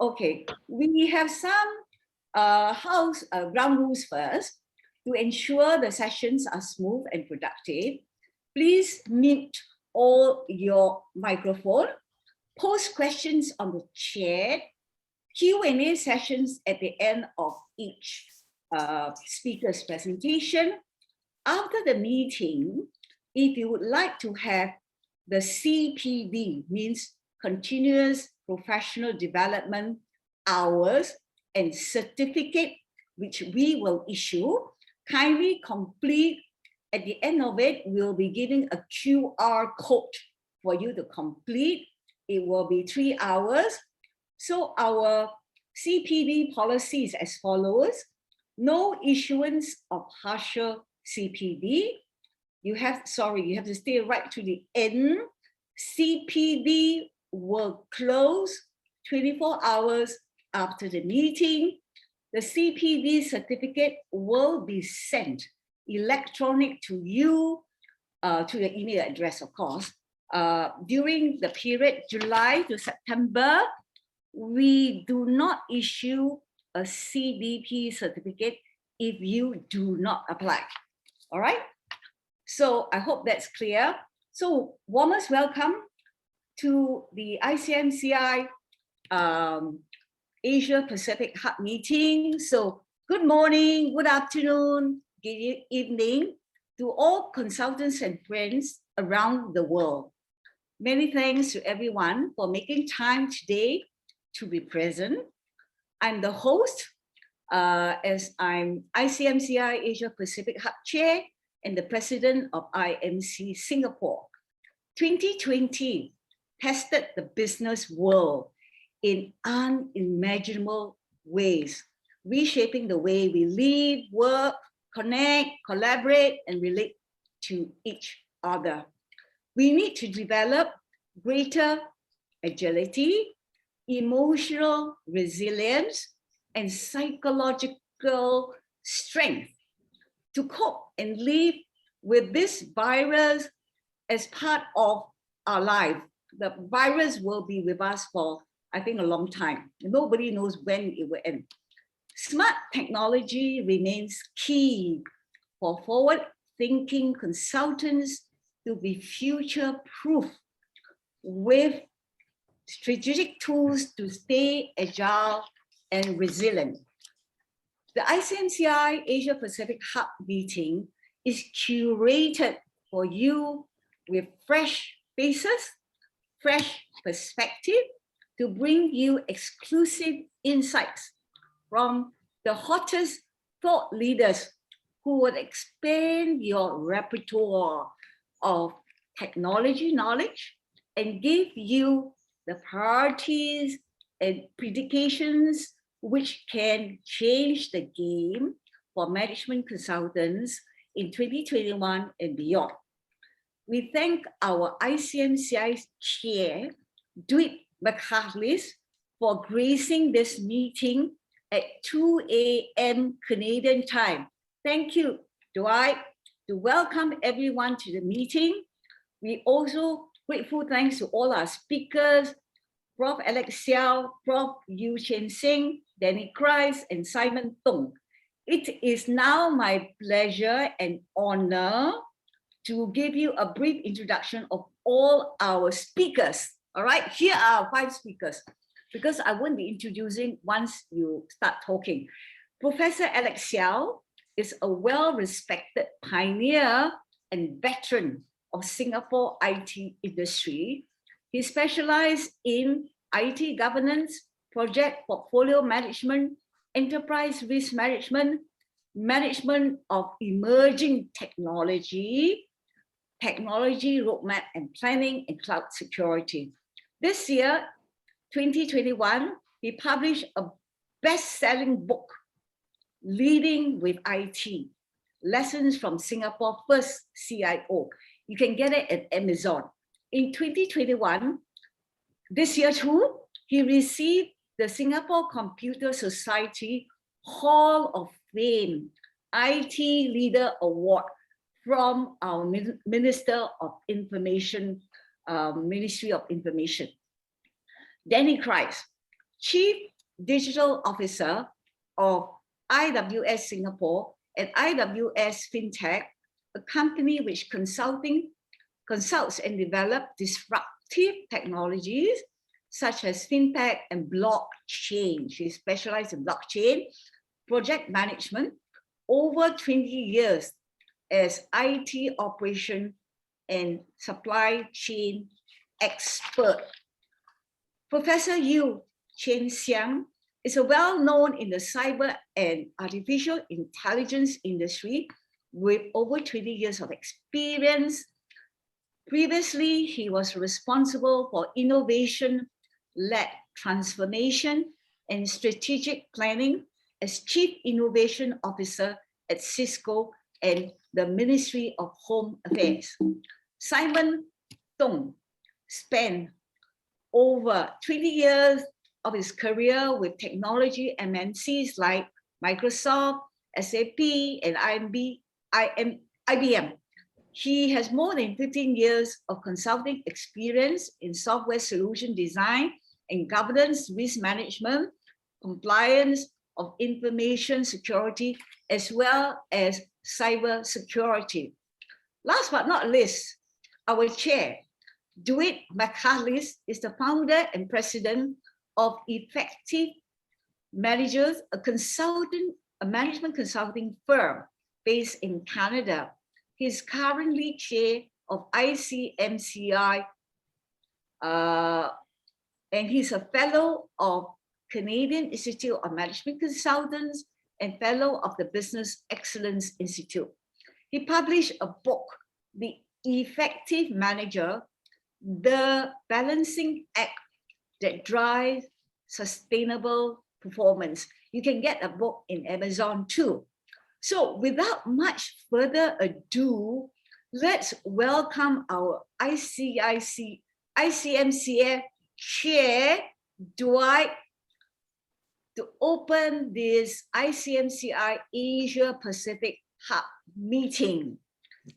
Okay, we have some ground rules first. To ensure the sessions are smooth and productive, please mute all your microphone, post questions on the chat, Q&A sessions at the end of each speaker's presentation. After the meeting, if you would like to have the CPD, means continuous professional development hours and certificate, which we will issue, kindly complete. At the end of it, we'll be giving a QR code for you to complete. It will be 3 hours. So our CPD policy is as follows: no issuance of partial CPD. You have to stay right to the end. CPD will close 24 hours after the meeting. The CPD certificate will be sent electronic to you, to your email address, of course. During the period July to September, we do not issue a CDP certificate if you do not apply. All right? So I hope that's clear. So warmest welcome to the ICMCI Asia Pacific Hub meeting. So good morning, good afternoon, good evening to all consultants and friends around the world. Many thanks to everyone for making time today to be present. I'm the host, as I'm ICMCI Asia Pacific Hub Chair and the President of IMC Singapore. 2020 tested the business world in unimaginable ways, reshaping the way we live, work, connect, collaborate, and relate to each other. We need to develop greater agility, emotional resilience, and psychological strength to cope and live with this virus as part of our life. The virus will be with us for, I think, a long time. Nobody knows when it will end. Smart technology remains key for forward-thinking consultants to be future-proof with strategic tools to stay agile and resilient. The ICMCI Asia Pacific Hub meeting is curated for you with fresh faces, fresh perspective to bring you exclusive insights from the hottest thought leaders who would expand your repertoire of technology knowledge and give you the priorities and predications which can change the game for management consultants in 2021 and beyond. We thank our ICMCI chair, Dwight Mccarthy, for gracing this meeting at 2 a.m. Canadian time. Thank you, Dwight, to welcome everyone to the meeting. We also grateful thanks to all our speakers, Prof. Alex Xiao, Prof. Yu Chen Sing, Danny Christ, and Simon Tong. It is now my pleasure and honor to give you a brief introduction of all our speakers. All right, here are 5 speakers, because I won't be introducing once you start talking. Professor Alex Xiao is a well-respected pioneer and veteran of Singapore IT industry. He specialized in IT governance, project portfolio management, enterprise risk management, management of emerging technology, technology roadmap and planning, and cloud security. This year, 2021, he published a best-selling book, Leading with IT, Lessons from Singapore First CIO. You can get it at Amazon. In 2021, this year too, he received the Singapore Computer Society Hall of Fame IT Leader Award from our Minister of Information, Ministry of Information. Danny Christ, Chief Digital Officer of IWS Singapore and IWS FinTech, a company which consults and develops disruptive technologies such as fintech and blockchain. She specialized in blockchain, project management, over 20 years as IT operation and supply chain expert. Professor Yu Chen-Xiang is a well-known in the cyber and artificial intelligence industry with over 20 years of experience. Previously, he was responsible for innovation-led transformation and strategic planning as Chief Innovation Officer at Cisco and the Ministry of Home Affairs. Simon Tong spent over 20 years of his career with technology MNCs like Microsoft, SAP, and IBM. He has more than 15 years of consulting experience in software solution design and governance, risk management, compliance of information security, as well as cyber security. Last but not least, our chair, Dwight Mccarthy, is the founder and president of Effective Managers, a management consulting firm based in Canada. He's currently chair of ICMCI, and he's a fellow of Canadian Institute of Management Consultants and fellow of the Business Excellence Institute. He published a book, The Effective Manager, The Balancing Act That Drives Sustainable Performance. You can get a book in Amazon too. So without much further ado, let's welcome our ICMCI chair, Dwight, to open this ICMCI Asia Pacific Hub meeting.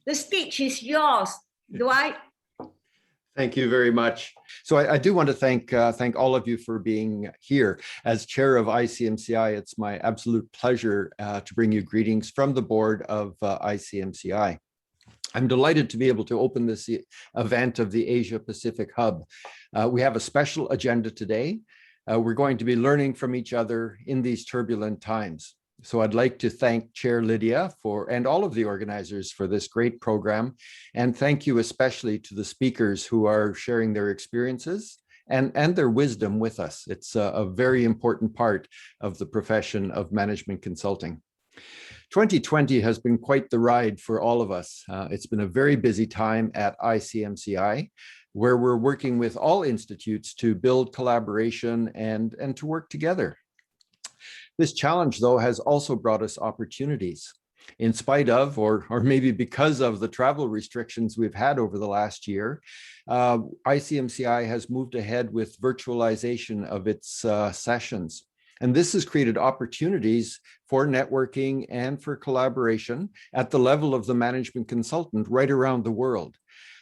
The stage is yours, Dwight. Thank you very much. So I do want to thank all of you for being here. As chair of ICMCI, it's my absolute pleasure to bring you greetings from the board of ICMCI. I'm delighted to be able to open this event of the Asia Pacific Hub. We have a special agenda today. We're going to be learning from each other in these turbulent times. So I'd like to thank Chair Lydia and all of the organizers for this great program. And thank you especially to the speakers who are sharing their experiences and their wisdom with us. It's a very important part of the profession of management consulting. 2020 has been quite the ride for all of us. It's been a very busy time at ICMCI, where we're working with all institutes to build collaboration and to work together. This challenge, though, has also brought us opportunities. In spite of, or maybe because of the travel restrictions we've had over the last year, ICMCI has moved ahead with virtualization of its sessions. And this has created opportunities for networking and for collaboration at the level of the management consultant right around the world.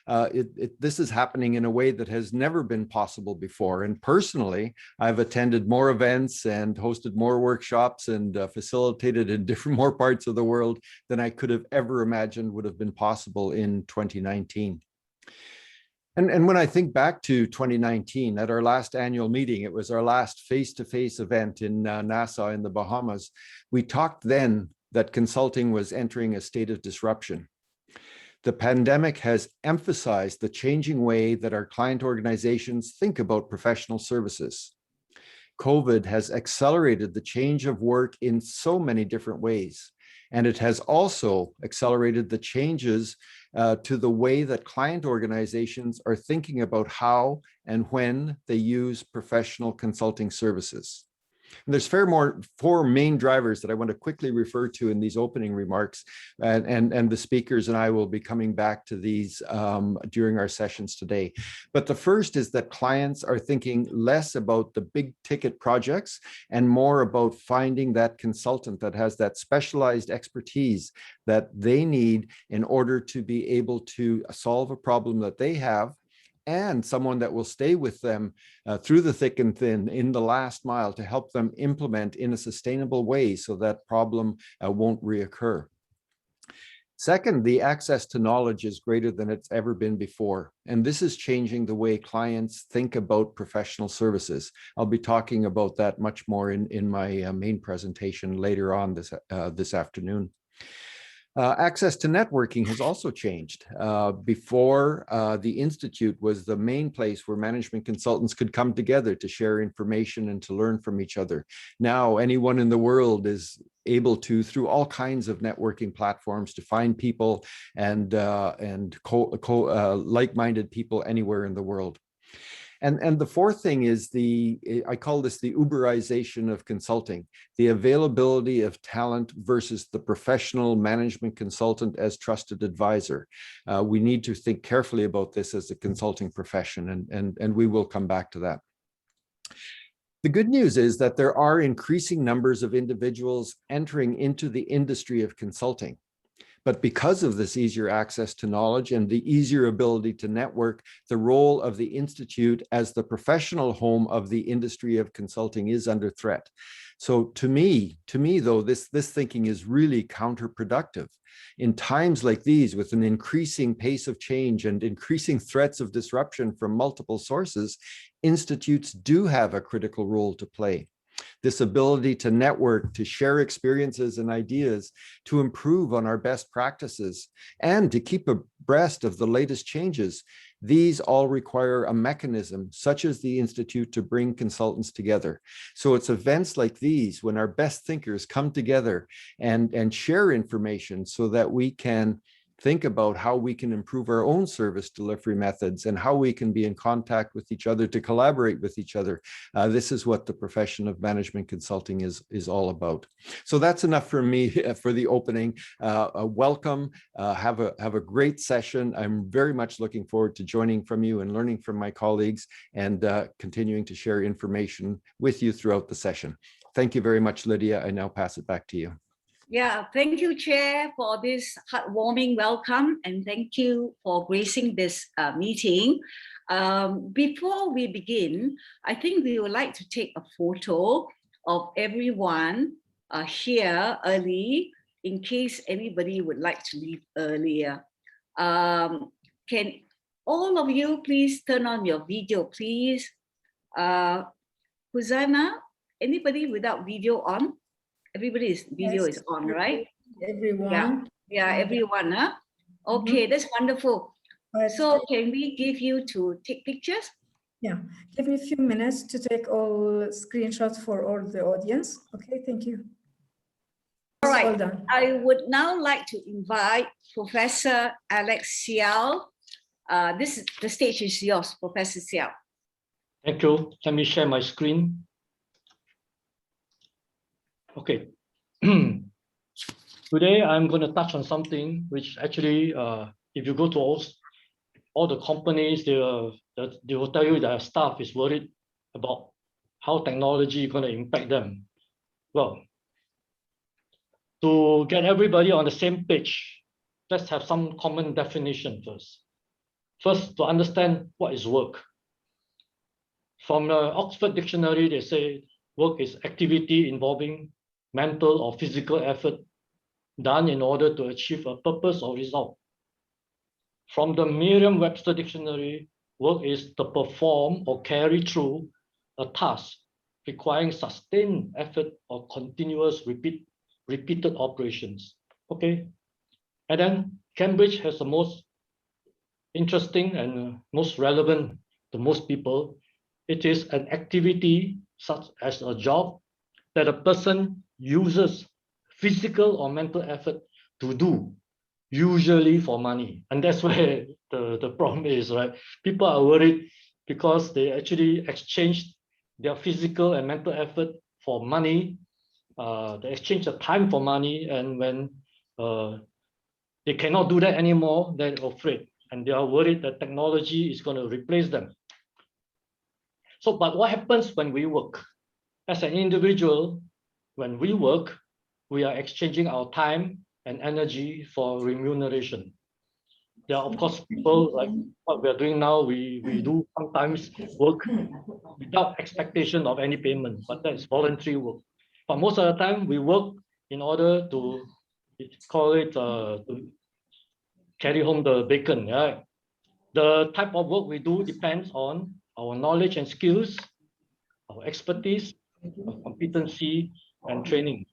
This is happening in a way that has never been possible before. And personally, I've attended more events and hosted more workshops and facilitated in more parts of the world than I could have ever imagined would have been possible in 2019. And when I think back to 2019, at our last annual meeting, it was our last face-to-face event in Nassau in the Bahamas. We talked then that consulting was entering a state of disruption. The pandemic has emphasized the changing way that our client organizations think about professional services. COVID has accelerated the change of work in so many different ways, and it has also accelerated the changes to the way that client organizations are thinking about how and when they use professional consulting services. And there's four main drivers that I want to quickly refer to in these opening remarks, and the speakers and I will be coming back to these during our sessions today. But the first is that clients are thinking less about the big ticket projects and more about finding that consultant that has that specialized expertise that they need in order to be able to solve a problem that they have and someone that will stay with them through the thick and thin in the last mile to help them implement in a sustainable way so that problem won't reoccur. Second, the access to knowledge is greater than it's ever been before. And this is changing the way clients think about professional services. I'll be talking about that much more in my main presentation later on this afternoon. Access to networking has also changed. Before, the Institute was the main place where management consultants could come together to share information and to learn from each other. Now, anyone in the world is able to, through all kinds of networking platforms, to find people and like-minded people anywhere in the world. And the fourth thing is I call this the Uberization of consulting, the availability of talent versus the professional management consultant as trusted advisor. We need to think carefully about this as a consulting profession, and we will come back to that. The good news is that there are increasing numbers of individuals entering into the industry of consulting. But because of this easier access to knowledge and the easier ability to network, the role of the Institute as the professional home of the industry of consulting is under threat. So to me though, this thinking is really counterproductive. In times like these, with an increasing pace of change and increasing threats of disruption from multiple sources, institutes do have a critical role to play. This ability to network, to share experiences and ideas, to improve on our best practices, and to keep abreast of the latest changes. These all require a mechanism such as the Institute to bring consultants together. So it's events like these when our best thinkers come together and share information so that we can think about how we can improve our own service delivery methods and how we can be in contact with each other to collaborate with each other. This is what the profession of management consulting is all about. So that's enough for me for the opening. Welcome. Have a great session. I'm very much looking forward to joining from you and learning from my colleagues and continuing to share information with you throughout the session. Thank you very much, Lydia. I now pass it back to you. Yeah, thank you, Chair, for this heartwarming welcome, and thank you for gracing this meeting. Before we begin, I think we would like to take a photo of everyone here early, in case anybody would like to leave earlier. Can all of you please turn on your video, please? Huzana, anybody without video on? Everybody's video is on, right? Everyone. Yeah, everyone. Huh? Okay, that's wonderful. So can we give you to take pictures? Yeah, give me a few minutes to take all screenshots for all the audience. Okay, thank you. All right, all done. I would now like to invite Professor Alex Xiao. The stage is yours, Professor Xiao. Thank you. Let me share my screen. Okay. Today, I'm going to touch on something which actually, if you go to all the companies, they will tell you that staff is worried about how technology is going to impact them. Well, to get everybody on the same page, let's have some common definition first. First, to understand what is work. From the Oxford Dictionary, they say work is activity involving mental or physical effort done in order to achieve a purpose or result. From the Merriam-Webster Dictionary, work is to perform or carry through a task requiring sustained effort or continuous repeated operations. Okay, and then Cambridge has the most interesting and most relevant to most people. It is an activity such as a job that a person uses physical or mental effort to do, usually for money. And that's where the problem is, right? People are worried because they actually exchanged their physical and mental effort for money. They exchange the time for money, and when they cannot do that anymore, they're afraid, and they are worried that technology is going to replace them. So, but what happens when we work? As an individual, when we work, we are exchanging our time and energy for remuneration. There are, of course, people like what we are doing now. We do sometimes work without expectation of any payment, but that is voluntary work. But most of the time, we work in order to to carry home the bacon. Right? The type of work we do depends on our knowledge and skills, our expertise, our competency, and training.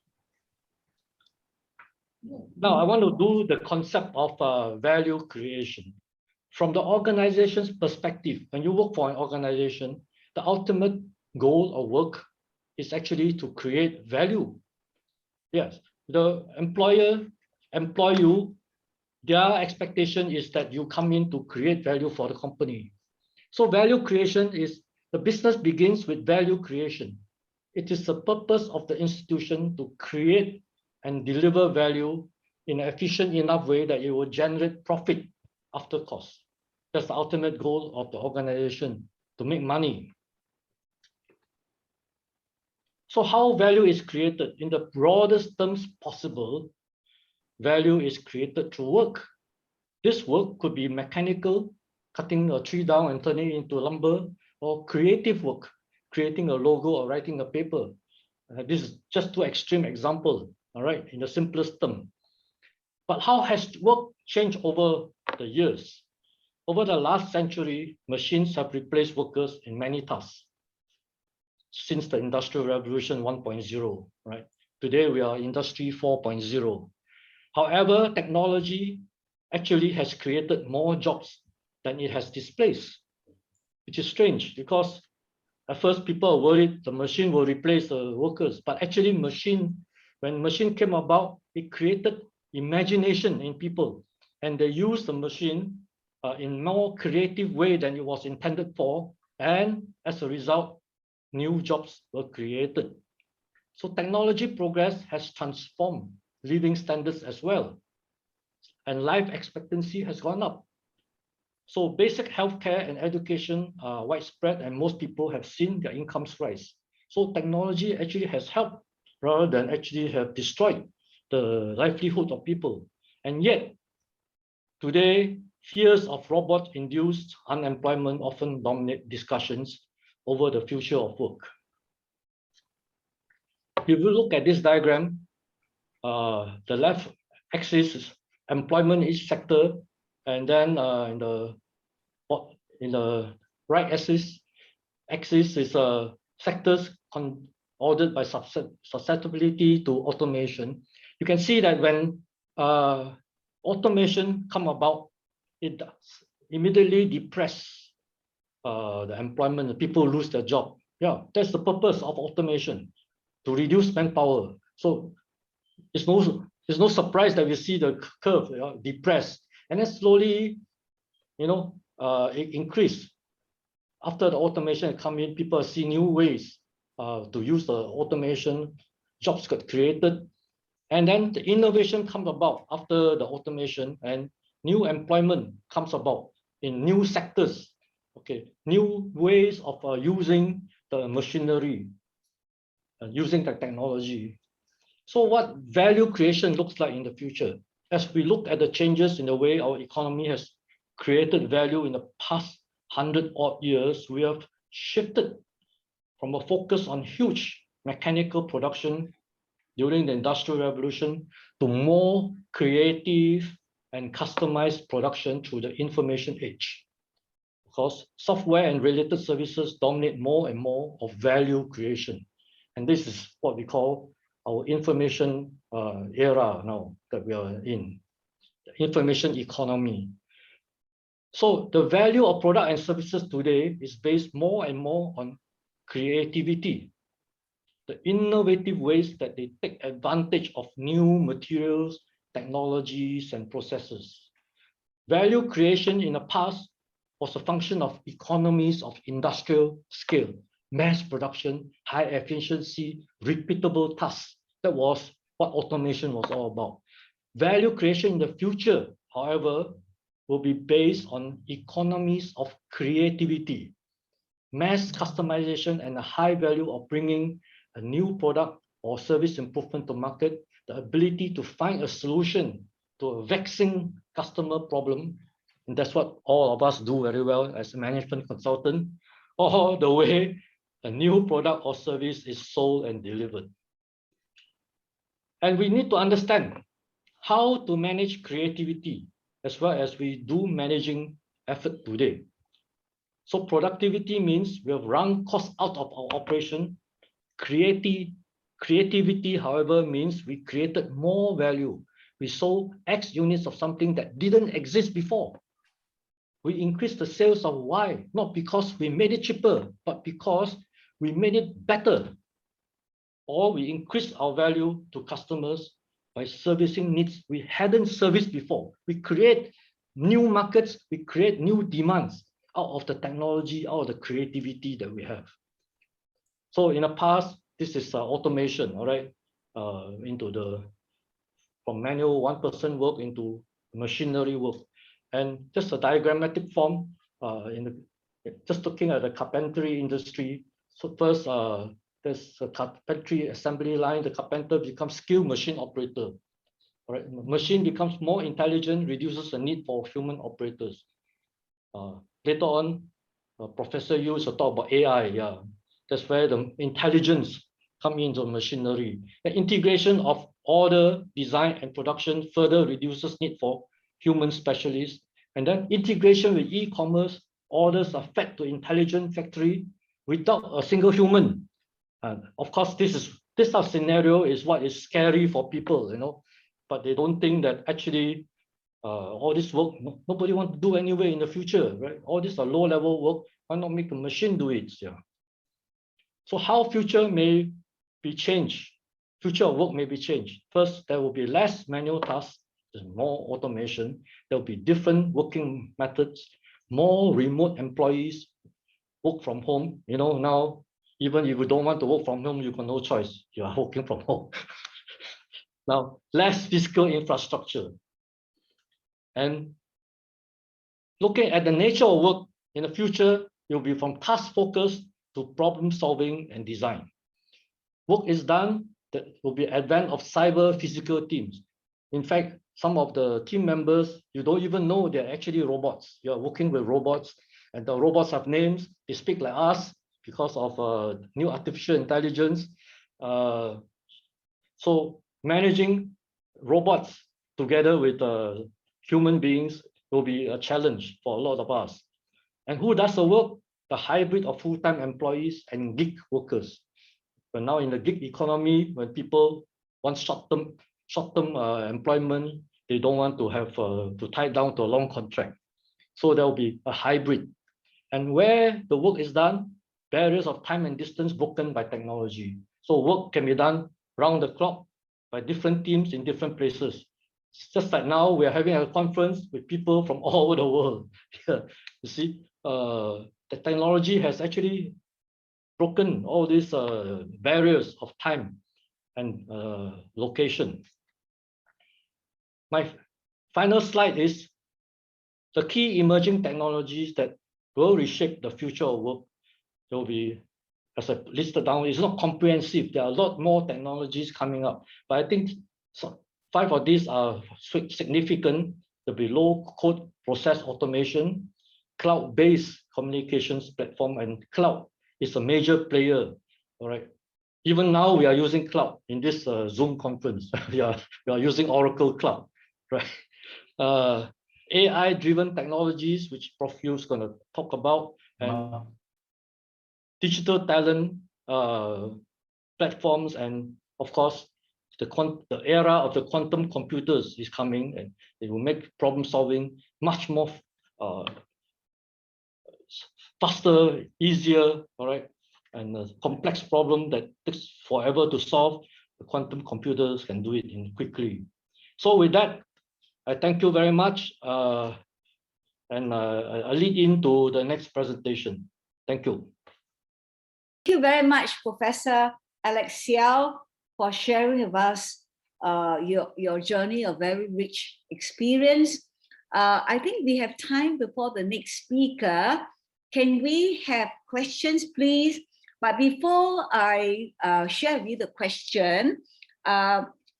Now, I want to do the concept of value creation. From the organization's perspective, when you work for an organization, the ultimate goal of work is actually to create value. Yes, the employer employ you, their expectation is that you come in to create value for the company. So value creation is, the business begins with value creation. It is the purpose of the institution to create and deliver value in an efficient enough way that it will generate profit after cost. That's the ultimate goal of the organization, to make money. So how value is created? In the broadest terms possible, value is created through work. This work could be mechanical, cutting a tree down and turning it into lumber, or creative work, creating a logo or writing a paper. This is just two extreme examples, all right, in the simplest term. But how has work changed over the years? Over the last century, machines have replaced workers in many tasks. Since the Industrial Revolution 1.0, right? Today we are Industry 4.0. However, technology actually has created more jobs than it has displaced, which is strange because at first people are worried the machine will replace the workers, but actually when machine came about, it created imagination in people, and they used the machine in more creative way than it was intended for, and as a result, new jobs were created. So technology progress has transformed living standards as well, and life expectancy has gone up. So basic healthcare and education are widespread, and most people have seen their incomes rise. So technology actually has helped rather than actually have destroyed the livelihood of people. And yet, today, fears of robot-induced unemployment often dominate discussions over the future of work. If you look at this diagram, the left axis is employment in each sector, and then in the right axis is sectors ordered by susceptibility to automation. You can see that when automation come about, it does immediately depress the employment. The people lose their job. Yeah, that's the purpose of automation, to reduce manpower. So it's no surprise that we see the curve depressed, and then slowly, it increased. After the automation come in, people see new ways to use the automation. Jobs got created, and then the innovation comes about after the automation, and new employment comes about in new sectors. Okay, new ways of using the machinery, using the technology. So what value creation looks like in the future? As we look at the changes in the way our economy has created value in the past 100-odd years, we have shifted from a focus on huge mechanical production during the Industrial Revolution to more creative and customized production through the information age. Because software and related services dominate more and more of value creation. And this is what we call our information era now that we are in, the information economy. So the value of product and services today is based more and more on creativity, the innovative ways that they take advantage of new materials, technologies, and processes. Value creation in the past was a function of economies of industrial scale, mass production, high efficiency, repeatable tasks. That was what automation was all about. Value creation in the future, however, will be based on economies of creativity, mass customization, and a high value of bringing a new product or service improvement to market, the ability to find a solution to a vexing customer problem, And that's what all of us do very well as a management consultant, all the way a new product or service is sold and delivered. And we need to understand how to manage creativity as well as we do managing effort today. So productivity means we have run costs out of our operation. Creativity, however, means we created more value. We sold X units of something that didn't exist before. We increased the sales of Y, not because we made it cheaper, but because we made it better. Or we increased our value to customers by servicing needs we hadn't serviced before. We create new markets, we create new demands out of the technology, out of the creativity that we have. So in the past, this is automation, all right, from manual one-person work into machinery work. And just a diagrammatic form, just looking at the carpentry industry. So first, there's a carpentry assembly line, the carpenter becomes skilled machine operator. All right, machine becomes more intelligent, reduces the need for human operators. Later on, Professor Yu will talk about AI. Yeah, that's where the intelligence comes into machinery. The integration of order, design, and production further reduces need for human specialists. And then integration with e-commerce, orders are fed to intelligent factory without a single human. Of course, this scenario is what is scary for people, you know, but they don't think that actually all this work, nobody wants to do anyway in the future, right? All this are low-level work. Why not make a machine do it? Yeah. So how future may be changed? Future of work may be changed. First, there will be less manual tasks, there's more automation. There will be different working methods, more remote employees, work from home. You know, now, even if you don't want to work from home, you've got no choice. You are working from home. Now, less physical infrastructure. And looking at the nature of work in the future, it will be from task focus to problem solving and design. Work is done, that will be advent of cyber physical teams. In fact, some of the team members, you don't even know they're actually robots. You're working with robots, and the robots have names. They speak like us because of new artificial intelligence. So managing robots together with human beings will be a challenge for a lot of us. And who does the work? The hybrid of full-time employees and gig workers. But now in the gig economy, when people want short-term employment, they don't want to have to tie down to a long contract. So there will be a hybrid. And where the work is done, barriers of time and distance broken by technology. So work can be done round the clock by different teams in different places. It's just like now we're having a conference with people from all over the world. You see, the technology has actually broken all these barriers of time and location. My final slide is the key emerging technologies that will reshape the future of work. There will be, as I listed down, it's not comprehensive. There are a lot more technologies coming up, but I think 5 of these are significant. There'll be low-code process automation, cloud-based communications platform, and cloud is a major player. All right. Even now we are using cloud in this Zoom conference. we are using Oracle Cloud, right? AI-driven technologies, which Prof. Yu is going to talk about, and digital talent platforms, and of course, the era of the quantum computers is coming, and it will make problem solving much more faster, easier, all right? And a complex problem that takes forever to solve, the quantum computers can do it quickly. So with that, I thank you very much, and I lead into the next presentation. Thank you. Thank you very much, Professor Alex Xiao, for sharing with us your journey, a very rich experience. I think we have time before the next speaker. Can we have questions, please? But before I share with you the question,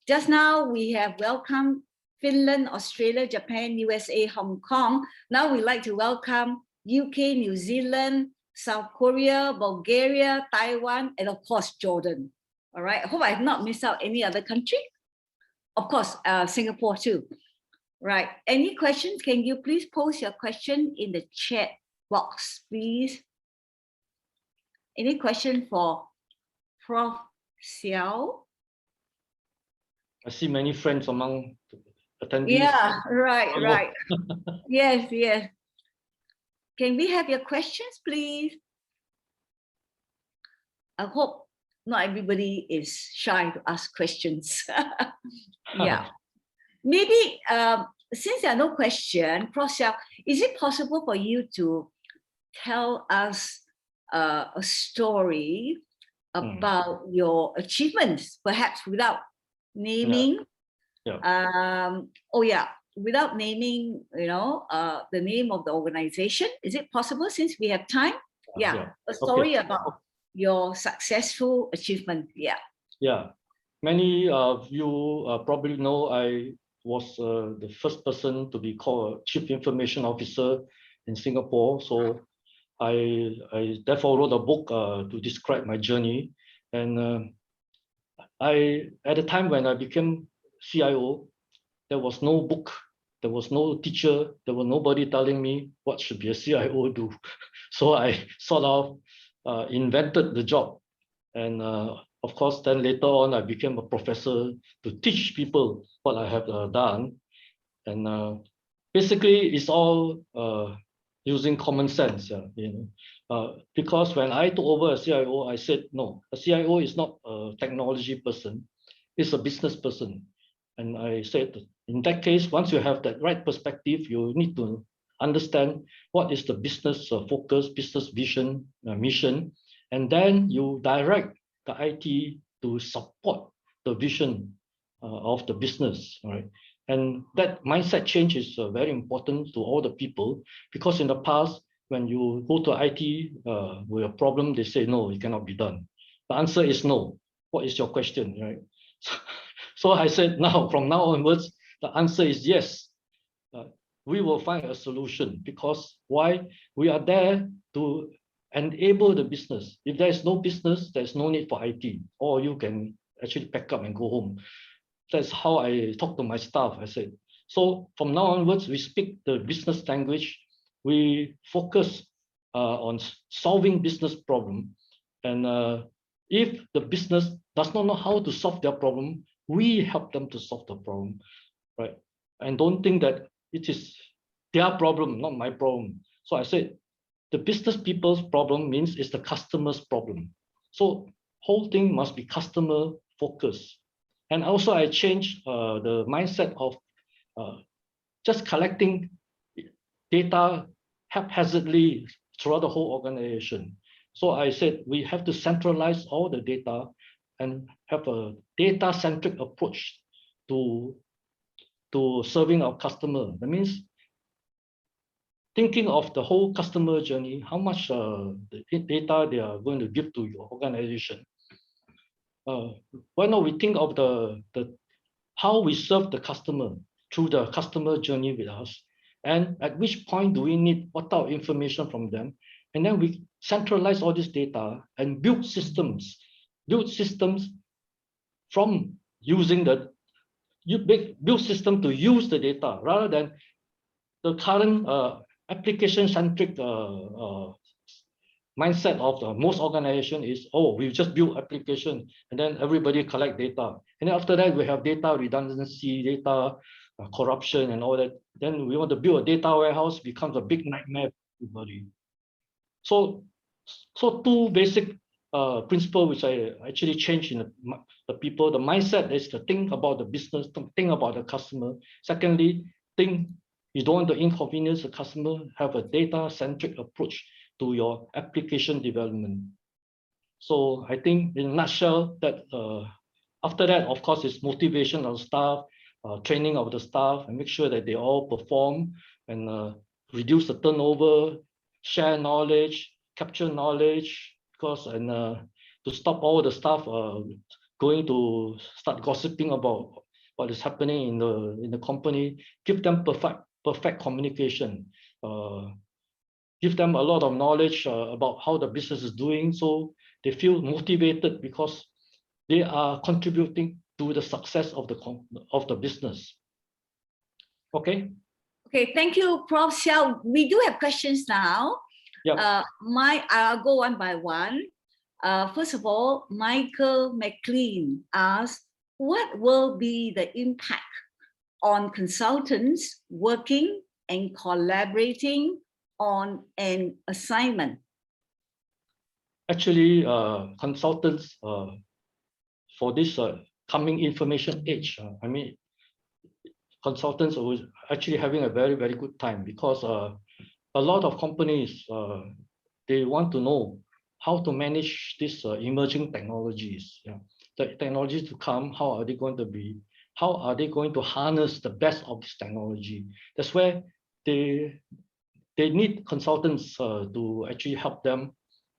just now we have welcomed Finland, Australia, Japan, USA, Hong Kong. Now we'd like to welcome UK, New Zealand, South Korea, Bulgaria, Taiwan, and of course, Jordan. All right, I hope I have not missed out any other country. Of course, Singapore too. Right, any questions? Can you please post your question in the chat box, please? Any question for Prof. Xiao? I see many friends among attendees. Yeah, right, Hello. right. Yes, yes. Can we have your questions, please? I hope not everybody is shy to ask questions. Yeah. Maybe since there are no questions, Prof. Xiao, is it possible for you to tell us a story about your achievements, perhaps without naming? Oh yeah, without naming, you know, the name of the organization. Is it possible since we have time? Yeah, a story about your successful achievement. Yeah. Yeah, many of you probably know I was the first person to be called a Chief Information Officer in Singapore. So I therefore wrote a book to describe my journey. And at the time when I became CIO, there was no book, there was no teacher, there was nobody telling me what should be a CIO do. So I sort of invented the job. And of course, then later on, I became a professor to teach people what I have done. And basically, it's all using common sense. You know, because when I took over as CIO, I said, no, a CIO is not a technology person, it's a business person. And I said, in that case, once you have that right perspective, you need to understand what is the business focus, business vision, mission, and then you direct the IT to support the vision of the business, right? And that mindset change is very important to all the people, because in the past, when you go to IT with a problem, they say, no, it cannot be done. The answer is no. What is your question, right? So I said, now, from now onwards, the answer is yes. We will find a solution, because why? We are there to enable the business. If there is no business, there's no need for IT, or you can actually pack up and go home. That's how I talk to my staff. I said, so from now onwards, we speak the business language. We focus on solving business problem. And if the business does not know how to solve their problem, we help them to solve the problem, right? And don't think that it is their problem, not my problem. So I said, the business people's problem means it's the customer's problem. So whole thing must be customer focused. And also I changed the mindset of just collecting data haphazardly throughout the whole organization. So I said, we have to centralize all the data and have a data-centric approach to serving our customer. That means thinking of the whole customer journey, how much data they are going to give to your organization. Why not we think of the how we serve the customer through the customer journey with us, and at which point do we need what type of information from them, and then we centralize all this data and build systems from using build system to use the data, rather than the current application-centric mindset of most organization is, oh, we just build application and then everybody collect data. And then after that, we have data redundancy, data corruption and all that. Then we want to build a data warehouse, becomes a big nightmare for everybody. So two basic principles which I actually changed in the people. The mindset is to think about the business, to think about the customer. Secondly, think you don't want to inconvenience the customer, have a data-centric approach to your application development. So I think in a nutshell that after that, of course, it's motivation of staff, training of the staff, and make sure that they all perform and reduce the turnover, share knowledge, capture knowledge, because to stop all the staff going to start gossiping about what is happening in the company, give them perfect communication, give them a lot of knowledge about how the business is doing, so they feel motivated because they are contributing to the success of the business. Okay. Okay, thank you, Prof. Xiao. We do have questions now. Yeah. I'll go one by one. First of all, Michael McLean asked, what will be the impact on consultants working and collaborating on an assignment? Actually, consultants for this coming information age, I mean, consultants are actually having a very, very good time, because a lot of companies, they want to know how to manage these emerging technologies. Yeah. The technologies to come, how are they going to be? How are they going to harness the best of this technology? That's where they need consultants to actually help them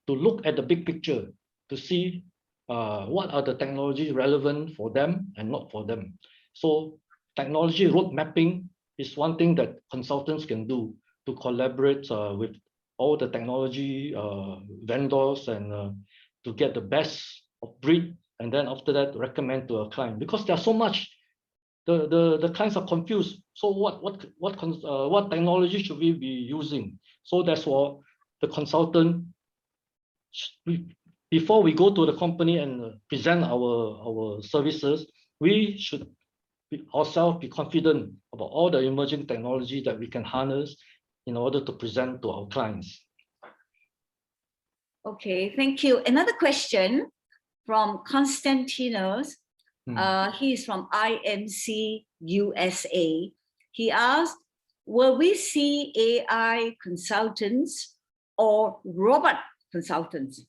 to look at the big picture, to see what are the technologies relevant for them and not for them. So technology road mapping is one thing that consultants can do to collaborate with all the technology vendors and to get the best of breed, and then after that recommend to a client, because there's so much. The clients are confused. So what technology should we be using? So that's why the consultant, before we go to the company and present our services, we should ourselves be confident about all the emerging technology that we can harness in order to present to our clients. Okay, thank you. Another question from Konstantinos. He is from ICMCI USA. He asked, will we see AI consultants or robot consultants?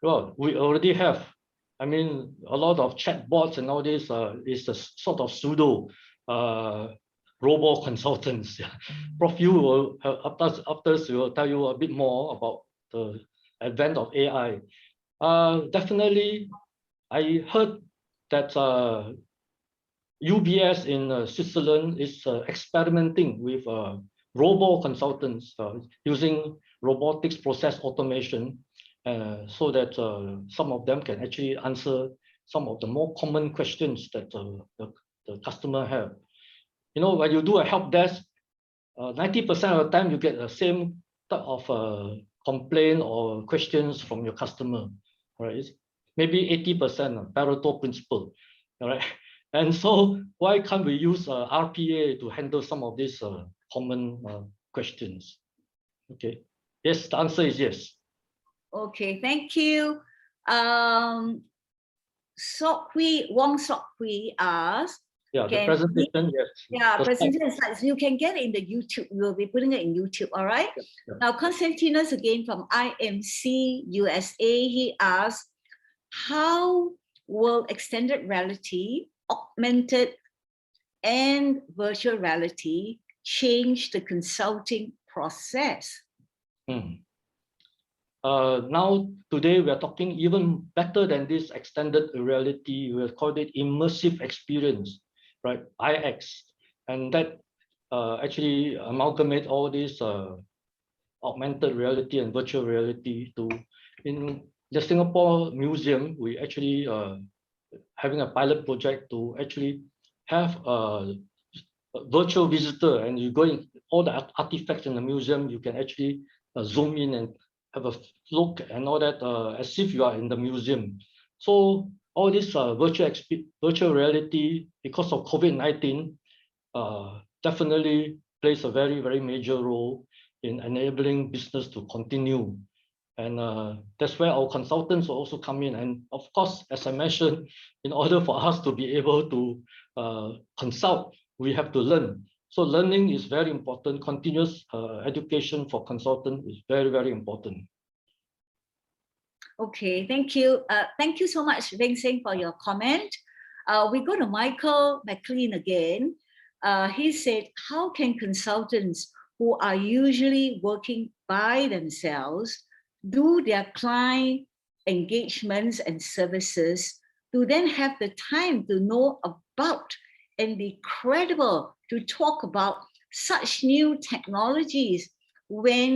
Well, we already have. I mean, a lot of chatbots and all this is a sort of pseudo robot consultants. Prof, you will after will tell you a bit more about the advent of AI. Definitely, I heard that UBS in Switzerland is experimenting with robot consultants using robotics process automation, so that some of them can actually answer some of the more common questions that the customer have. You know, when you do a help desk, 90% of the time you get the same type of complaint or questions from your customer, right? Maybe 80% Pareto principle, all right? And so why can't we use RPA to handle some of these common questions? Okay, yes, the answer is yes. Okay, thank you. Wong Sok Hui asked, yeah, the presentation, yes. Yeah, presentation slides. You can get it in the YouTube. We'll be putting it in YouTube, all right? Yeah. Now, Konstantinos again from ICMCI USA, he asked, how will extended reality, augmented and virtual reality change the consulting process? Now, today, we are talking even better than this extended reality. We have called it immersive experience, right? IX. And that actually amalgamate all these augmented reality and virtual reality to, in the Singapore Museum, we actually having a pilot project to actually have a virtual visitor, and you go in all the artifacts in the museum, you can actually zoom in and have a look and all that as if you are in the museum. So all this virtual reality, because of COVID-19, definitely plays a very, very major role in enabling business to continue. And that's where our consultants will also come in. And of course, as I mentioned, in order for us to be able to consult, we have to learn. So learning is very important. Continuous education for consultants is very, very important. Okay, thank you. Thank you so much, Beng Seng, for your comment. We go to Michael McLean again. He said, how can consultants who are usually working by themselves do their client engagements and services to then have the time to know about and be credible to talk about such new technologies when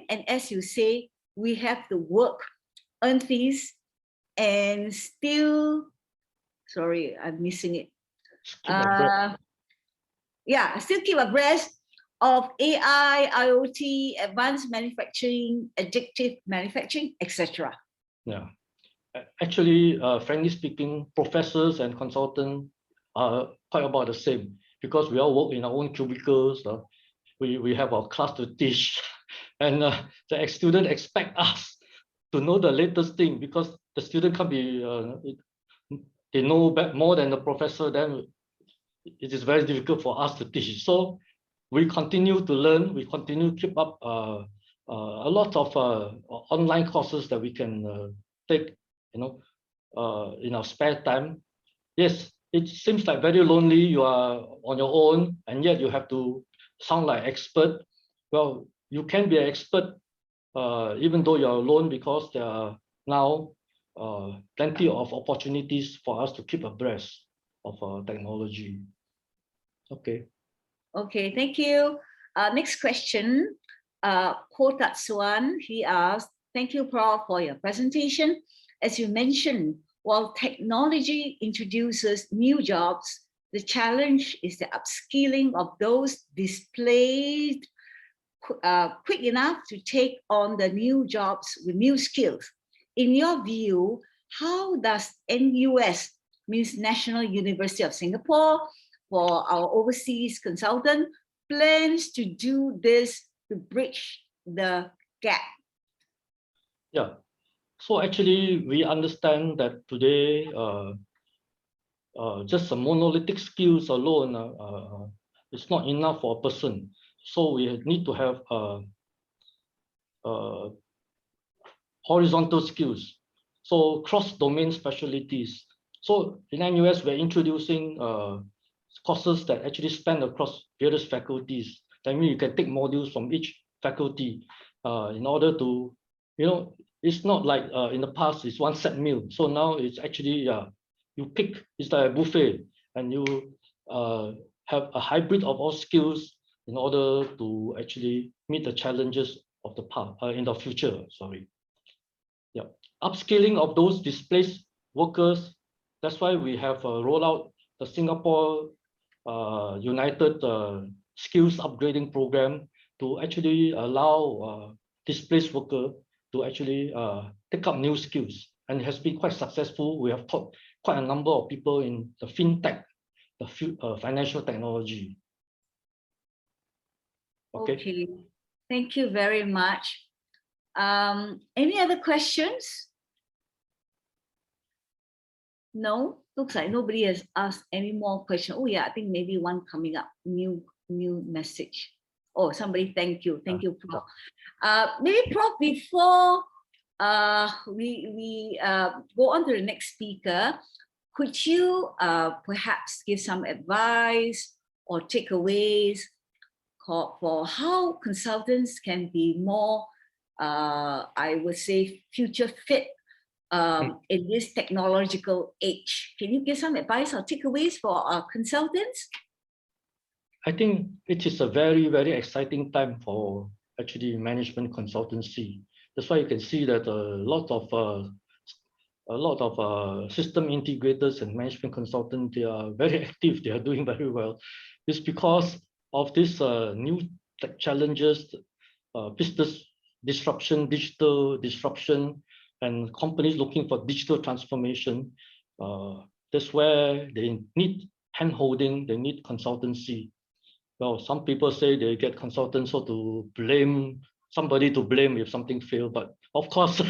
and as you say, we have to work, earn fees, and still, sorry, I'm missing it. Still keep abreast of AI, IoT, advanced manufacturing, additive manufacturing, etc. Yeah. Actually, frankly speaking, professors and consultants are quite about the same because we all work in our own cubicles. We have our class to teach, and the student expect us to know the latest thing because the student can't be, they know more than the professor, then it is very difficult for us to teach. So we continue to learn, we continue to keep up a lot of online courses that we can take, in our spare time. Yes, it seems like very lonely, you are on your own, and yet you have to sound like expert. Well, you can be an expert even though you're alone because there are now plenty of opportunities for us to keep abreast of technology. Okay. Okay, thank you. Next question, Ko Tatsuan, he asked, thank you, Prof, for your presentation. As you mentioned, while technology introduces new jobs, the challenge is the upskilling of those displaced quick enough to take on the new jobs with new skills. In your view, how does NUS, means National University of Singapore, for our overseas consultant, plans to do this to bridge the gap? Yeah. So actually, we understand that today, just the monolithic skills alone is not enough for a person. So we need to have horizontal skills. So cross-domain specialties. So in NUS, we're introducing courses that actually span across various faculties. That means you can take modules from each faculty in order to, it's not like in the past, it's one set meal. So now it's actually, you pick, it's like a buffet, and you have a hybrid of all skills in order to actually meet the challenges of the past, in the future, sorry. Yeah, upskilling of those displaced workers. That's why we have rolled out the Singapore United Skills Upgrading Program to actually allow displaced workers to actually take up new skills, and it has been quite successful. We have taught quite a number of people in the fintech, the financial technology. Okay, thank you very much. Any other questions? No, looks like nobody has asked any more questions. Oh yeah, I think maybe one coming up, new message. Oh, somebody, thank you, Prof. Maybe Prof, before we go on to the next speaker, could you perhaps give some advice or takeaways for how consultants can be more, I would say, future fit in this technological age? Can you give some advice or takeaways for our consultants? I think it is a very, very exciting time for actually management consultancy. That's why you can see that a lot of system integrators and management consultants, they are very active. They are doing very well. It's because of these new challenges, business disruption, digital disruption, and companies looking for digital transformation. That's where they need hand-holding, they need consultancy. Well, some people say they get consultants so to blame somebody to blame if something fails, but of course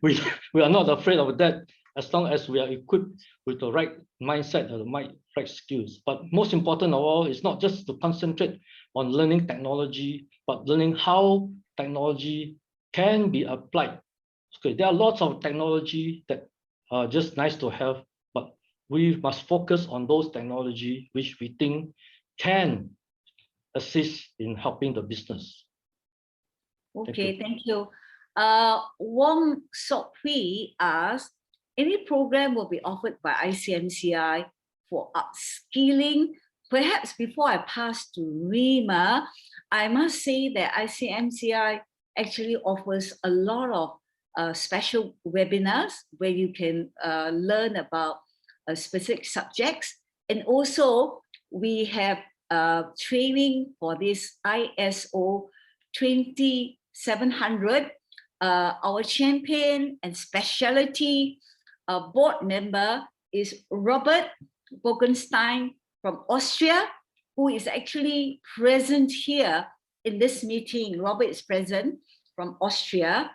we are not afraid of that as long as we are equipped with the right mindset and the right skills. But most important of all is not just to concentrate on learning technology, but learning how technology can be applied. Okay, there are lots of technology that are just nice to have, but we must focus on those technology which we think can assist in helping the business. Okay, thank you. Wong Sok Hui asked, any program will be offered by ICMCI for upskilling. Perhaps before I pass to Rima, I must say that ICMCI actually offers a lot of special webinars where you can learn about specific subjects. And also we have training for this ISO 20700. Our champion and specialty board member is Robert Bogenstein from Austria, who is actually present here in this meeting. Robert is present from Austria.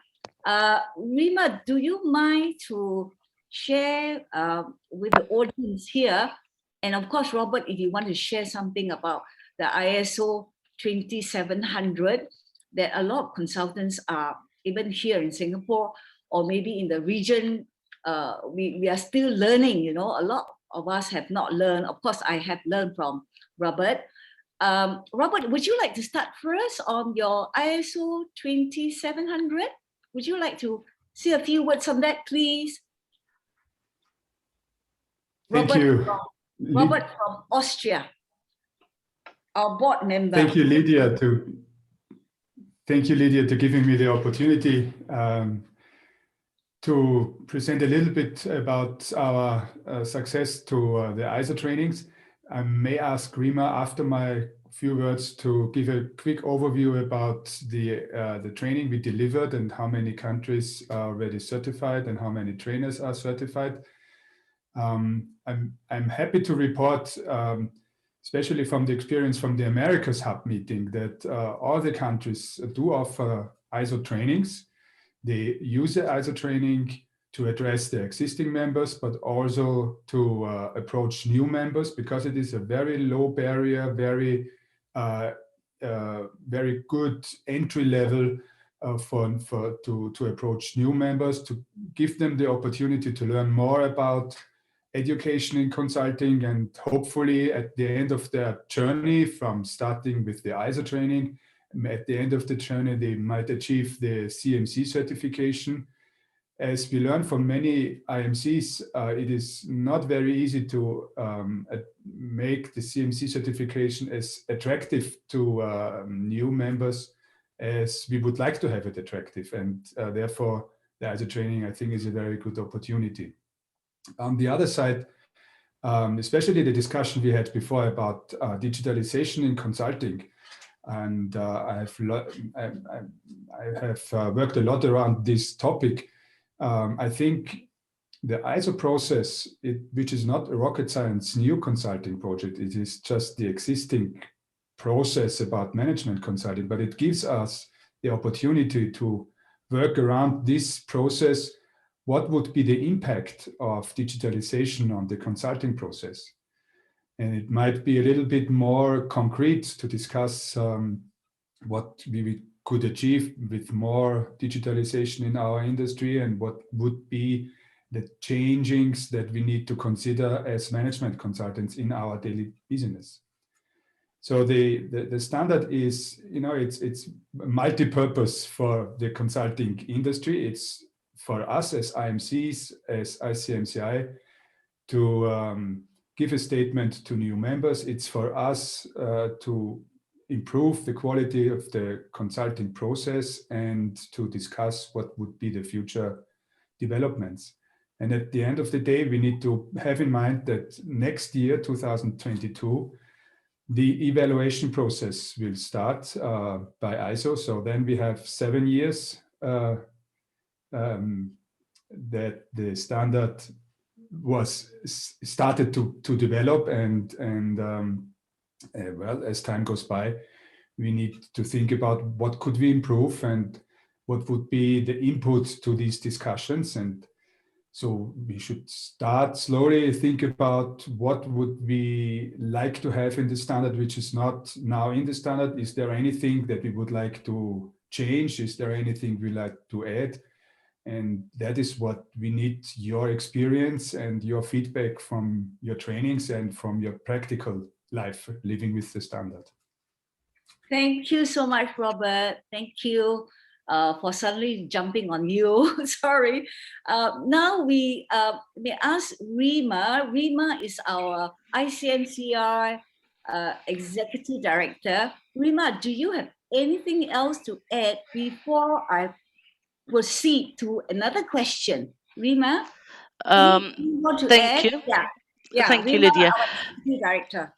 Rima, do you mind to share with the audience here? And of course, Robert, if you want to share something about the ISO 20700, that a lot of consultants are, even here in Singapore, or maybe in the region, we are still learning, you know, a lot of us have not learned. Of course, I have learned from Robert. Robert, would you like to start first on your ISO 20700? Would you like to say a few words on that, please? Thank you. Robert from Austria, our board member. Thank you, Lydia, to giving me the opportunity to present a little bit about our success to the ISO trainings. I may ask Rima after my few words to give a quick overview about the training we delivered and how many countries are already certified and how many trainers are certified. I'm happy to report, especially from the experience from the Americas Hub meeting, that all the countries do offer ISO trainings. They use the ISO training to address the existing members, but also to approach new members, because it is a very low barrier, very good entry level to approach new members, to give them the opportunity to learn more about education in consulting, and hopefully at the end of their journey, from starting with the ISO training, at the end of the journey, they might achieve the CMC certification. As we learn from many IMCs, it is not very easy to make the CMC certification as attractive to new members as we would like to have it attractive. And therefore, the ISO training, I think, is a very good opportunity. On the other side, especially the discussion we had before about digitalization in consulting, and I have worked a lot around this topic. I think the ISO process, which is not a rocket science new consulting project, it is just the existing process about management consulting, but it gives us the opportunity to work around this process. What would be the impact of digitalization on the consulting process? And it might be a little bit more concrete to discuss what we could achieve with more digitalization in our industry, and what would be the changings that we need to consider as management consultants in our daily business. So the standard is, you know, it's multi-purpose for the consulting industry. It's for us as IMCs, as ICMCI, to give a statement to new members. It's for us to improve the quality of the consulting process and to discuss what would be the future developments. And at the end of the day, we need to have in mind that next year, 2022, the evaluation process will start by ISO. So then we have 7 years that the standard was started to develop, and well, as time goes by, we need to think about what could we improve and what would be the input to these discussions. And so we should start slowly think about what would we like to have in the standard, which is not now in the standard. Is there anything that we would like to change? Is there anything we like to add? And that is what we need, your experience and your feedback from your trainings and from your practical life living with the standard. Thank you so much, Robert. Thank you. for suddenly jumping on you. Sorry. Now we may ask Rima. Rima is our ICMCI Executive Director. Rima, do you have anything else to add before I proceed to another question? Rima, anything you want to Thank add? you. Yeah, Thank you, Rima, Lydia. our Executive Director.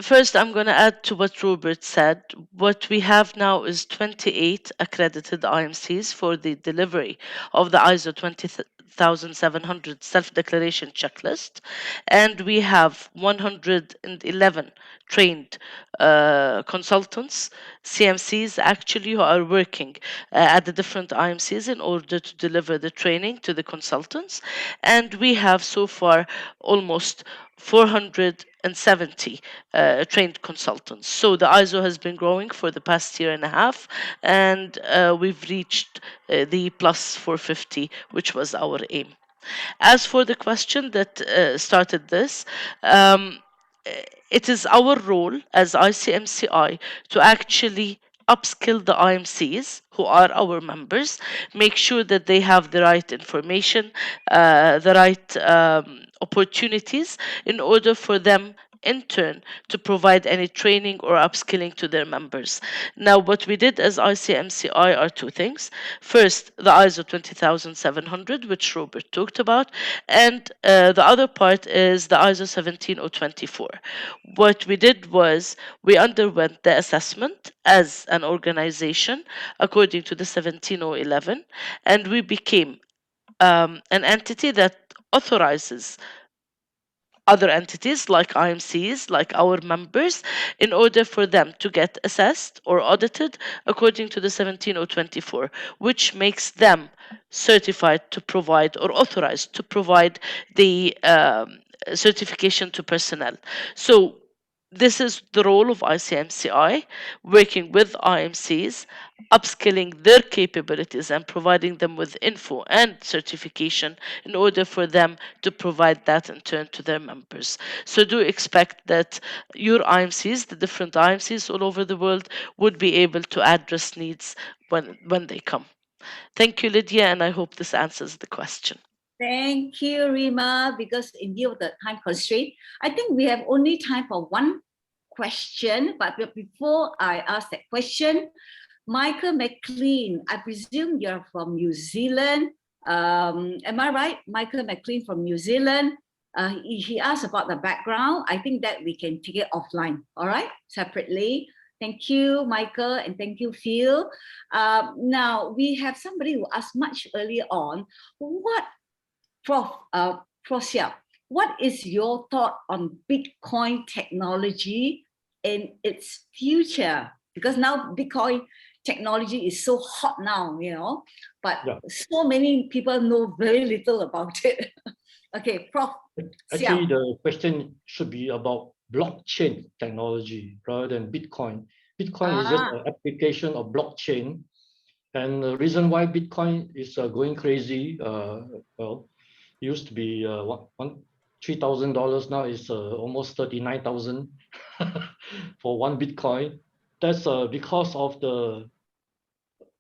First, I'm going to add to what Robert said. What we have now is 28 accredited IMCs for the delivery of the ISO 20700 self-declaration checklist, and we have 111 trained consultants, CMCs actually, who are working at the different IMCs in order to deliver the training to the consultants. And we have so far almost 470 trained consultants. So the ISO has been growing for the past year and a half, and we've reached the plus 450, which was our aim. As for the question that started this, it is our role as ICMCI to actually upskill the IMCs who are our members, make sure that they have the right information, the right opportunities in order for them in turn to provide any training or upskilling to their members. Now, what we did as ICMCI are two things. First, the ISO 20700, which Robert talked about, and the other part is the ISO 17024. What we did was we underwent the assessment as an organization according to the 17011, and we became an entity that authorizes other entities like IMCs, like our members, in order for them to get assessed or audited according to the 17024, which makes them certified to provide or authorized to provide the certification to personnel. So this is the role of ICMCI, working with IMCs, upskilling their capabilities and providing them with info and certification in order for them to provide that in turn to their members. So do expect that your IMCs, the different IMCs all over the world, would be able to address needs when they come. Thank you, Lydia, and I hope this answers the question. Thank you, Rima, because in view of the time constraint, I think we have only time for one question. But before I ask that question, Michael McLean, I presume you're from New Zealand. Am I right? Michael McLean from New Zealand. He asked about the background. I think that we can take it offline, all right, separately. Thank you, Michael, and thank you, Phil. Now, we have somebody who asked much earlier on, Prof. Xiao, what is your thought on Bitcoin technology and its future? Because now Bitcoin technology is so hot now, but so many people know very little about it. Okay, Prof. Actually, Xiao. the question should be about blockchain technology rather than Bitcoin. Bitcoin is just an application of blockchain. And the reason why Bitcoin is going crazy, well, used to be $3,000, now is almost 39,000 for one Bitcoin. That's because of the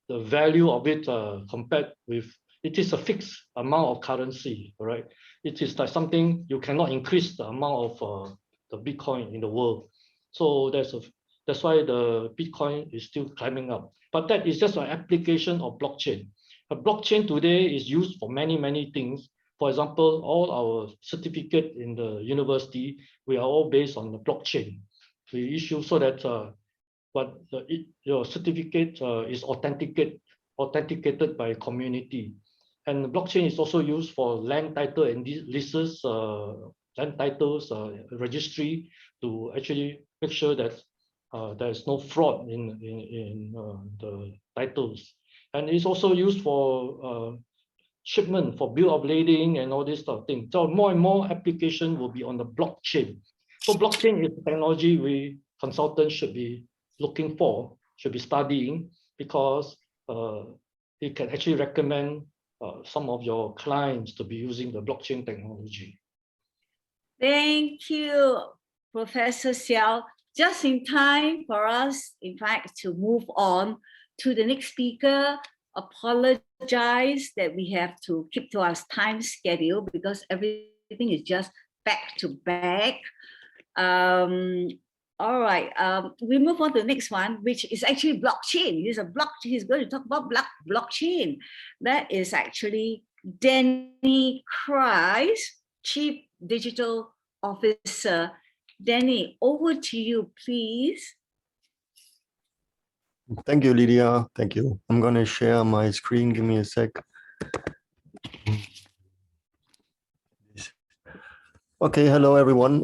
value of it compared with, it is a fixed amount of currency, right? It is like something you cannot increase the amount of the Bitcoin in the world. So that's why the Bitcoin is still climbing up. But that is just an application of blockchain. A blockchain today is used for many, many things. For example, all our certificate in the university, we are all based on the blockchain. We issue so that your certificate is authenticated by community. And the blockchain is also used for land title and leases, land titles registry, to actually make sure that there is no fraud in the titles. And it's also used for shipment, for bill of lading and all this sort of thing. So more and more application will be on the blockchain. So blockchain is the technology we consultants should be looking for, should be studying, because it can actually recommend some of your clients to be using the blockchain technology. Thank you, Professor Xiao. Just in time for us, in fact, to move on to the next speaker, apologize that we have to keep to our time schedule because everything is just back to back. All right, we move on to the next one, which is actually blockchain. He's going to talk about blockchain. That is actually Danny Kreis, Chief Digital Officer. Danny, over to you, please. Thank you, Lydia. Thank you. I'm going to share my screen. Give me a sec. Okay, hello, everyone.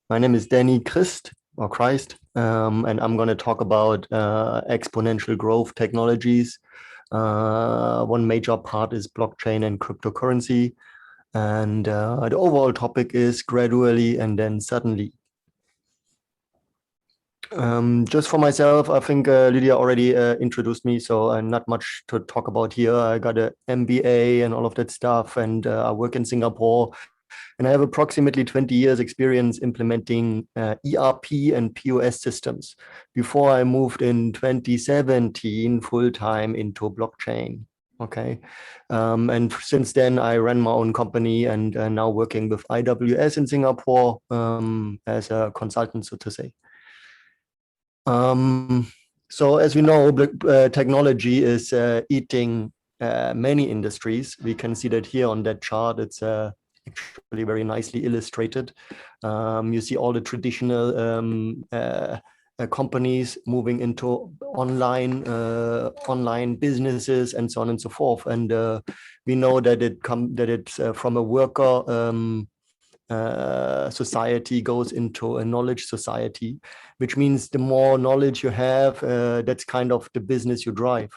My name is Danny Christ, or Christ, and I'm going to talk about exponential growth technologies. One major part is blockchain and cryptocurrency. And the overall topic is gradually and then suddenly. Just for myself, I think Lydia already introduced me, so not much to talk about here. I got an MBA and all of that stuff, and I work in Singapore, and I have approximately 20 years experience implementing ERP and POS systems before I moved in 2017 full-time into blockchain. Okay, and since then I ran my own company and now working with IWS in Singapore as a consultant, so to say. So as we know, technology is eating many industries. We can see that here on that chart. It's actually very nicely illustrated. You see all the traditional companies moving into online businesses and so on and so forth. And we know that it's from a worker society goes into a knowledge society, which means the more knowledge you have, that's kind of the business you drive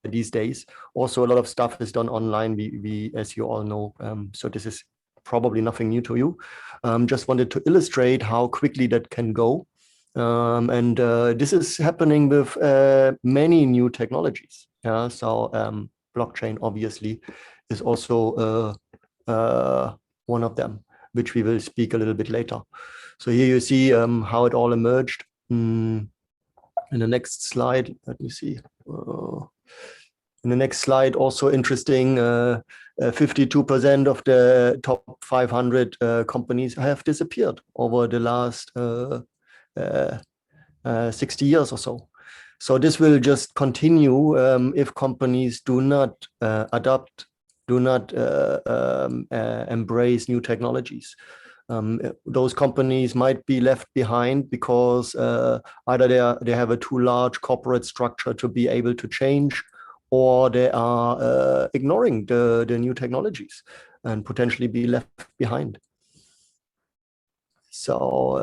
these days. Also, a lot of stuff is done online, we as you all know. So this is probably nothing new to you. Just wanted to illustrate how quickly that can go. And this is happening with many new technologies. Yeah, so blockchain obviously is also one of them, which we will speak a little bit later. So here you see how it all emerged. In the next slide, let me see. In the next slide, also interesting, 52% of the top 500 companies have disappeared over the last 60 years or so. So this will just continue if companies do not adopt, do not embrace new technologies. Those companies might be left behind because either they have a too large corporate structure to be able to change, or they are ignoring the new technologies and potentially be left behind. So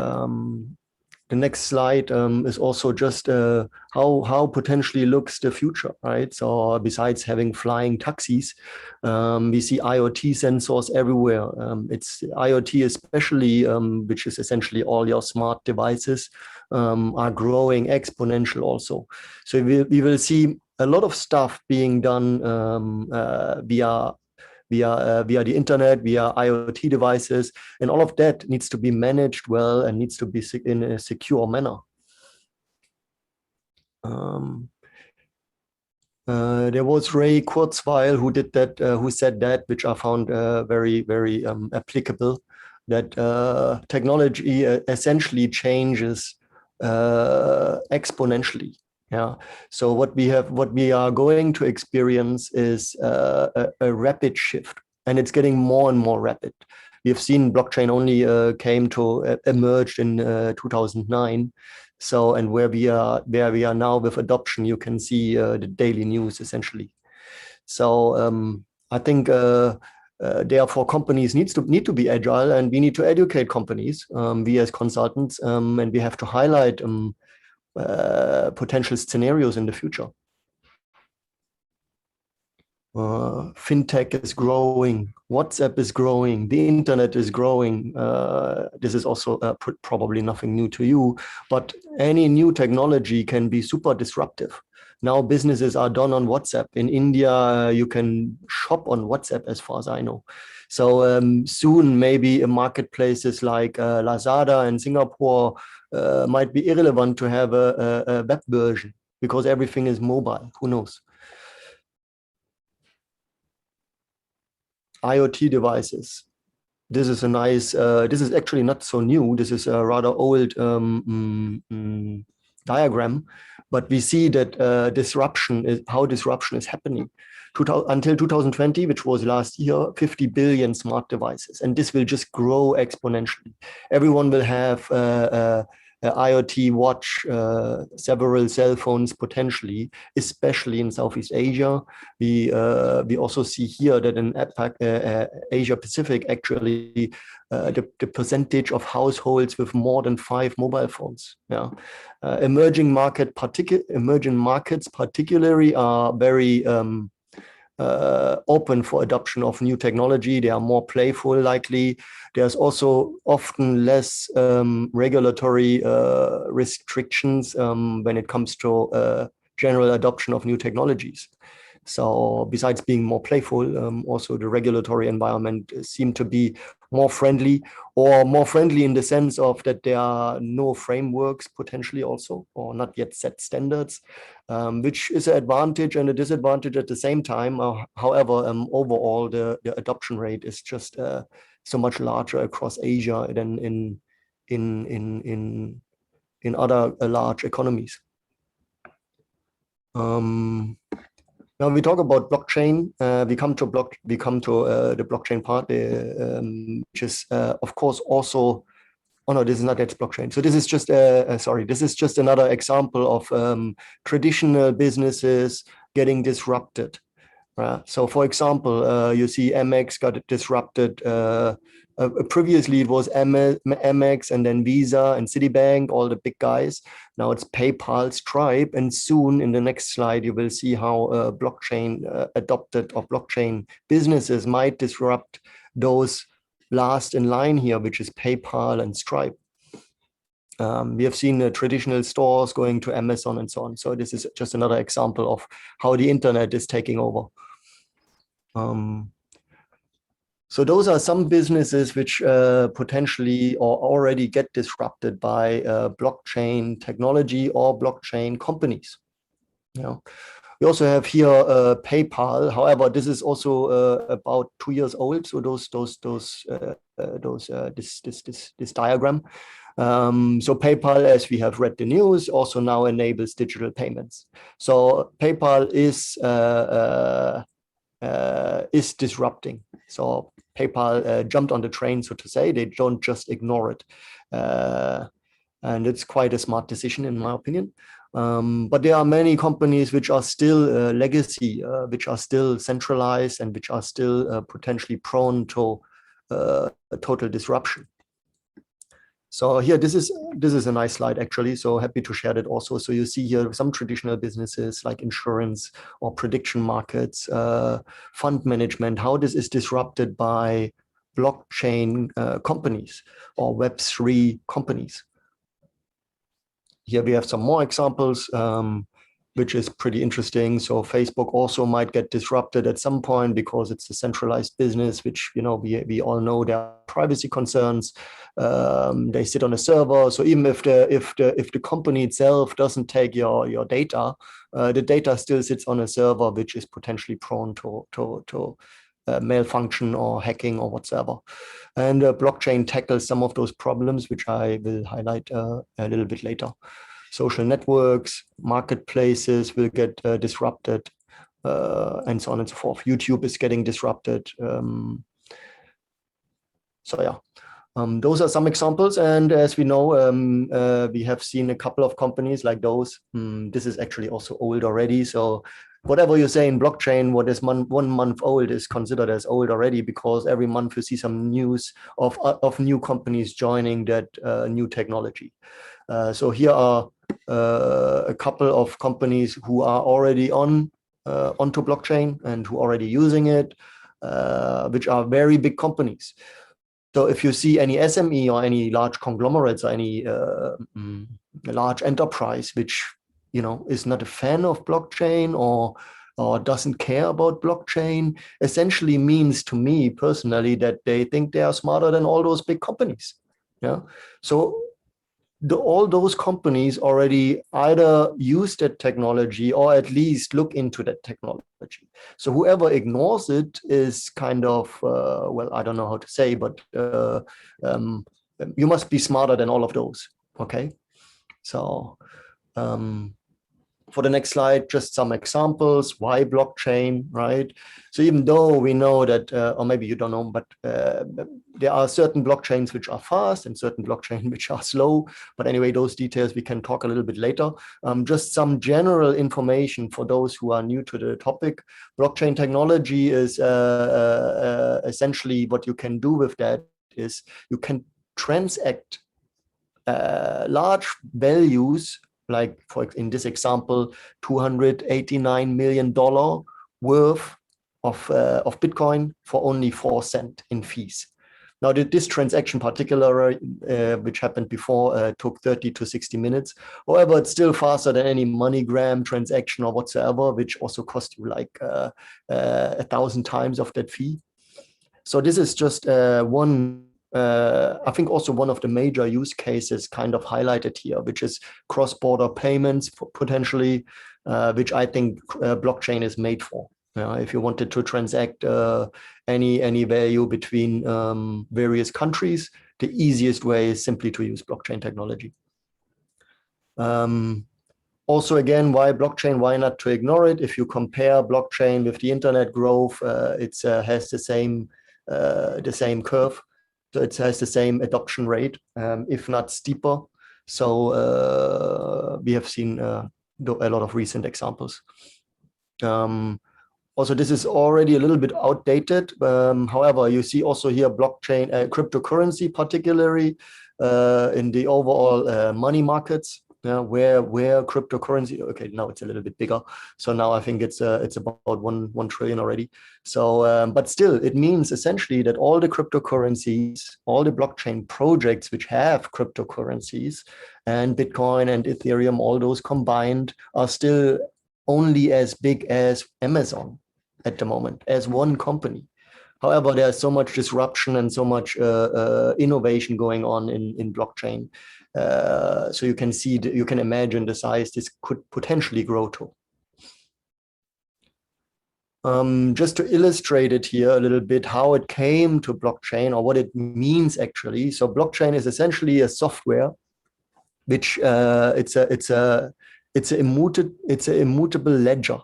the next slide is also just how potentially looks the future, right? So besides having flying taxis, we see IoT sensors everywhere. It's IoT especially, which is essentially all your smart devices, are growing exponential also. So we will see a lot of stuff being done via the internet, via IoT devices, and all of that needs to be managed well and needs to be in a secure manner. There was Ray Kurzweil who did that, who said that, which I found very, very applicable. That technology essentially changes exponentially. Yeah. So what we are going to experience is a rapid shift, and it's getting more and more rapid. We have seen blockchain only came to emerge in 2009. So, and where we are now with adoption, you can see the daily news essentially. So I think therefore companies need to be agile, and we need to educate companies, we as consultants, and we have to highlight potential scenarios in the future. Fintech is growing, WhatsApp is growing, the internet is growing. This is also probably nothing new to you, but any new technology can be super disruptive. Now businesses are done on WhatsApp. In India, you can shop on WhatsApp as far as I know. So soon maybe marketplaces like Lazada in Singapore might be irrelevant to have a web version because everything is mobile. Who knows? IoT devices. This is a nice, this is actually not so new. This is a rather old diagram, but we see that disruption is happening. Until 2020, which was last year, 50 billion smart devices, and this will just grow exponentially. Everyone will have a IoT watch, several cell phones potentially, especially in Southeast Asia. We also see here that in Asia Pacific, actually, the percentage of households with more than 5 mobile phones. Yeah, emerging markets particularly are very open for adoption of new technology. They are more playful, likely. There's also often less regulatory restrictions when it comes to general adoption of new technologies. So besides being more playful, also the regulatory environment seem to be more friendly, or more friendly in the sense of that there are no frameworks potentially also, or not yet set standards, which is an advantage and a disadvantage at the same time. However, overall, the adoption rate is just so much larger across Asia than in other large economies. Now we talk about blockchain. We come to the blockchain part, which is of course also. Oh no, this is not yet blockchain. So this is just this is just another example of traditional businesses getting disrupted. So for example, you see Amex got disrupted. Previously it was Amex and then Visa and Citibank, all the big guys. Now it's PayPal, Stripe, and soon in the next slide you will see how blockchain adopted or blockchain businesses might disrupt those last in line here, which is PayPal and Stripe. We have seen traditional stores going to Amazon and so on. So this is just another example of how the internet is taking over. So those are some businesses which potentially or already get disrupted by blockchain technology or blockchain companies. We also have here PayPal. However, this is also about 2 years old. So this diagram. So PayPal, as we have read the news, also now enables digital payments. So PayPal is disrupting. So PayPal jumped on the train, so to say. They don't just ignore it. And it's quite a smart decision, in my opinion. But there are many companies which are still legacy, which are still centralized, and which are still potentially prone to total disruption. So here, this is a nice slide, actually. So happy to share that also. So you see here some traditional businesses like insurance or prediction markets, fund management, how this is disrupted by blockchain companies or Web3 companies. Here we have some more examples, which is pretty interesting. So Facebook also might get disrupted at some point because it's a centralized business, which, you know, we all know there are privacy concerns. They sit on a server. So even if the company itself doesn't take your data, the data still sits on a server, which is potentially prone to malfunction or hacking or whatsoever. And blockchain tackles some of those problems, which I will highlight a little bit later. Social networks, marketplaces will get disrupted, and so on and so forth. YouTube is getting disrupted. So yeah, those are some examples. And as we know, we have seen a couple of companies like those. This is actually also old already. So whatever you say in blockchain, what is 1 month old is considered as old already, because every month you see some news of new companies joining that new technology. So here are a couple of companies who are already onto blockchain and who are already using it, which are very big companies. So if you see any SME or any large conglomerates or any large enterprise which, you know, is not a fan of blockchain or doesn't care about blockchain, essentially means to me personally that they think they are smarter than all those big companies. Yeah. So all those companies already either use that technology or at least look into that technology. So whoever ignores it is kind of, well, I don't know how to say, but you must be smarter than all of those. Okay. So for the next slide, just some examples. Why blockchain, right? So even though we know that, or maybe you don't know, but there are certain blockchains which are fast and certain blockchains which are slow. But anyway, those details we can talk a little bit later. Just some general information for those who are new to the topic. Blockchain technology is essentially what you can do with that is you can transact large values, like in this example, $289 million worth of Bitcoin for only 4 cents in fees. Now, this transaction particularly, which happened before, took 30 to 60 minutes. However, it's still faster than any MoneyGram transaction or whatsoever, which also cost you like 1,000 times of that fee. So this is just one. I think also one of the major use cases kind of highlighted here, which is cross-border payments potentially, which I think blockchain is made for. If you wanted to transact any value between various countries, the easiest way is simply to use blockchain technology. Also, again, why blockchain? Why not to ignore it? If you compare blockchain with the internet growth, it has the same curve. So it has the same adoption rate, if not steeper. So we have seen a lot of recent examples. Also, this is already a little bit outdated. However, you see also here blockchain, cryptocurrency, particularly in the overall money markets. Where cryptocurrency, okay, now it's a little bit bigger. So now I think it's about 1 trillion already. So, but still, it means essentially that all the cryptocurrencies, all the blockchain projects which have cryptocurrencies and Bitcoin and Ethereum, all those combined are still only as big as Amazon at the moment, as one company. However, there's so much disruption and so much innovation going on in blockchain. So you can see, you can imagine the size this could potentially grow to. Just to illustrate it here a little bit, how it came to blockchain or what it means actually. So blockchain is essentially a software which it's an immutable ledger.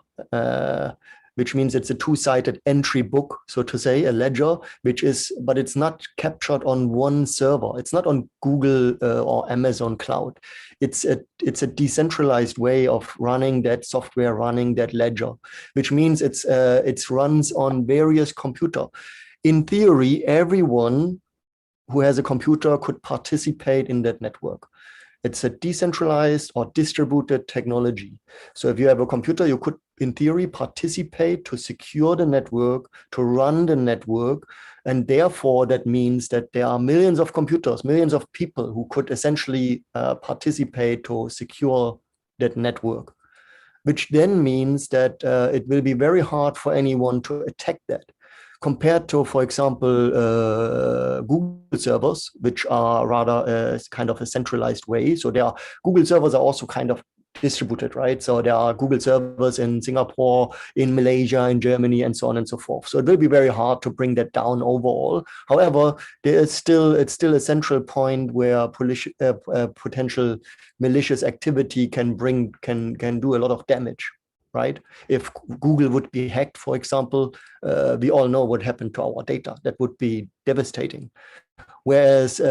Which means it's a two-sided entry book, so to say, a ledger, but it's not captured on one server. It's not on Google or Amazon cloud. It's a decentralized way of running that software, running that ledger, which means it runs on various computers. In theory, everyone who has a computer could participate in that network. It's a decentralized or distributed technology. So if you have a computer, you could, in theory, participate to secure the network, to run the network. And therefore, that means that there are millions of computers, millions of people who could essentially participate to secure that network, which then means that it will be very hard for anyone to attack that. Compared to, for example, Google servers, which are rather kind of a centralized way. So Google servers are also kind of distributed, right? So there are Google servers in Singapore, in Malaysia, in Germany, and so on and so forth. So it will be very hard to bring that down overall. However, it's still a central point where potential malicious activity can do a lot of damage. Right? If Google would be hacked, for example, we all know what happened to our data. That would be devastating. Whereas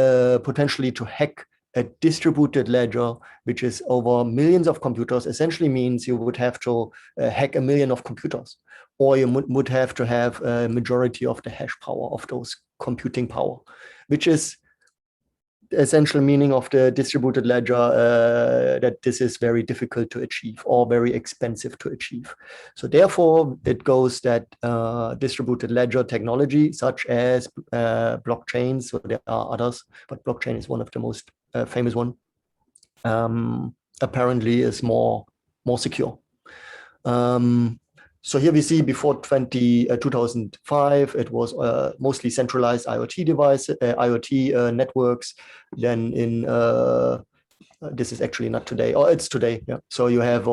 potentially to hack a distributed ledger, which is over millions of computers, essentially means you would have to hack 1 million of computers, or you would have to have a majority of the hash power of those computing power, which is essential meaning of the distributed ledger, that this is very difficult to achieve or very expensive to achieve. So therefore, it goes that distributed ledger technology, such as blockchains, so there are others, but blockchain is one of the most famous one, apparently is more secure. So here we see before 2005, it was mostly centralized IoT devices, IoT networks. Then in this is actually not today, or it's today. Yeah. So you have,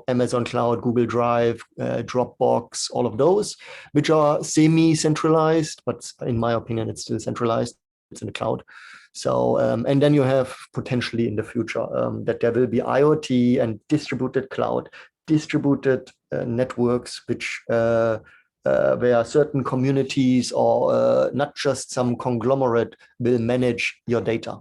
Amazon Cloud, Google Drive, Dropbox, all of those, which are semi-centralized, but in my opinion, it's still centralized. It's in the cloud. So, and then you have potentially in the future that there will be IoT and distributed cloud, distributed networks, which where certain communities or not just some conglomerate will manage your data.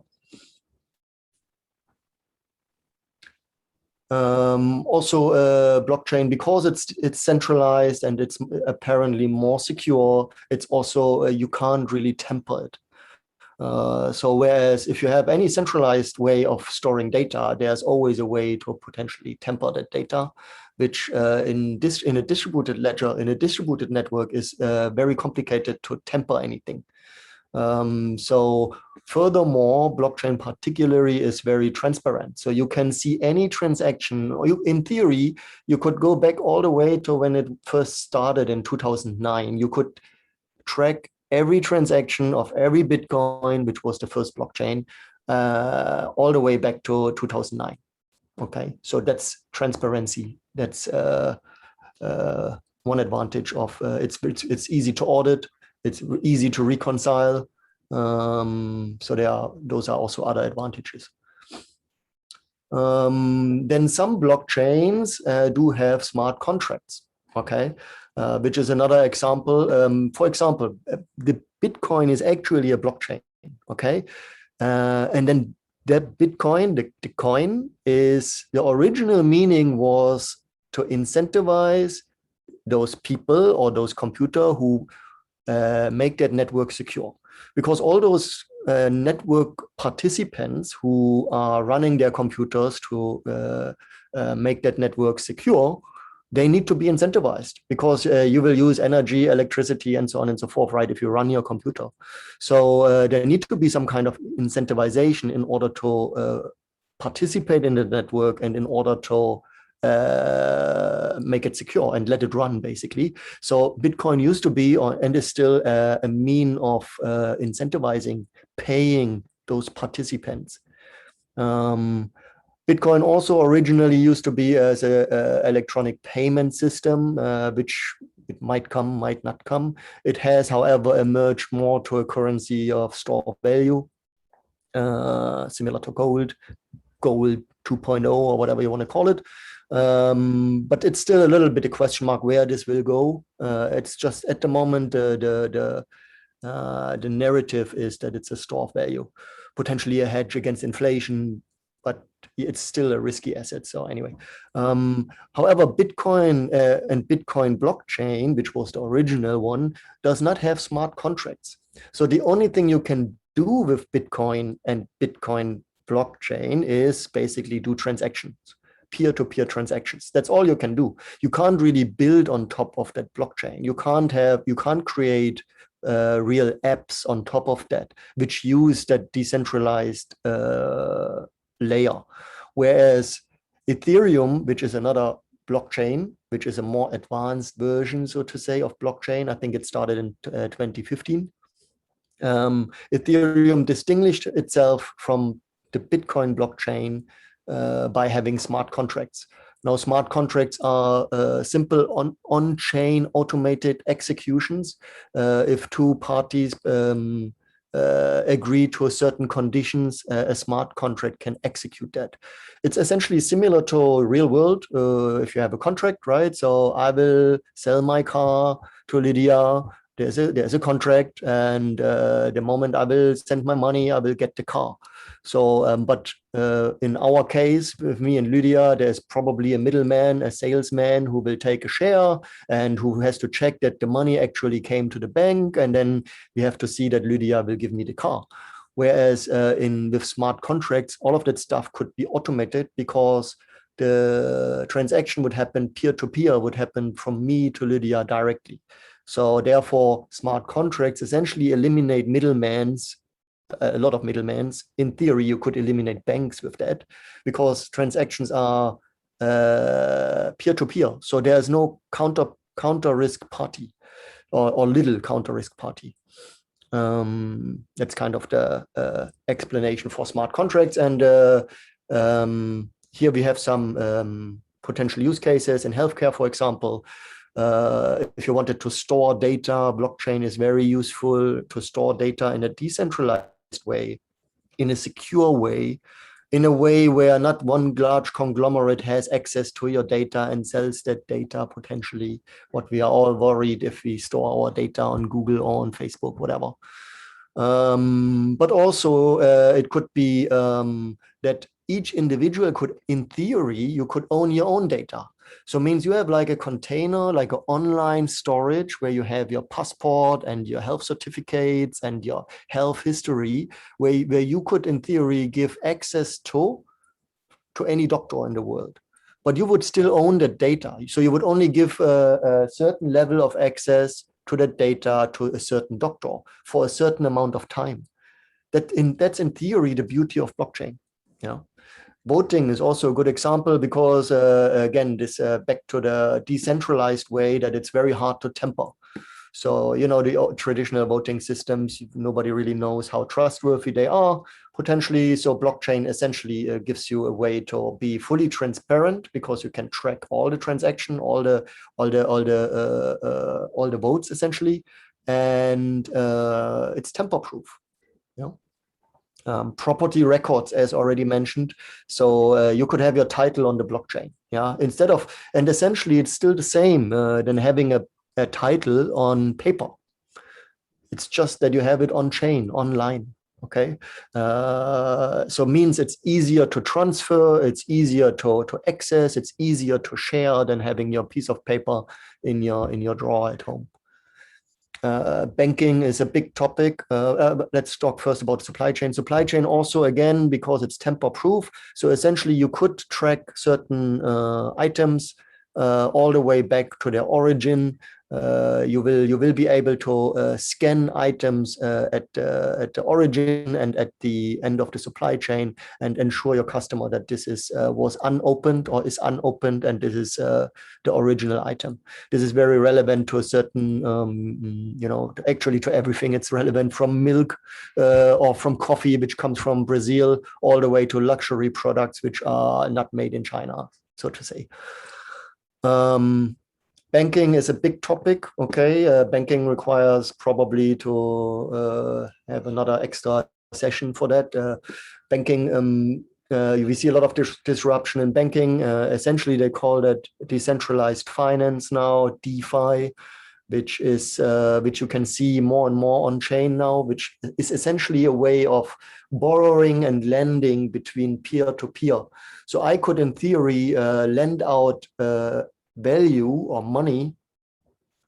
Also, blockchain, because it's centralized and it's apparently more secure, it's also you can't really tamper it. So whereas if you have any centralized way of storing data, there's always a way to potentially tamper that data, which in a distributed ledger, in a distributed network, is very complicated to tamper anything. So furthermore, blockchain particularly is very transparent. So you can see any transaction, or in theory, you could go back all the way to when it first started in 2009. You could track every transaction of every Bitcoin, which was the first blockchain, all the way back to 2009. Okay, so that's transparency. That's one advantage of it's easy to audit. It's easy to reconcile. So those are also other advantages. Then some blockchains do have smart contracts. Okay. Which is another example. For example, the Bitcoin is actually a blockchain, okay? And then that Bitcoin, the coin, is the original meaning was to incentivize those people or those computers who make that network secure. Because all those network participants who are running their computers to make that network secure, they need to be incentivized, because you will use energy, electricity, and so on and so forth, right, if you run your computer. So there needs to be some kind of incentivization in order to participate in the network and in order to make it secure and let it run, basically. So Bitcoin used to be, and is still, a mean of incentivizing, paying those participants. Bitcoin also originally used to be as an electronic payment system, which it might come, might not come. It has, however, emerged more to a currency of store of value, similar to gold 2.0 or whatever you want to call it. But it's still a little bit a question mark where this will go. It's just at the moment, the narrative is that it's a store of value, potentially a hedge against inflation, but it's still a risky asset. So anyway, however, Bitcoin and Bitcoin blockchain, which was the original one, does not have smart contracts. So the only thing you can do with Bitcoin and Bitcoin blockchain is basically do transactions, peer-to-peer transactions. That's all you can do. You can't really build on top of that blockchain. You can't create real apps on top of that, which use that decentralized layer. Whereas Ethereum, which is another blockchain, which is a more advanced version, so to say, of blockchain, I think it started in 2015. Ethereum distinguished itself from the Bitcoin blockchain by having smart contracts. Now, smart contracts are simple on-chain automated executions. If two parties agree to a certain conditions, a smart contract can execute that. It's essentially similar to real world. If you have a contract, right? So I will sell my car to Lydia. There's a contract, and the moment I will send my money, I will get the car. So, but in our case, with me and Lydia, there's probably a middleman, a salesman who will take a share and who has to check that the money actually came to the bank, and then we have to see that Lydia will give me the car. Whereas with smart contracts, all of that stuff could be automated, because the transaction would happen peer-to-peer, would happen from me to Lydia directly. So therefore, smart contracts essentially eliminate middlemans, a lot of middlemans. In theory, you could eliminate banks with that, because transactions are peer-to-peer. So there's no counter risk party, or little counter risk party. That's kind of the explanation for smart contracts. And Here we have some potential use cases in healthcare, for example. If you wanted to store data, blockchain is very useful to store data in a decentralized way, in a secure way, in a way where not one large conglomerate has access to your data and sells that data potentially. What we are all worried if we store our data on Google or on Facebook, whatever. But also it could be that each individual could, in theory, you could own your own data. So it means you have like a container, like an online storage where you have your passport and your health certificates and your health history, where you could, in theory, give access to any doctor in the world. But you would still own that data. So you would only give a certain level of access to that data to a certain doctor for a certain amount of time. That's in theory the beauty of blockchain. Yeah. Voting is also a good example because, again, this back to the decentralized way that it's very hard to tamper. So, you know, the traditional voting systems, nobody really knows how trustworthy they are potentially. So blockchain essentially gives you a way to be fully transparent because you can track all the transaction, all the votes essentially, and it's tamper proof. Yeah. Property records, as already mentioned. So you could have your title on the blockchain, yeah, instead of, and essentially it's still the same than having a title on paper. It's just that you have it on chain, online, okay? So means it's easier to transfer, it's easier to access, it's easier to share than having your piece of paper in your drawer at home. Banking is a big topic. Let's talk first about supply chain. Supply chain also, again, because it's tamper proof. So essentially you could track certain items all the way back to their origin. You will be able to scan items at the origin and at the end of the supply chain and ensure your customer that this was unopened or is unopened and this is the original item. This is very relevant to a certain, actually to everything. It's relevant from milk or from coffee, which comes from Brazil, all the way to luxury products, which are not made in China, so to say. Banking is a big topic, okay? Banking requires probably to have another extra session for that. Banking, we see a lot of disruption in banking. Essentially, they call that decentralized finance now, DeFi, which you can see more and more on chain now, which is essentially a way of borrowing and lending between peer-to-peer. So I could, in theory, lend out value or money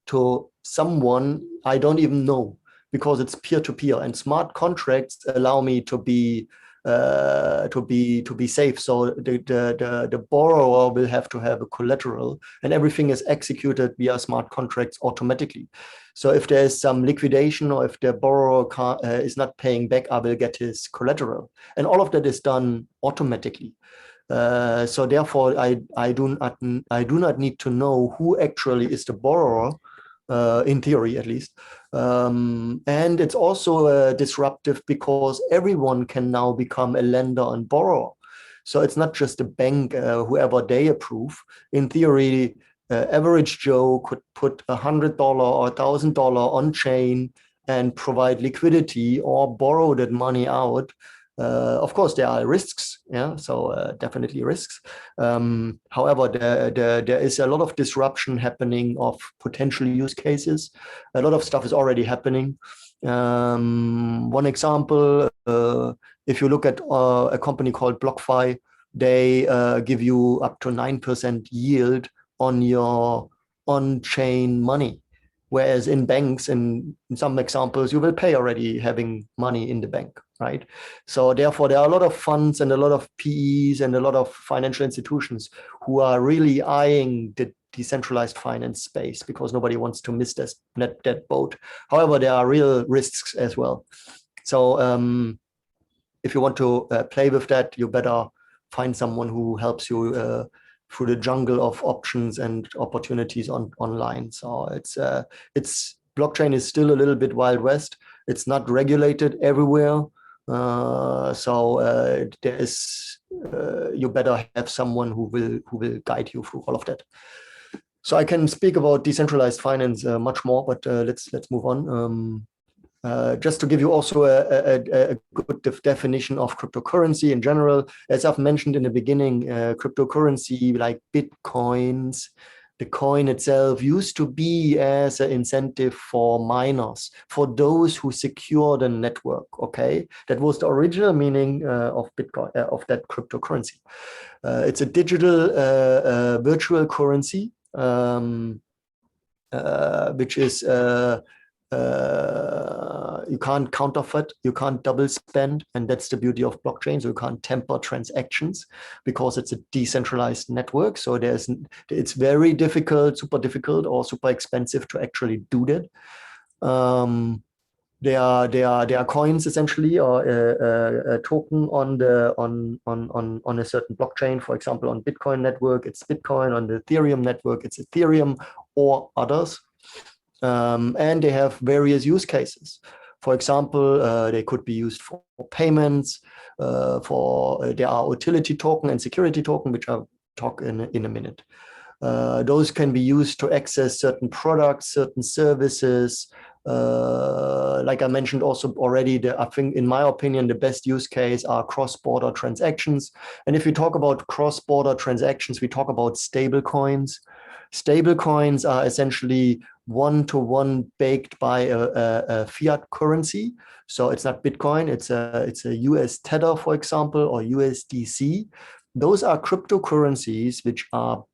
to someone I don't even know because it's peer-to-peer, and smart contracts allow me to be safe. So the borrower will have to have a collateral, and everything is executed via smart contracts automatically. So if there's some liquidation or if the borrower is not paying back, I will get his collateral, and all of that is done automatically. So therefore, I do not need to know who actually is the borrower, in theory at least. And it's also disruptive because everyone can now become a lender and borrower. So it's not just a bank, whoever they approve. In theory, average Joe could put $100 or $1,000 on chain and provide liquidity or borrow that money out. Of course, there are risks, yeah, so definitely risks. However, there is a lot of disruption happening of potential use cases. A lot of stuff is already happening. One example, if you look at a company called BlockFi, they give you up to 9% yield on your on-chain money. Whereas in banks, in some examples, you will pay already having money in the bank, right? So therefore, there are a lot of funds and a lot of PEs and a lot of financial institutions who are really eyeing the decentralized finance space because nobody wants to miss that boat. However, there are real risks as well. So if you want to play with that, you better find someone who helps you through the jungle of options and opportunities online. So it's blockchain is still a little bit Wild West. It's not regulated everywhere. There is you better have someone who will guide you through all of that. So I can speak about decentralized finance much more, but let's move on. Just to give you also a good definition of cryptocurrency in general, as I've mentioned in the beginning, cryptocurrency like Bitcoins, the coin itself used to be as an incentive for miners, for those who secure the network. Okay, that was the original meaning of Bitcoin, of that cryptocurrency. It's a digital virtual currency, which is you can't counterfeit, you can't double spend, and that's the beauty of blockchain. So you can't tamper transactions because it's a decentralized network. So it's very difficult, super difficult, or super expensive to actually do that. There are coins essentially, or a token on a certain blockchain. For example, on Bitcoin network, it's Bitcoin. On the Ethereum network, it's Ethereum or others. And they have various use cases. For example, they could be used for payments. There are utility token and security token, which I'll talk in a minute. Those can be used to access certain products, certain services. Like I mentioned also already, I think, in my opinion, the best use case are cross-border transactions. And if we talk about cross-border transactions, we talk about stable coins. Stable coins are essentially one-to-one baked by a fiat currency. So it's not Bitcoin, it's a US Tether, for example, or USDC. Those are cryptocurrencies which are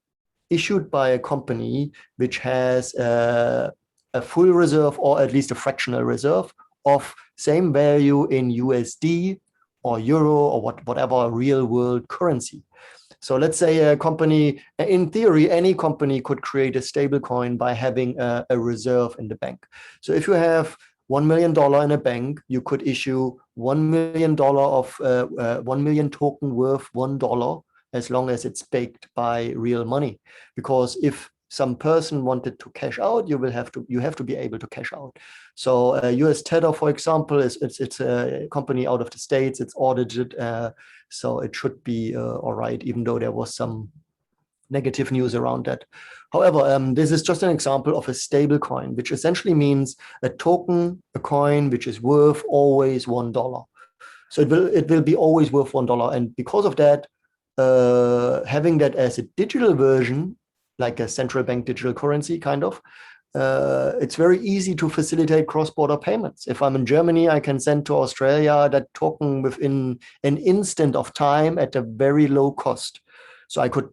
issued by a company which has a full reserve, or at least a fractional reserve, of same value in USD or euro or whatever real world currency. So let's say a company, in theory, any company could create a stable coin by having a reserve in the bank. So if you have $1 million in a bank, you could issue $1 million of 1 million token worth $1, as long as it's backed by real money. Because if some person wanted to cash out, you have to be able to cash out. So US Tether, for example, it's a company out of the States. It's audited, so it should be all right, even though there was some negative news around that. However, this is just an example of a stable coin, which essentially means a token, a coin, which is worth always $1. So it will be always worth $1, and because of that, having that as a digital version, like a central bank digital currency, kind of, it's very easy to facilitate cross-border payments. If I'm in Germany, I can send to Australia that token within an instant of time at a very low cost. So I could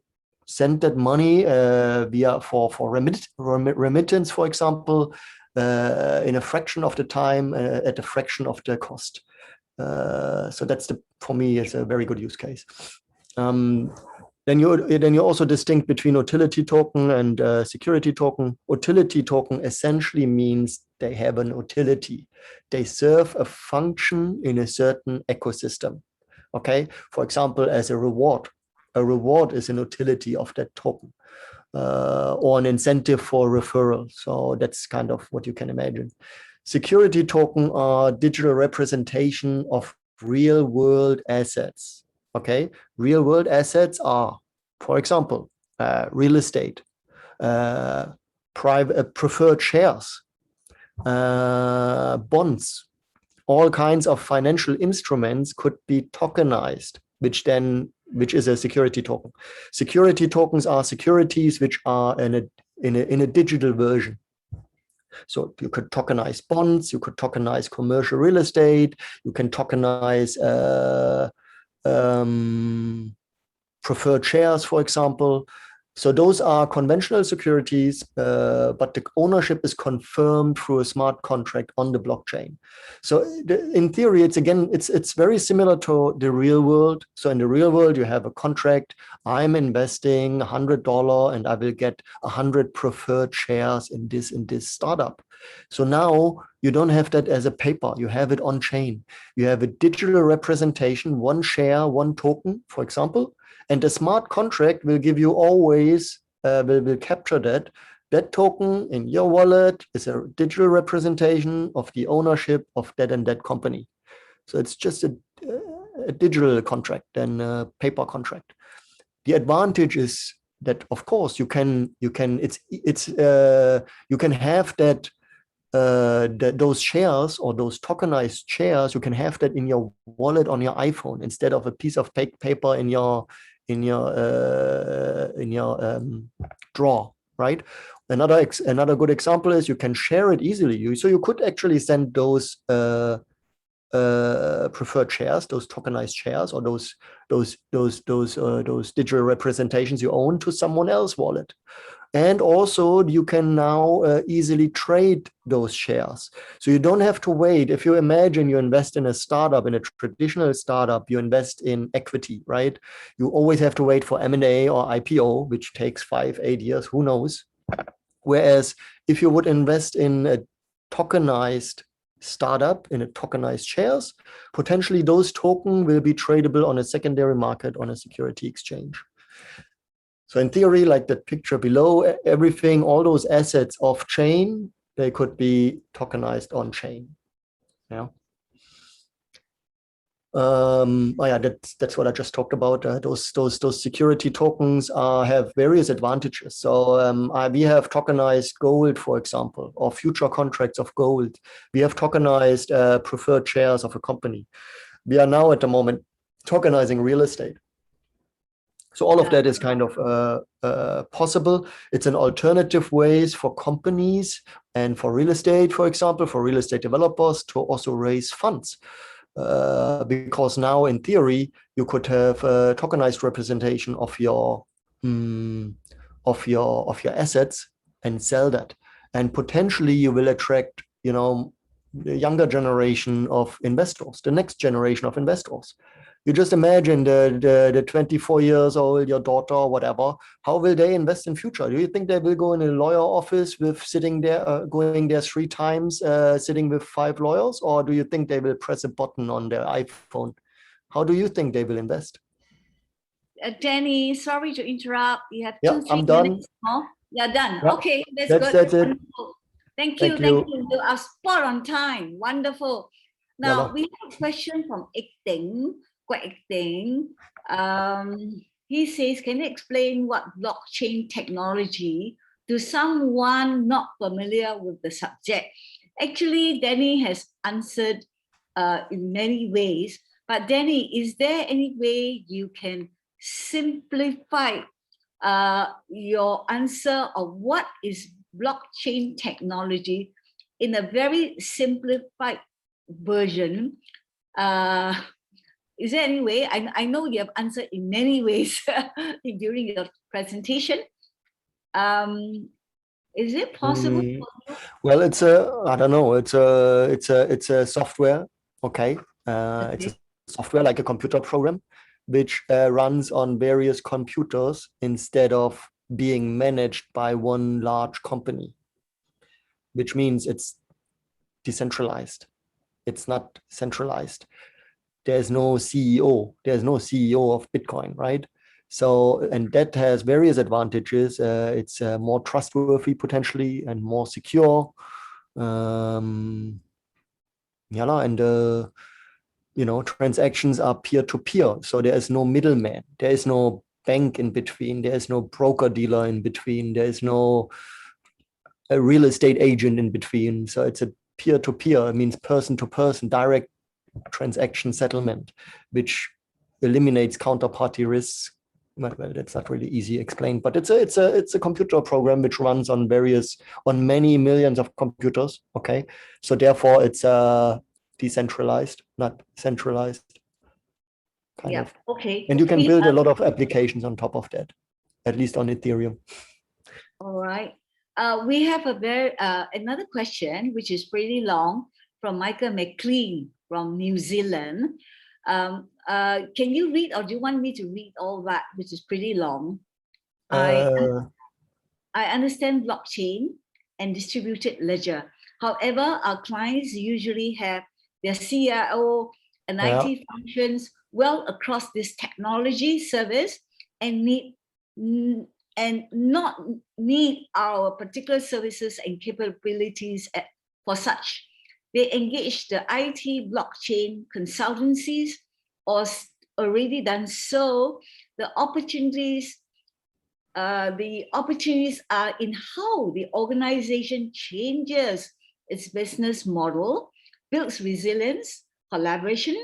send that money for remittance, for example, in a fraction of the time, at a fraction of the cost. So that's for me, it's a very good use case. Then you also distinct between utility token and security token. Utility token essentially means they have an utility. They serve a function in a certain ecosystem. Okay, for example, as a reward. A reward is an utility of that token, or an incentive for referral. So that's kind of what you can imagine. Security token are digital representation of real world assets. Okay, real world assets are, for example, real estate, preferred shares, bonds. All kinds of financial instruments could be tokenized, which is a security token. Security tokens are securities which are in a digital version. So you could tokenize bonds, you could tokenize commercial real estate, you can tokenize preferred shares, for example. So those are conventional securities, but the ownership is confirmed through a smart contract on the blockchain. So in theory, it's very similar to the real world. So in the real world, you have a contract. I'm investing $100 and I will get 100 preferred shares in this startup. So now you don't have that as a paper. You have it on chain. You have a digital representation, one share, one token, for example. And the smart contract will give you always, will capture that. That token in your wallet is a digital representation of the ownership of that and that company. So it's just a digital contract than a paper contract. The advantage is that, of course, you can have that. Those shares or those tokenized shares, you can have that in your wallet on your iPhone instead of a piece of paper in your drawer, right? Another good example is you can share it easily. So you could actually send those preferred shares, those tokenized shares, or those digital representations you own to someone else's wallet. And also you can now easily trade those shares. So you don't have to wait. If you imagine you invest in a startup, in a traditional startup, you invest in equity, right? You always have to wait for M&A or IPO, which takes 5-8 years, who knows? Whereas if you would invest in a tokenized startup, in a tokenized shares, potentially those tokens will be tradable on a secondary market, on a security exchange. So in theory, like that picture below, everything, all those assets off chain, they could be tokenized on chain. Yeah. Oh yeah, that's what I just talked about. Those security tokens have various advantages. So we have tokenized gold, for example, or future contracts of gold. We have tokenized preferred shares of a company. We are now at the moment tokenizing real estate. So all of that is kind of possible. It's an alternative ways for companies and for real estate, for example, for real estate developers to also raise funds. Because now in theory, you could have a tokenized representation of your assets and sell that. And potentially you will attract, the younger generation of investors, the next generation of investors. You just imagine the 24 years old, your daughter or whatever, how will they invest in future? Do you think they will go in a lawyer office with sitting there, going there 3 times, sitting with 5 lawyers? Or do you think they will press a button on their iPhone? How do you think they will invest? Danny, sorry to interrupt. You have 2-3 Yeah, I'm done. minutes more. You're done. Yeah, Okay, that's good. that's it. Wonderful. Thank you. You are spot on time. Wonderful. Now, we have a question from Kwek Ting. He says, can you explain what blockchain technology to someone not familiar with the subject? Actually, Danny has answered in many ways. But Danny, is there any way you can simplify your answer of what is blockchain technology in a very simplified version? Is there any way? I know you have answered in many ways during your presentation. Is it possible? Well, I don't know. It's a software. Okay. It's a software like a computer program, which runs on various computers instead of being managed by one large company, which means it's decentralized. It's not centralized. There's no CEO. There's no CEO of Bitcoin, right? So, and that has various advantages. It's more trustworthy potentially and more secure. And transactions are peer-to-peer. So there is no middleman. There is no bank in between. There is no broker dealer in between. There is no a real estate agent in between. So it's a peer-to-peer. It means person-to-person, direct transaction settlement, which eliminates counterparty risks. Well, that's not really easy to explain, but it's a computer program which runs on many millions of computers. Okay, so therefore it's decentralized, not centralized. Kind of. Okay. And you can build a lot of applications on top of that, at least on Ethereum. All right. We have another question, which is pretty long, from Michael McLean from New Zealand. Can you read, or do you want me to read all that, which is pretty long? I understand blockchain and distributed ledger. However, our clients usually have their CIO and IT functions well across this technology service and not need our particular services and capabilities for such. they engage the IT blockchain consultancies or already done so. The opportunities are in how the organization changes its business model, builds resilience, collaboration,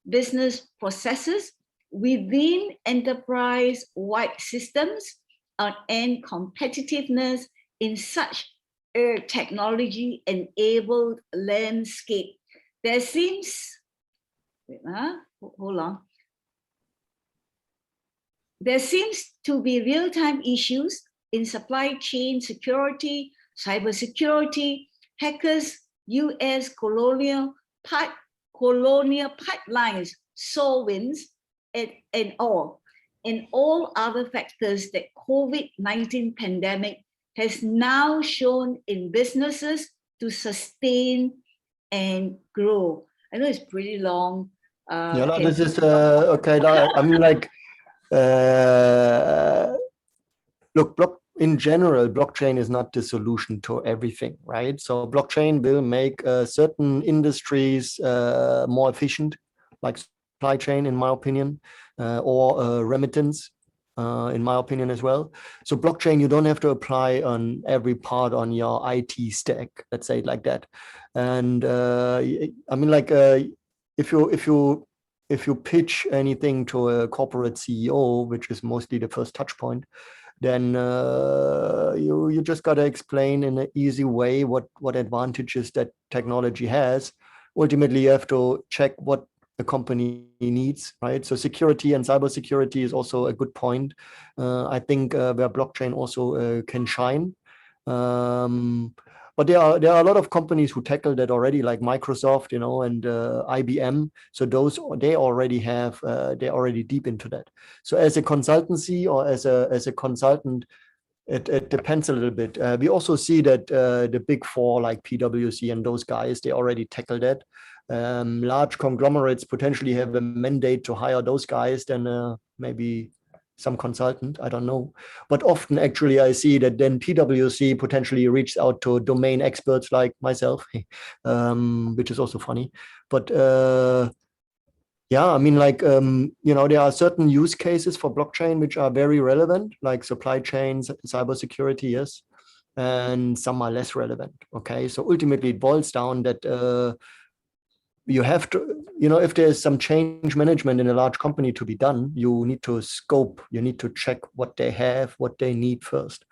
business processes within enterprise-wide systems, and competitiveness in such a technology-enabled landscape. There seems, hold on. There seems to be real-time issues in supply chain security, cybersecurity, hackers, US colonial pipelines, SolarWinds, and all other factors that COVID-19 pandemic has now shown in businesses to sustain and grow. I know it's pretty long. Yeah, no, this is okay. I mean, like, look, in general, blockchain is not the solution to everything, right? So blockchain will make certain industries more efficient, like supply chain, in my opinion, or remittance, in my opinion as well. So blockchain, you don't have to apply on every part on your IT stack, let's say it like that. And I mean, like, if you pitch anything to a corporate CEO, which is mostly the first touch point, then you just got to explain in an easy way what advantages that technology has. Ultimately, you have to check what a company needs, right? So security and cybersecurity is also a good point. I think where blockchain also can shine. But there are a lot of companies who tackle that already, like Microsoft, you know, and IBM. So they're already deep into that. So as a consultancy or as a consultant, it depends a little bit. We also see that the big four like PwC and those guys, they already tackle that. Large conglomerates potentially have a mandate to hire those guys than maybe some consultant, I don't know. But often actually I see that then PwC potentially reaches out to domain experts like myself, which is also funny. But yeah, I mean, like, you know, there are certain use cases for blockchain which are very relevant, like supply chains, cybersecurity, yes, and some are less relevant. Okay, so ultimately it boils down that you have to, you know, if there's some change management in a large company to be done, you need to scope, you need to check what they have, what they need first.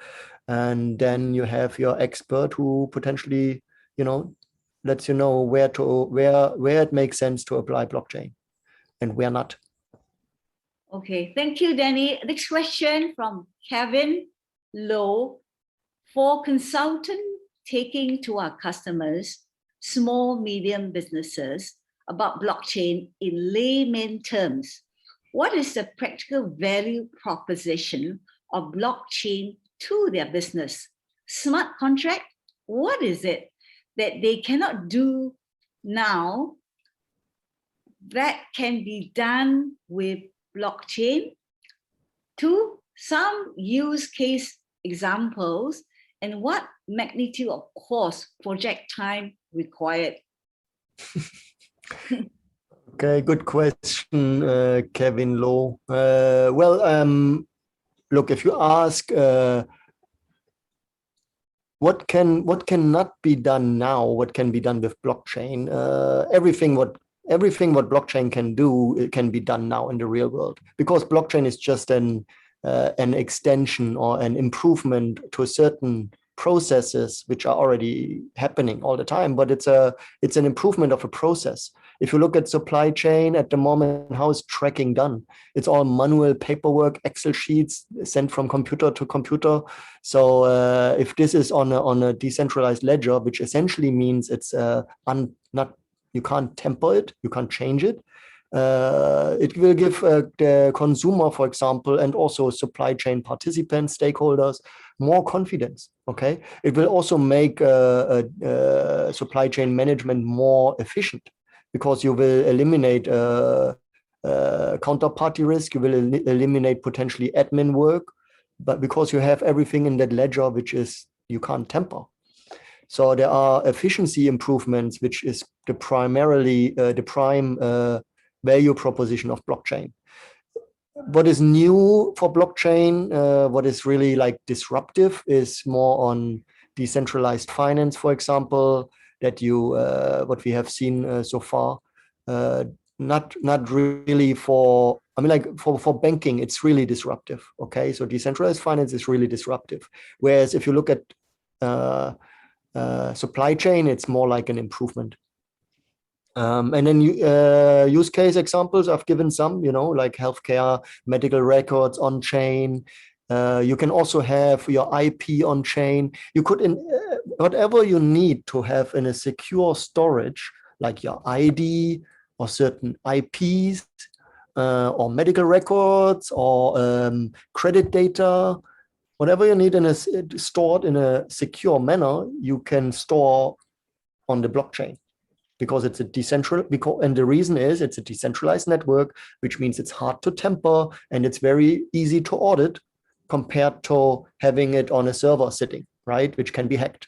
And then you have your expert who potentially, you know, lets you know where it makes sense to apply blockchain and where not. Okay, thank you, Danny. Next question from Kevin Lowe. For consultant taking to our customers, small, medium businesses, about blockchain in layman terms, what is the practical value proposition of blockchain to their business? Smart contract, what is it that they cannot do now that can be done with blockchain? Two, some use case examples and what magnitude of cost, project time required? Okay, good question, Kevin Lowe. Well, look, if you ask what cannot be done now, what can be done with blockchain, everything what blockchain can do, it can be done now in the real world, because blockchain is just an extension or an improvement to certain processes which are already happening all the time, but it's an improvement of a process. If you look at supply chain at the moment, how is tracking done? It's all manual paperwork, Excel sheets sent from computer to computer. So if this is on a decentralized ledger, which essentially means it's you can't temper it, you can't change it. It will give the consumer, for example, and also supply chain participants, stakeholders, more confidence. Okay, it will also make supply chain management more efficient, because you will eliminate counterparty risk, you will eliminate potentially admin work, but because you have everything in that ledger, which is you can't temper. So there are efficiency improvements, which is the prime value proposition of blockchain. What is new for blockchain, what is really like disruptive, is more on decentralized finance, for example, that what we have seen so far. Not really for, I mean, like for banking, it's really disruptive. Okay, so decentralized finance is really disruptive. Whereas if you look at supply chain, it's more like an improvement. And then use case examples, I've given some, like healthcare, medical records on chain. You can also have your IP on chain. You could, whatever you need to have in a secure storage, like your ID or certain IPs or medical records or credit data, whatever you need stored in a secure manner, you can store on the blockchain. Because it's a and the reason is it's a decentralized network, which means it's hard to tamper and it's very easy to audit compared to having it on a server sitting, right, which can be hacked.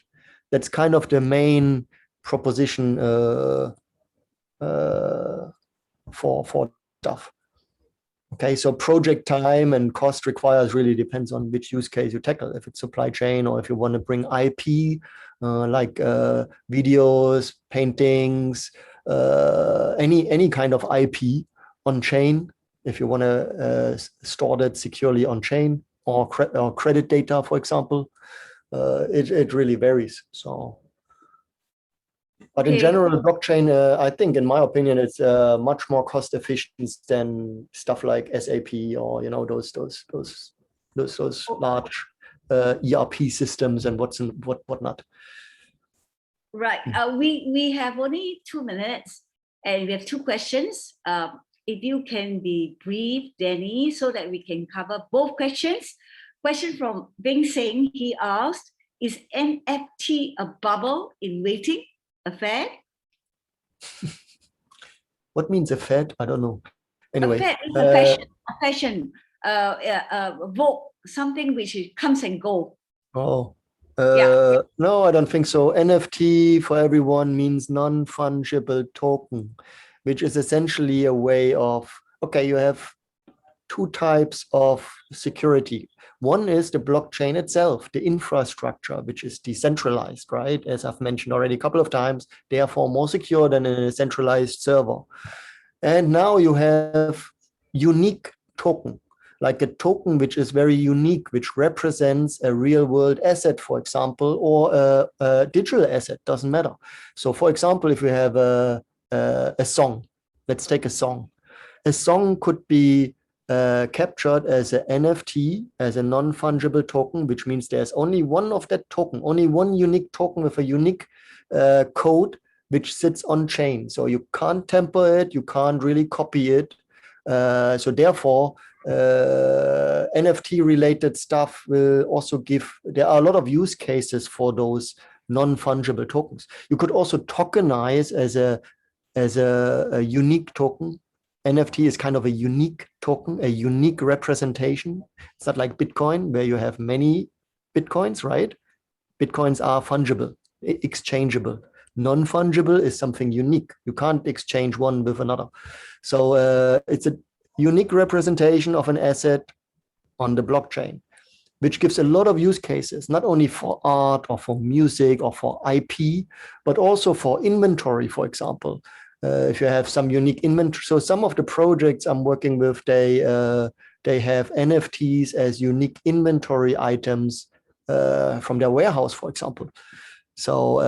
That's kind of the main proposition for stuff. Okay, so project time and cost requires really depends on which use case you tackle. If it's supply chain or if you want to bring IP, like videos, paintings, any kind of IP on chain. If you want to store that securely on chain or credit data, for example, it really varies. So. But in general, blockchain, I think, in my opinion, it's much more cost efficient than stuff like SAP or those large ERP systems and whatnot. Right. We have only 2 minutes, and we have 2 questions. If you can be brief, Danny, so that we can cover both questions. Question from Bing Singh. He asked, "Is NFT a bubble in waiting? A fad?" What means a fad? I don't know. Anyway, a fad is a fashion, vogue, something which comes and go. Oh, Yeah. no, I don't think so. NFT for everyone means non-fungible token, which is essentially a way of, okay, you have 2 types of security. One is the blockchain itself, the infrastructure, which is decentralized, right? As I've mentioned already a couple of times, therefore more secure than a centralized server. And now you have unique token, like a token which is very unique, which represents a real world asset, for example, or a digital asset, doesn't matter. So for example, if we have a song, let's take a song. A song could be captured as an NFT, as a non-fungible token, which means there's only one of that token, only one unique token with a unique code, which sits on chain. So you can't tamper it, you can't really copy it. So therefore, NFT related stuff will also there are a lot of use cases for those non-fungible tokens. You could also tokenize as a unique token. NFT is kind of a unique token, a unique representation. It's not like Bitcoin, where you have many Bitcoins, right? Bitcoins are fungible, exchangeable. Non-fungible is something unique. You can't exchange one with another. So it's a unique representation of an asset on the blockchain, which gives a lot of use cases, not only for art or for music or for IP, but also for inventory, for example. If you have some unique inventory. So some of the projects I'm working with, they have NFTs as unique inventory items from their warehouse, for example. So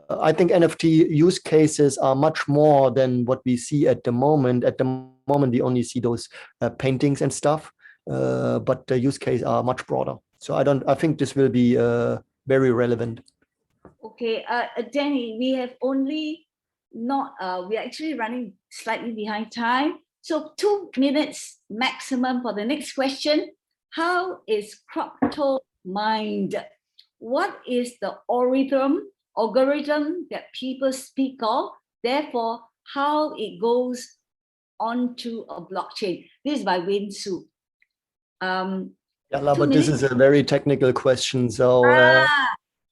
I think NFT use cases are much more than what we see at the moment. At the moment, we only see those paintings and stuff, but the use cases are much broader. So I think this will be very relevant. Okay, Danny, we have only we're actually running slightly behind time. So 2 minutes maximum for the next question. How is crypto mined? What is the algorithm that people speak of? Therefore, how it goes onto a blockchain? This is by Wayne Su. Yeah, but this is a very technical question. So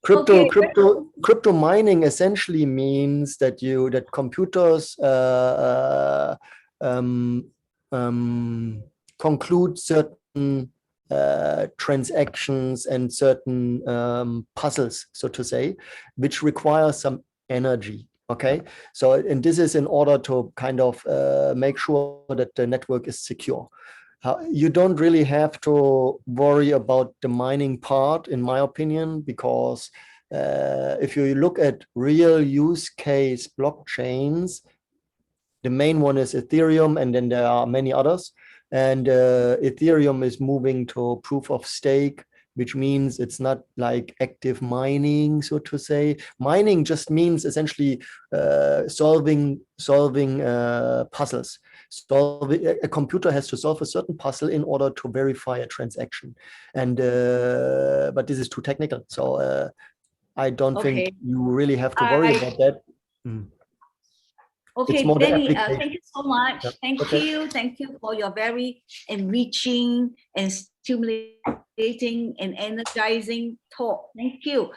Okay. Crypto mining essentially means that computers conclude certain transactions and certain puzzles, so to say, which require some energy. Okay, so and this is in order to kind of make sure that the network is secure. You don't really have to worry about the mining part, in my opinion, because if you look at real use case blockchains, the main one is Ethereum, and then there are many others. And Ethereum is moving to proof of stake, which means it's not like active mining, so to say. Mining just means essentially solving puzzles. A computer has to solve a certain puzzle in order to verify a transaction. And but this is too technical, so I don't think you really have to worry about that. Okay, It's more the Danny, application. thank you so much. Yep. Thank Okay. you. Thank you for your very enriching and stimulating and energizing talk. Thank you.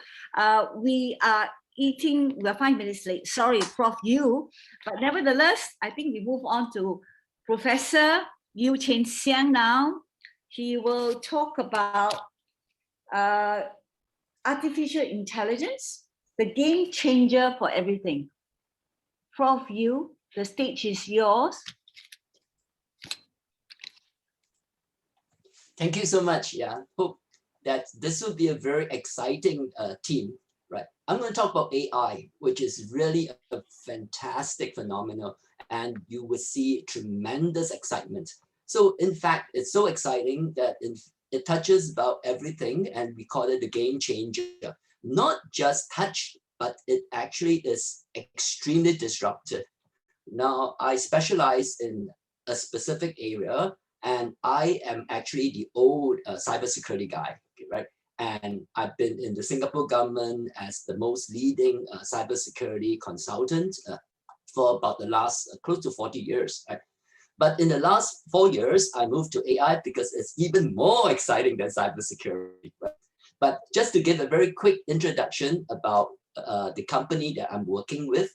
We are 5 minutes late. Sorry, Prof. Yu. But nevertheless, I think we move on to Professor Yu Chen Xiang now. He will talk about artificial intelligence, the game changer for everything. Prof. Yu, the stage is yours. Thank you so much. Yeah, hope that this will be a very exciting team, right? I'm going to talk about AI, which is really a fantastic phenomenon, and you will see tremendous excitement. So in fact, it's so exciting that it touches about everything, and we call it the game changer. Not just touch, but it actually is extremely disruptive. Now, I specialize in a specific area, and I am actually the old cybersecurity guy, right? And I've been in the Singapore government as the most leading cybersecurity consultant for about the last close to 40 years, right? But in the last 4 years, I moved to AI because it's even more exciting than cybersecurity, right? But just to give a very quick introduction about the company that I'm working with,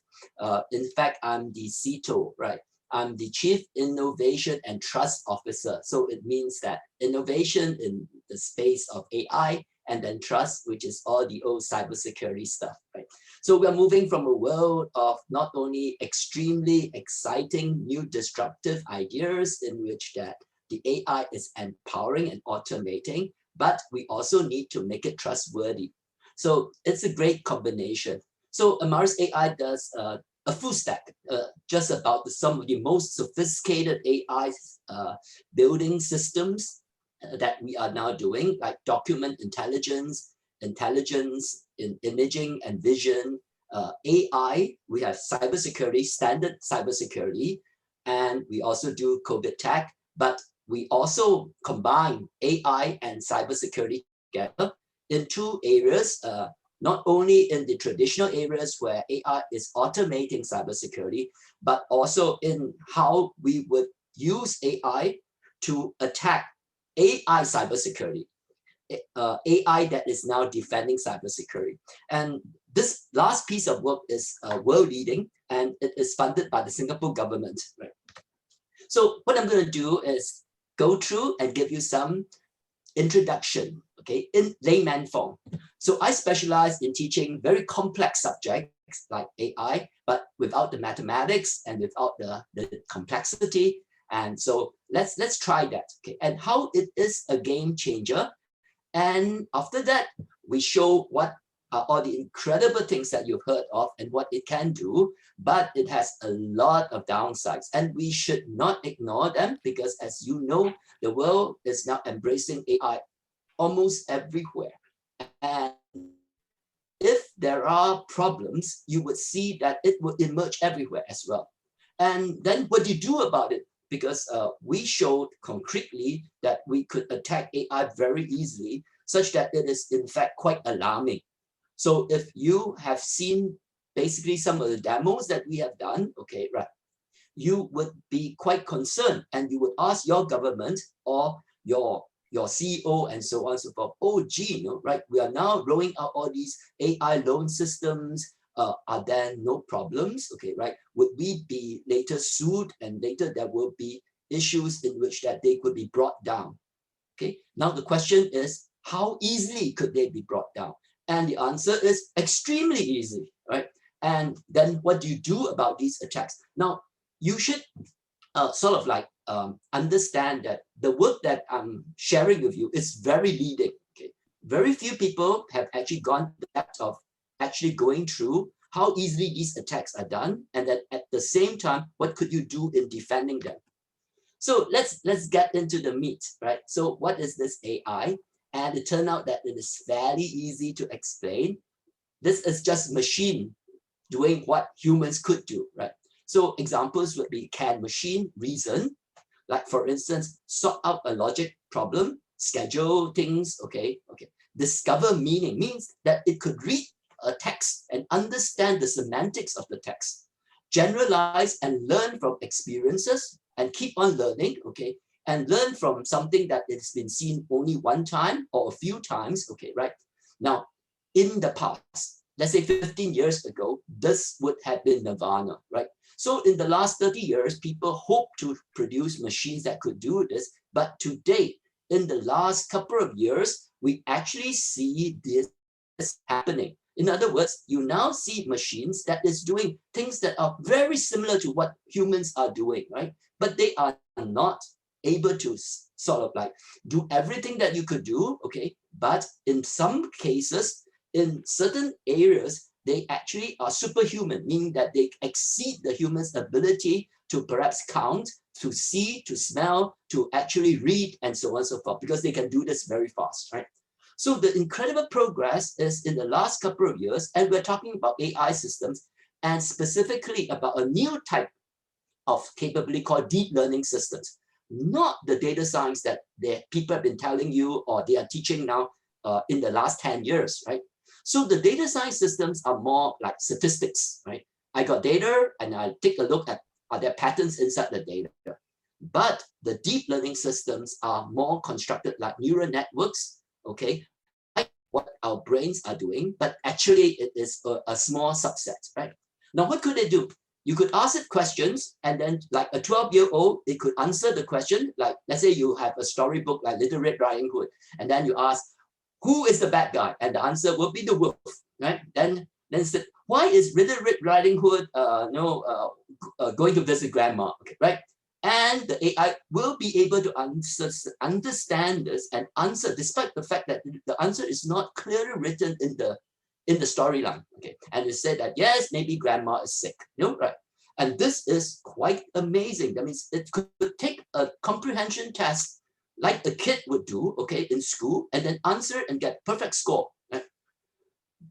in fact, I'm the CTO, right? I'm the Chief Innovation and Trust Officer. So it means that innovation in the space of AI, and then trust, which is all the old cybersecurity stuff, right? So we're moving from a world of not only extremely exciting new disruptive ideas in which that the AI is empowering and automating, but we also need to make it trustworthy. So it's a great combination. So Amaris AI does a full stack, just about some of the most sophisticated AI building systems that we are now doing, like document intelligence, intelligence in imaging and vision, AI, we have cybersecurity, standard cybersecurity, and we also do COVID tech, but we also combine AI and cybersecurity together in two areas, not only in the traditional areas where AI is automating cybersecurity, but also in how we would use AI to attack AI cybersecurity, AI that is now defending cybersecurity. And this last piece of work is world leading, and it is funded by the Singapore government, right? So what I'm going to do is go through and give you some introduction, okay, in layman form. So I specialize in teaching very complex subjects like AI, but without the mathematics and without the complexity. And so let's try that, okay, and how it is a game changer. And after that, we show what are all the incredible things that you've heard of and what it can do, but it has a lot of downsides, and we should not ignore them because, as you know, the world is now embracing AI almost everywhere. And if there are problems, you would see that it would emerge everywhere as well. And then what do you do about it? Because we showed concretely that we could attack AI very easily, such that it is in fact quite alarming. So if you have seen basically some of the demos that we have done, okay, right, you would be quite concerned and you would ask your government or your your CEO and so on and so forth, oh gee, right, we are now rolling out all these AI loan systems. Are there no problems? Okay, right? Would we be later sued, and later there will be issues in which that they could be brought down? Okay, now the question is, how easily could they be brought down? And the answer is extremely easy, right? And then what do you do about these attacks? Now, you should sort of like understand that the work that I'm sharing with you is very leading. Okay, very few people have actually gone the depth of actually going through how easily these attacks are done, and then at the same time, what could you do in defending them? So let's get into the meat, right? So what is this AI? And it turned out that it is fairly easy to explain. This is just machine doing what humans could do, right? So examples would be, can machine reason? Like for instance, sort out a logic problem, schedule things, okay. Discover meaning means that it could read a text and understand the semantics of the text. Generalize and learn from experiences and keep on learning, okay, and learn from something that it's been seen only one time or a few times, okay, right? Now, in the past, let's say 15 years ago, this would have been nirvana, right? So in the last 30 years, people hope to produce machines that could do this, but today, in the last couple of years, we actually see this happening. In other words, you now see machines that is doing things that are very similar to what humans are doing, right? But they are not able to sort of like do everything that you could do, okay? But in some cases, in certain areas, they actually are superhuman, meaning that they exceed the human's ability to perhaps count, to see, to smell, to actually read, and so on and so forth, because they can do this very fast, right? So the incredible progress is in the last couple of years, and we're talking about AI systems, and specifically about a new type of capability called deep learning systems, not the data science that people have been telling you or they are teaching now in the last 10 years, right? So the data science systems are more like statistics, right? I got data and I take a look at, are there patterns inside the data? But the deep learning systems are more constructed like neural networks, okay, like what our brains are doing, but actually it is a small subset, right? Now, what could it do? You could ask it questions, and then like a 12-year-old, it could answer the question. Like, let's say you have a storybook like Little Red Riding Hood, and then you ask, who is the bad guy? And the answer will be the wolf, right? Then it's the, why is Little Red Riding Hood going to visit grandma, okay, right? And the AI will be able to understand this and answer, despite the fact that the answer is not clearly written in the storyline. Okay, and it said that yes, maybe grandma is sick, right? And this is quite amazing. That means it could take a comprehension test like a kid would do, okay, in school, and then answer and get perfect score. Right?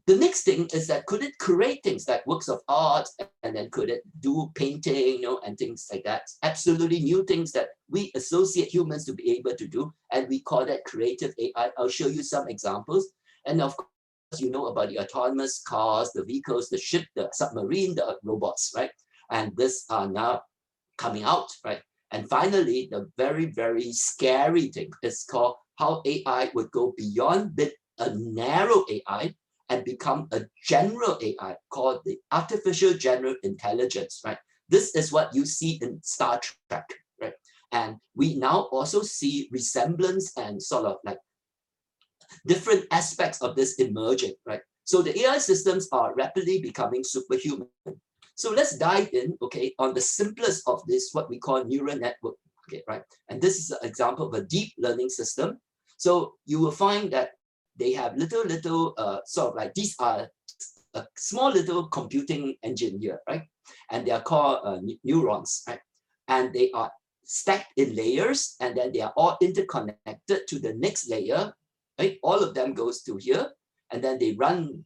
The next thing is that could it create things like works of art, and then could it do painting, and things like that? Absolutely new things that we associate humans to be able to do, and we call that creative AI. I'll show you some examples. And of course, you know about the autonomous cars, the vehicles, the ship, the submarine, the robots, right? And this are now coming out, right? And finally, the very, very scary thing is called how AI would go beyond a narrow AI and become a general AI called the artificial general intelligence, right? This is what you see in Star Trek, right? And we now also see resemblance and sort of like different aspects of this emerging, right? So the AI systems are rapidly becoming superhuman. So let's dive in, okay, on the simplest of this, what we call neural network, okay, right? And this is an example of a deep learning system. So you will find that they have little sort of like, these are a small little computing engine here, right? And they are called neurons, right? And they are stacked in layers, and then they are all interconnected to the next layer, right? All of them goes to here, and then they run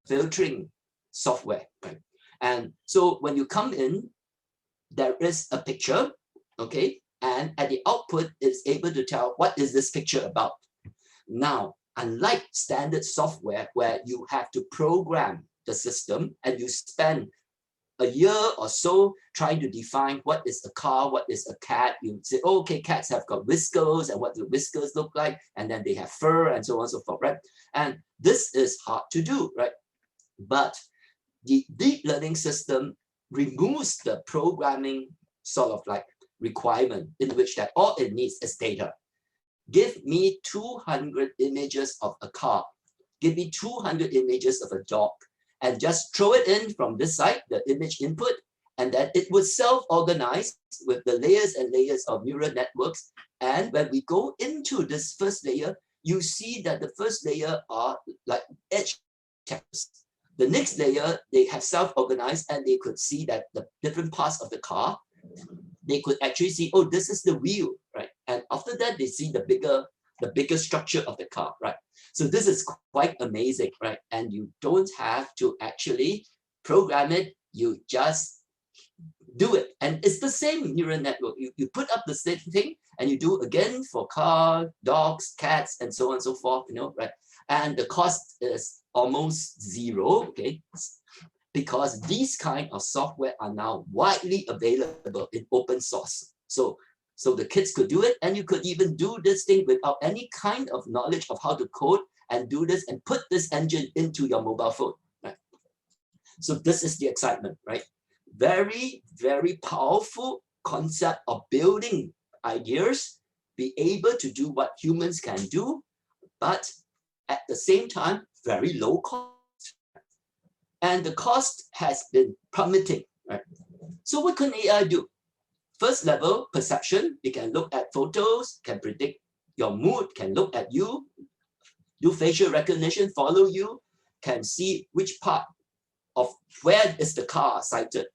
filtering software, right? And so when you come in, there is a picture, okay? And at the output, it's able to tell what is this picture about. Now, unlike standard software where you have to program the system and you spend a year or so trying to define what is a car, what is a cat. You say, oh, okay, cats have got whiskers and what do whiskers look like? And then they have fur and so on and so forth, right? And this is hard to do, right? But the deep learning system removes the programming sort of like requirement in which that all it needs is data. Give me 200 images of a car. Give me 200 images of a dog, and just throw it in from this side, the image input, and then it would self-organize with the layers and layers of neural networks. And when we go into this first layer, you see that the first layer are like edge texts. The next layer, they have self-organized and they could see that the different parts of the car, they could actually see, oh, this is the wheel, right? And after that, they see the bigger structure of the car, right? So this is quite amazing, right? And you don't have to actually program it, you just do it. And it's the same neural network. You put up the same thing and you do again for car, dogs, cats, and so on and so forth, you know, right? And the cost is almost zero, okay? Because these kind of software are now widely available in open source. So the kids could do it, and you could even do this thing without any kind of knowledge of how to code and do this and put this engine into your mobile phone, right? So this is the excitement, right? Very, very powerful concept of building ideas, be able to do what humans can do, but at the same time, very low cost. And the cost has been plummeting, right? So what can AI do? First level, perception. It can look at photos, can predict your mood, can look at you, do facial recognition, follow you, can see which part of where is the car sighted,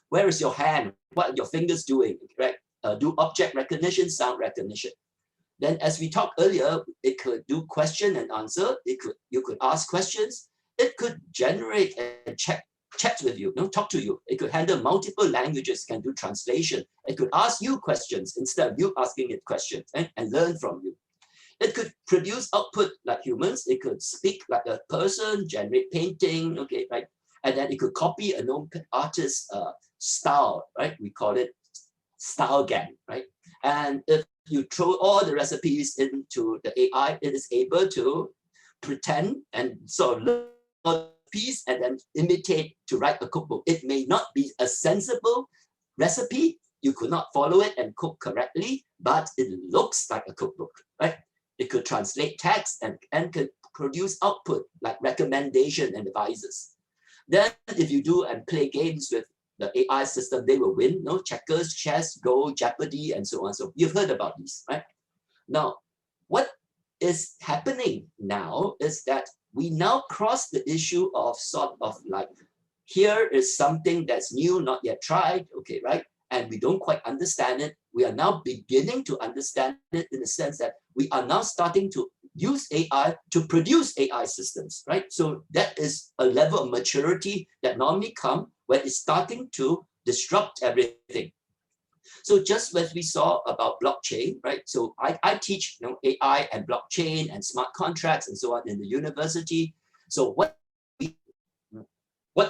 where is your hand, what are your fingers doing, right? Do object recognition, sound recognition. Then as we talked earlier, it could do question and answer. You could ask questions. It could generate and chat with you, talk to you. It could handle multiple languages, can do translation. It could ask you questions instead of you asking it questions, and learn from you. It could produce output like humans. It could speak like a person, generate painting, okay, right? And then it could copy a known artist's style, right? We call it style gang, right? And if you throw all the recipes into the AI, it is able to pretend and sort of learn a piece and then imitate to write a cookbook. It may not be a sensible recipe. You could not follow it and cook correctly, but it looks like a cookbook, right? It could translate text and could produce output like recommendation and advices. Then if you do and play games with the AI system, they will win, checkers, chess, Go, Jeopardy, and so on. So you've heard about these, right? Now, what is happening now is that we now cross the issue of sort of like, here is something that's new, not yet tried, okay, right? And we don't quite understand it. We are now beginning to understand it in the sense that we are now starting to use AI to produce AI systems, right? So that is a level of maturity that normally comes when it's starting to disrupt everything. So just as we saw about blockchain, right? So I teach AI and blockchain and smart contracts and so on in the university. So what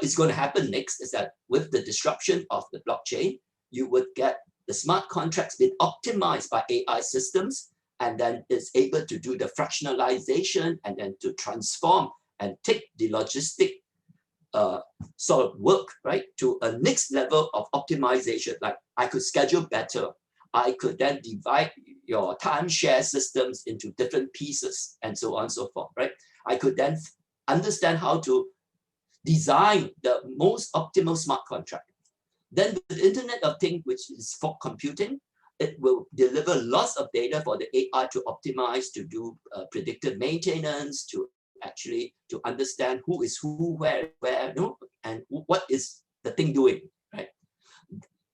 is going to happen next is that with the disruption of the blockchain, you would get the smart contracts being optimized by AI systems, and then it's able to do the fractionalization and then to transform and take the logistic sort of work, right, to a next level of optimization. Like I could schedule better. I could then divide your timeshare systems into different pieces and so on and so forth, right? I could then understand how to design the most optimal smart contract. Then the Internet of Things, which is for computing, it will deliver lots of data for the AI to optimize, to do predictive maintenance, to actually to understand who is who, where, and what is the thing doing, right?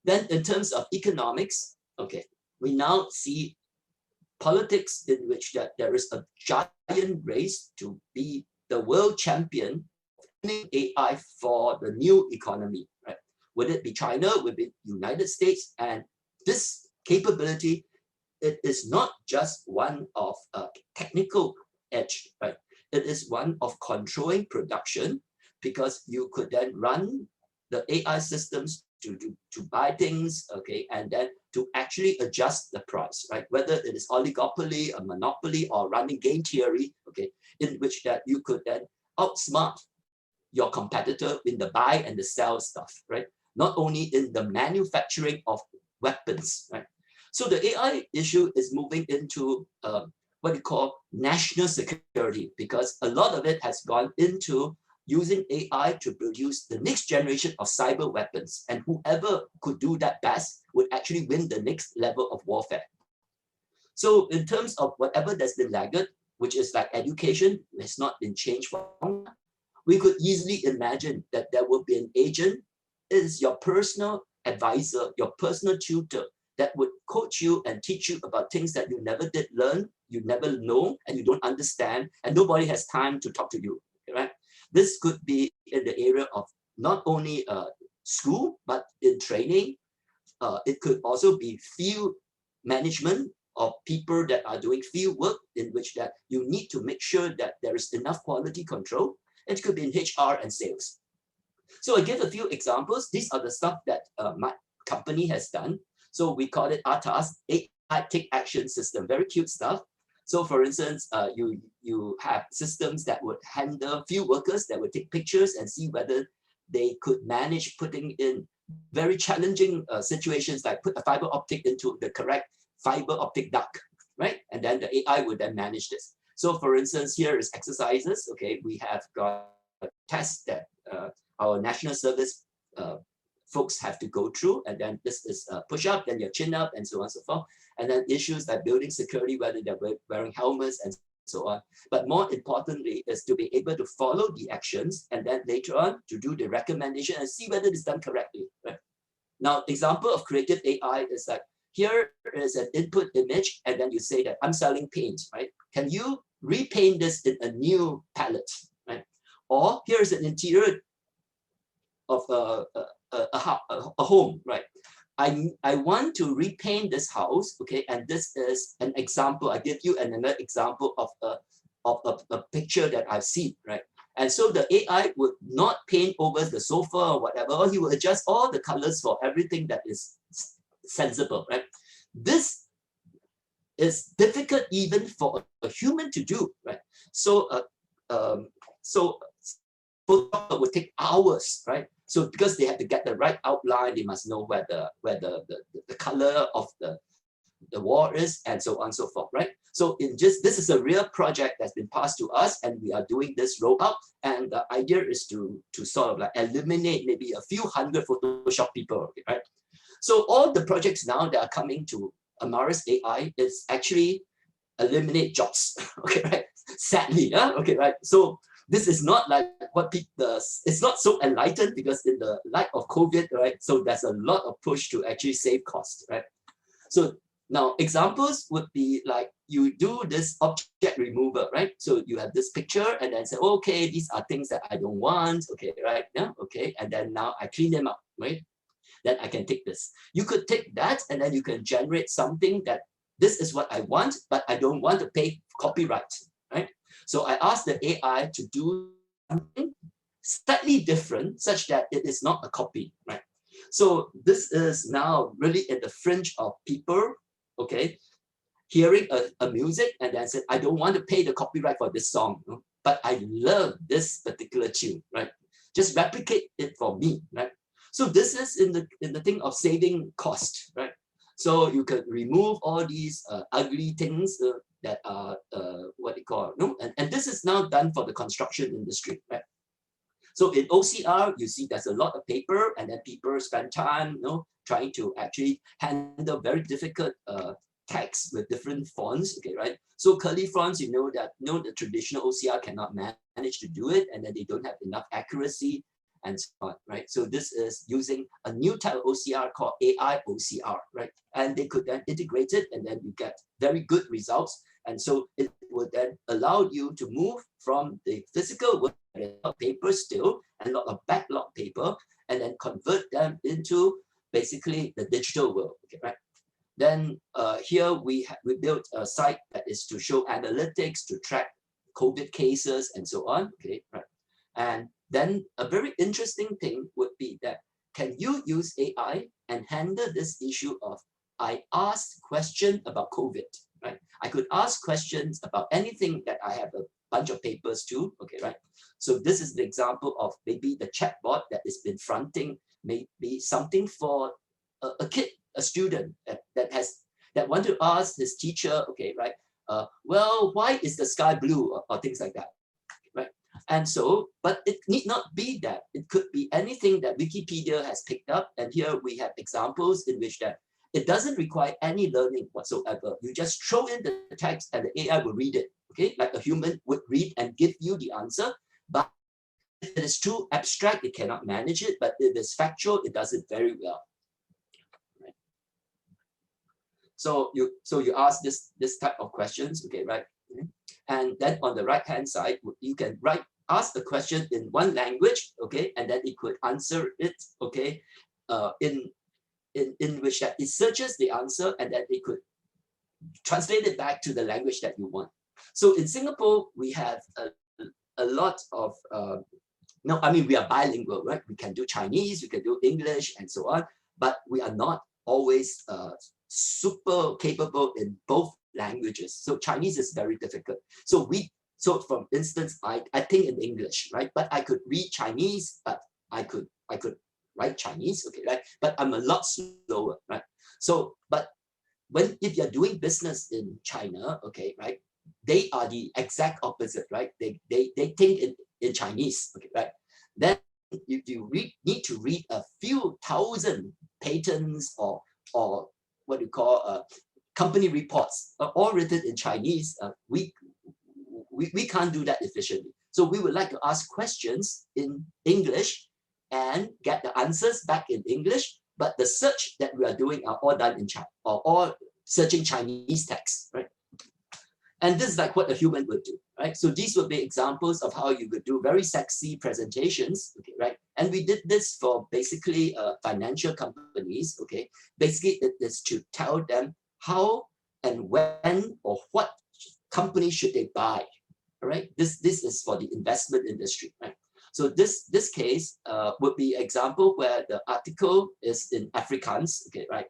Then in terms of economics, okay, we now see politics in which that there is a giant race to be the world champion AI for the new economy, right? Would it be China? Would it be United States? And this capability, it is not just one of a technical edge, right? It is one of controlling production, because you could then run the AI systems to buy things, okay, and then to actually adjust the price, right? Whether it is oligopoly, a monopoly, or running game theory, okay, in which that you could then outsmart your competitor in the buy and the sell stuff, right? Not only in the manufacturing of weapons, right? So the AI issue is moving into what you call national security, because a lot of it has gone into using AI to produce the next generation of cyber weapons. And whoever could do that best would actually win the next level of warfare. So in terms of whatever that's been lagged, which is like education, has not been changed for long, we could easily imagine that there will be an agent, is your personal advisor, your personal tutor, that would coach you and teach you about things that you never did learn, you never know, and you don't understand, and nobody has time to talk to you, right? This could be in the area of not only school, but in training. It could also be field management of people that are doing field work, in which that you need to make sure that there is enough quality control. It could be in HR and sales. So I give a few examples. These are the stuff that my company has done. So we call it ATAS, AI Take Action System, very cute stuff. So for instance, you have systems that would handle field workers that would take pictures and see whether they could manage putting in very challenging situations, like put a fiber optic into the correct fiber optic duct, right? And then the AI would then manage this. So for instance, here is exercises. Okay, we have got a test that our national service folks have to go through, and then this is push up, then your chin up, and so on and so forth. And then issues like building security, whether they're wearing helmets and so on. But more importantly is to be able to follow the actions, and then later on to do the recommendation and see whether it's done correctly. Right? Now, example of creative AI is like, here is an input image, and then you say that I'm selling paint, right? Can you repaint this in a new palette, right? Or here's an interior of a home, right? I want to repaint this house, okay? And this is an example. I give you another example of a picture that I've seen, right? And so the AI would not paint over the sofa or whatever, or he will adjust all the colors for everything that is sensible, right? This is difficult even for a human to do, right? So Photoshop would take hours, right? So because they have to get the right outline, they must know where the color of the wall is, and so on and so forth, right? So this is a real project that's been passed to us, and we are doing this rollout. And the idea is to sort of like eliminate maybe a few hundred Photoshop people, right? So all the projects now that are coming to Amaris AI is actually eliminate jobs, okay, right? Sadly, yeah, okay, right? So this is not like what people, it's not so enlightened, because in the light of COVID, right? So there's a lot of push to actually save costs, right? So now examples would be like, you do this object remover, right? So you have this picture and then say, okay, these are things that I don't want, okay, right? Yeah, okay. And then now I clean them up, right? Then I can take this. You could take that and then you can generate something that this is what I want, but I don't want to pay copyright, right? So I asked the AI to do something slightly different such that it is not a copy, right? So this is now really in the fringe of people, okay, hearing a music and then said, I don't want to pay the copyright for this song, but I love this particular tune, right? Just replicate it for me, right? So this is in the thing of saving cost, right? So you could remove all these ugly things that are what they call, and this is now done for the construction industry, right? So in OCR, you see there's a lot of paper, and then people spend time, trying to actually handle very difficult text with different fonts, okay, right? So curly fonts, that the traditional OCR cannot manage to do it, and then they don't have enough accuracy and so on, right? So this is using a new type of OCR called AI OCR, right? And they could then integrate it, and then you get very good results. And so it would then allow you to move from the physical world, a lot of paper still, and a lot of backlog paper, and then convert them into basically the digital world, okay, right? Then here we built a site that is to show analytics, to track COVID cases and so on, okay, right? And then a very interesting thing would be that, can you use AI and handle this issue of, I asked question about COVID, right? I could ask questions about anything that I have a bunch of papers to, okay, right? So this is the example of maybe the chatbot that has been fronting maybe something for a kid, a student that want to ask his teacher, okay, right? Well, why is the sky blue, or things like that, right? And so, but it need not be that. It could be anything that Wikipedia has picked up. And here we have examples in which that it doesn't require any learning whatsoever. You just throw in the text and the AI will read it, okay? Like a human would read and give you the answer. But if it is too abstract, it cannot manage it. But if it's factual, it does it very well. Right? So you ask this type of questions, okay, right? And then on the right-hand side, you can ask the question in one language, okay, and then it could answer it, okay, in which that it searches the answer and then it could translate it back to the language that you want. So in Singapore, we have a lot of, no, I mean, we are bilingual, right? We can do Chinese, we can do English and so on, but we are not always super capable in both languages. So Chinese is very difficult. So for instance, I think in English, right? But I could read Chinese, but I could write Chinese, okay, right? But I'm a lot slower, right? So, but if you're doing business in China, okay, right? They are the exact opposite, right? They think in Chinese, okay, right? Then if you need to read a few thousand patents or what you call company reports, all written in Chinese, we can't do that efficiently. So we would like to ask questions in English and get the answers back in English, but the search that we are doing are all done in China, or all searching Chinese text, right? And this is like what a human would do, right? So these would be examples of how you could do very sexy presentations, okay, right? And we did this for basically financial companies, okay? Basically, it is to tell them how and when or what company should they buy, all right? This is for the investment industry, right? So this case would be an example where the article is in Afrikaans, okay, right?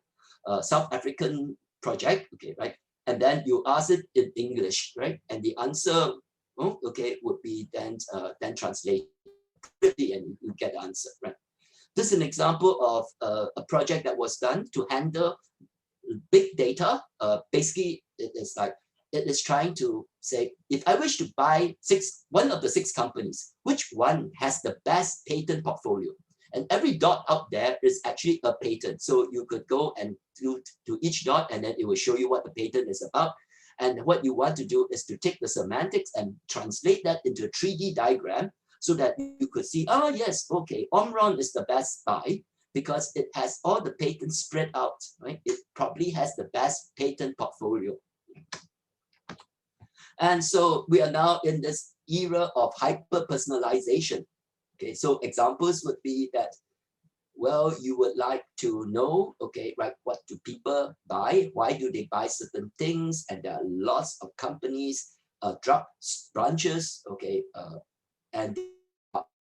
South African project, okay, right? And then you ask it in English, right? And the answer, oh, okay, would be then translated and you get the answer, right? This is an example of a project that was done to handle big data. Basically, it is trying to say, if I wish to buy one of the 6 companies, which one has the best patent portfolio? And every dot out there is actually a patent. So you could go and do to each dot, and then it will show you what the patent is about. And what you want to do is to take the semantics and translate that into a 3D diagram so that you could see, oh yes, okay, Omron is the best buy because it has all the patents spread out, right? It probably has the best patent portfolio. And so we are now in this era of hyper-personalization. Okay, so examples would be that, well, you would like to know, okay, right, what do people buy? Why do they buy certain things? And there are lots of companies, drug branches, okay, and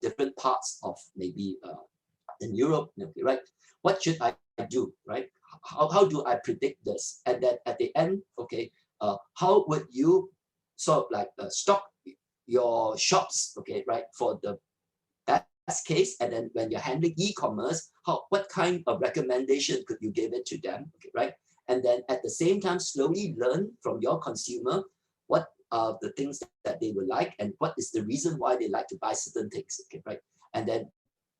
different parts of maybe in Europe, okay, right? What should I do, right? How do I predict this? And then at the end, okay, how would you sort of like stock your shops, okay, right, for the best case? And then when you're handling e-commerce, what kind of recommendation could you give it to them, okay, right? And then at the same time, slowly learn from your consumer what are the things that they would like and what is the reason why they like to buy certain things, okay, right? And then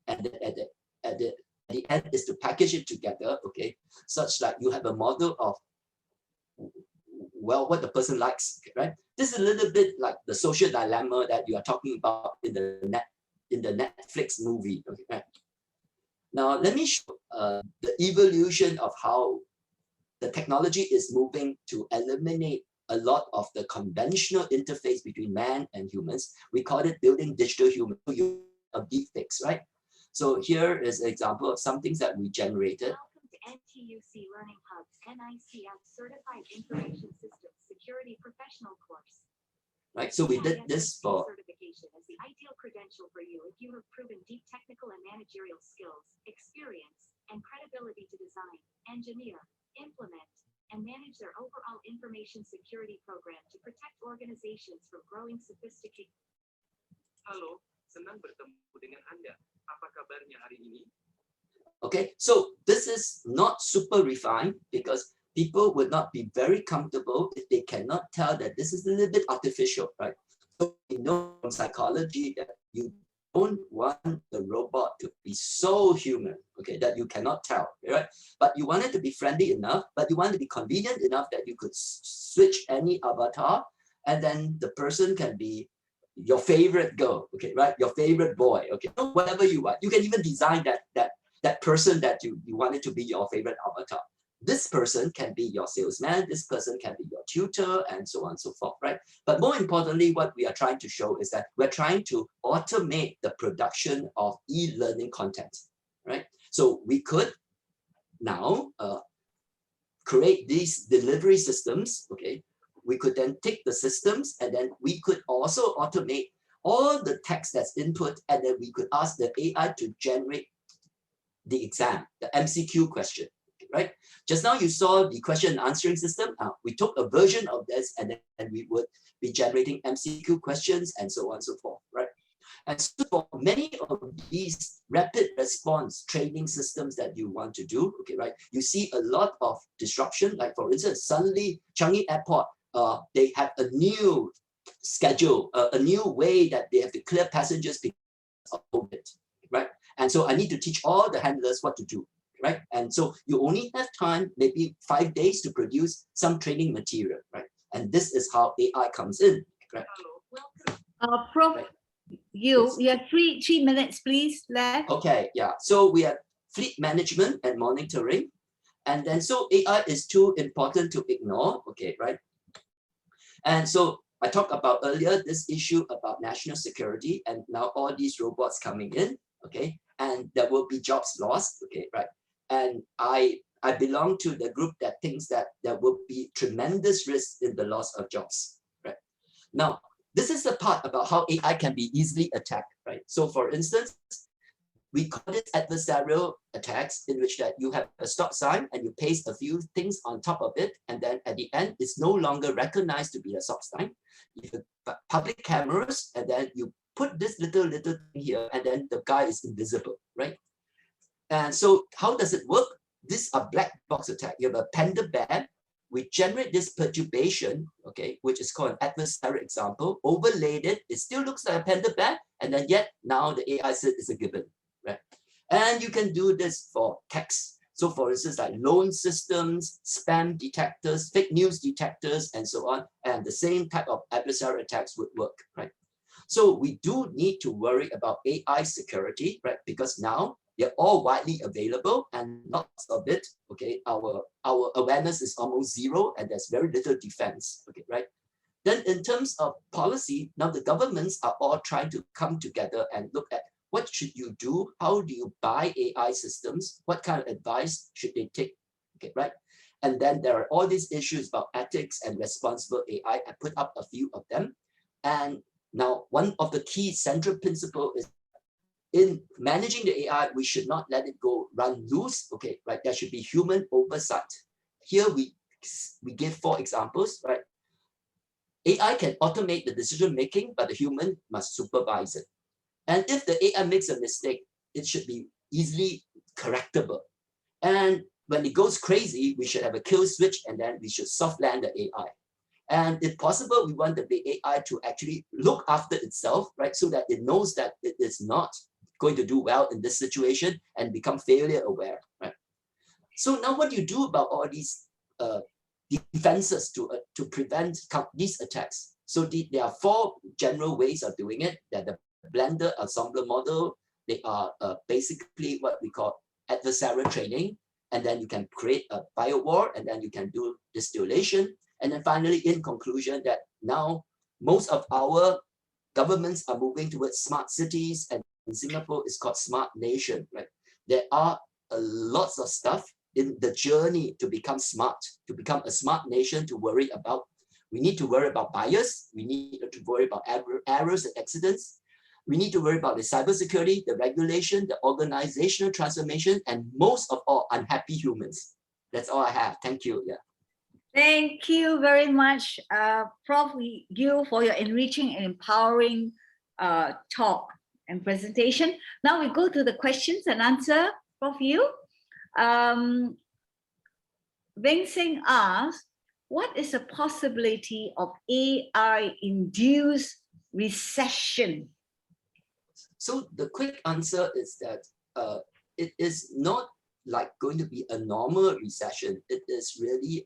at the end is to package it together, okay, such that you have a model of, well, what the person likes, okay, right? This is a little bit like the social dilemma that you are talking about in the Netflix movie, okay, right? Now, let me show the evolution of how the technology is moving to eliminate a lot of the conventional interface between man and humans. We call it building digital human of deepfakes, right? So here is an example of some things that we generated. Welcome to NTUC Learning Hub's NICM Certified Information Systems Security Professional course. right? So we did this for certification is the ideal credential for you if you have proven deep technical and managerial skills, experience, and credibility to design, engineer, implement, and manage their overall information security program to protect organizations from growing sophisticated. Halo, senang bertemu dengan Anda. Apa kabarnya hari ini? Okay, so this is not super refined because people would not be very comfortable if they cannot tell that this is a little bit artificial, right? So we know from psychology that you don't want the robot to be so human, okay, that you cannot tell, right? But you want it to be friendly enough, but you want it to be convenient enough that you could switch any avatar, and then the person can be your favorite girl, okay, right? Your favorite boy, okay, whatever you want. You can even design that person that you want it to be your favorite avatar. This person can be your salesman, this person can be your tutor, and so on and so forth, right? But more importantly, what we are trying to show is that we're trying to automate the production of e-learning content, right? So we could now create these delivery systems, okay? We could then take the systems and then we could also automate all the text that's input, and then we could ask the AI to generate the exam, the MCQ question, right? Just now you saw the question and answering system. We took a version of this and then we would be generating MCQ questions and so on and so forth, right? And so for many of these rapid response training systems that you want to do, okay, right? You see a lot of disruption, like for instance, suddenly Changi Airport, they have a new schedule, a new way that they have to clear passengers because of COVID, right? And so I need to teach all the handlers what to do, right? And so you only have time, maybe 5 days to produce some training material, right? And this is how AI comes in, right? Prof, Right. you Yes. have three minutes, please, left. Okay, yeah. So we have fleet management and monitoring. And then so AI is too important to ignore, okay, right? And so I talked about earlier this issue about national security, and now all these robots coming in, okay, and there will be jobs lost, okay, right? And I belong to the group that thinks that there will be tremendous risk in the loss of jobs, right? Now, this is the part about how AI can be easily attacked, right? So for instance, we call it adversarial attacks, in which that you have a stop sign and you paste a few things on top of it, and then at the end, it's no longer recognized to be a stop sign. You have public cameras, and then you put this little thing here, and then the guy is invisible, right? And so how does it work? These are black box attack. You have a panda bear. We generate this perturbation, okay, which is called an adversarial example, overlaid it. It still looks like a panda bear, and then yet now the AI said it's a given. Right? And you can do this for text. So for instance, like loan systems, spam detectors, fake news detectors, and so on. And the same type of adversarial attacks would work, right? So we do need to worry about AI security, right? Because now they're all widely available, and lots of it, okay, our awareness is almost zero, and there's very little defense, okay, right? Then in terms of policy, now the governments are all trying to come together and look at what should you do? How do you buy AI systems? What kind of advice should they take? Okay, right? And then there are all these issues about ethics and responsible AI. I put up a few of them. And now one of the key central principle is in managing the AI, we should not let it go run loose. Okay, right? There should be human oversight. Here we give 4 examples, right? AI can automate the decision making, but the human must supervise it. And if the AI makes a mistake, it should be easily correctable. And when it goes crazy, we should have a kill switch, and then we should soft land the AI. And if possible, we want the AI to actually look after itself, right? So that it knows that it is not going to do well in this situation and become failure aware, right? So now what do you do about all these defenses to prevent these attacks? So there are 4 general ways of doing it. That the blended ensemble model, they are basically what we call adversarial training. And then you can create a biowar, and then you can do distillation. And then finally, in conclusion, that now most of our governments are moving towards smart cities, and in Singapore is called smart nation, right? There are lots of stuff in the journey to become smart, to become a smart nation, to worry about. We need to worry about bias. We need to worry about errors and accidents. We need to worry about the cybersecurity, the regulation, the organizational transformation, and most of all, unhappy humans. That's all I have. Thank you. Yeah. Thank you very much, Prof. Gil, for your enriching and empowering talk and presentation. Now we go to the questions and answer, Prof. Gil. Beng Seng asks, what is the possibility of AI-induced recession? So the quick answer is that it is not like going to be a normal recession. It is really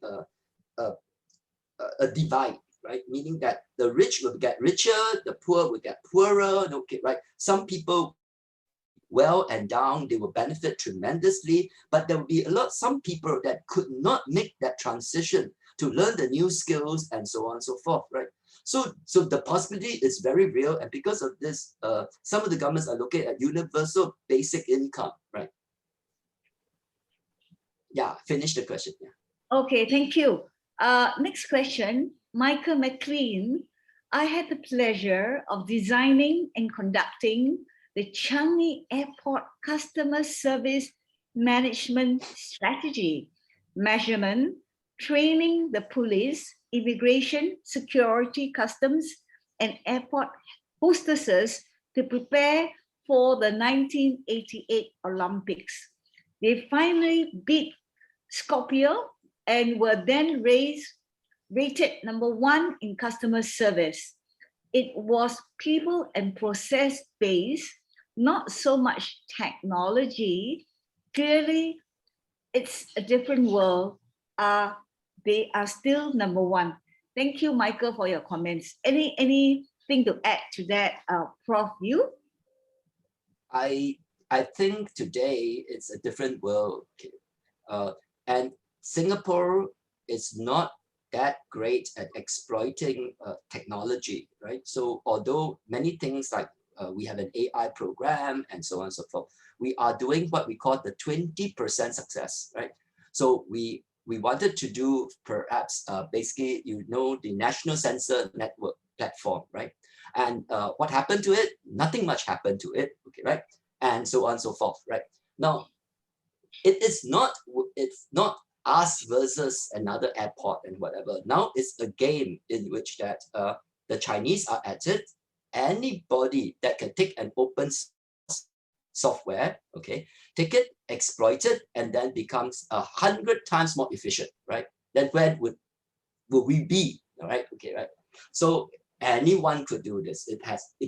a divide, right? Meaning that the rich will get richer, the poor will get poorer. Okay, right? Some people well and down, they will benefit tremendously, but there will be some people that could not make that transition to learn the new skills and so on and so forth, right? So the possibility is very real, and because of this, some of the governments are looking at universal basic income, right? Yeah, finish the question. Yeah. Okay, thank you. Next question, Michael McLean. I had the pleasure of designing and conducting the Changi Airport Customer Service Management Strategy, measurement, training the police, immigration, security, customs, and airport hostesses to prepare for the 1988 Olympics. They finally beat Skopje and were then rated #1 in customer service. It was people and process based, not so much technology. Clearly, it's a different world. They are still #1. Thank you, Michael, for your comments. Anything to add to that, Prof. Yu? I think today it's a different world. And Singapore is not that great at exploiting technology, right? So although many things like we have an AI program and so on and so forth, we are doing what we call the 20% success, right? So we wanted to do perhaps basically, the National Sensor Network platform, right? And what happened to it? Nothing much happened to it, okay, right? And so on and so forth, right? Now, it's not us versus another airport and whatever. Now it's a game in which that the Chinese are at it. Anybody that can take an open software, okay, take it, exploit it, and then becomes 100 times more efficient, right? Then where will we be, all right? Okay, right? So anyone could do this. It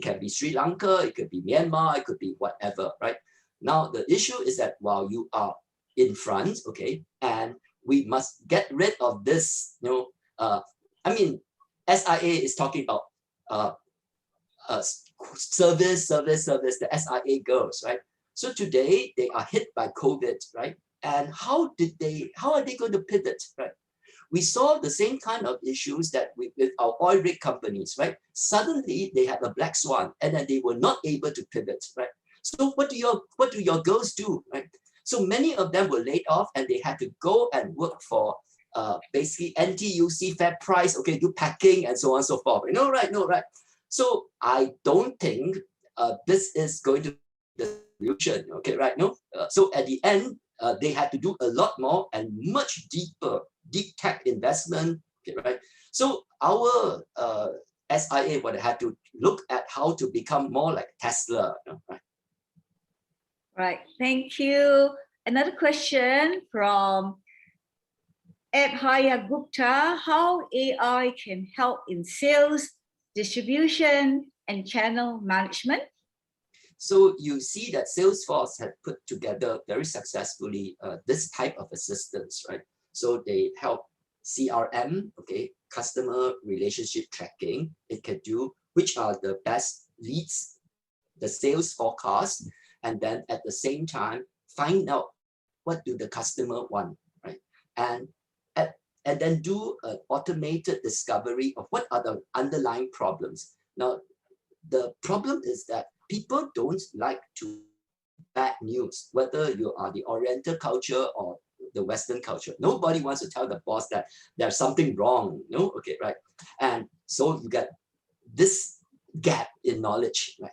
can be Sri Lanka, it could be Myanmar, it could be whatever, right? Now the issue is that while you are in front, okay, and we must get rid of this, I mean, SIA is talking about service, the SIA girls, right? So today they are hit by COVID, right? And how are they going to pivot, right? We saw the same kind of issues that with our oil rig companies, right? Suddenly they had a black swan and then they were not able to pivot, right? So what do your girls do, right? So many of them were laid off and they had to go and work for basically NTUC, fair price, okay, do packing and so on and so forth. No, right. So I don't think this is going to be the solution, okay, right? No. So at the end, they had to do a lot more and much deep tech investment, okay, right? So our SIA would have to look at how to become more like Tesla, right? Right, thank you. Another question from Abhaya Gupta, how AI can help in sales, distribution, and channel management? So you see that Salesforce had put together very successfully this type of assistance, right? So they help CRM, okay, customer relationship tracking. It can do which are the best leads, the sales forecast, and then at the same time, find out what do the customer want, right? And then do an automated discovery of what are the underlying problems. Now, the problem is that people don't like to bad news, whether you are the Oriental culture or the Western culture. Nobody wants to tell the boss that there's something wrong, okay, right? And so you get this gap in knowledge, right?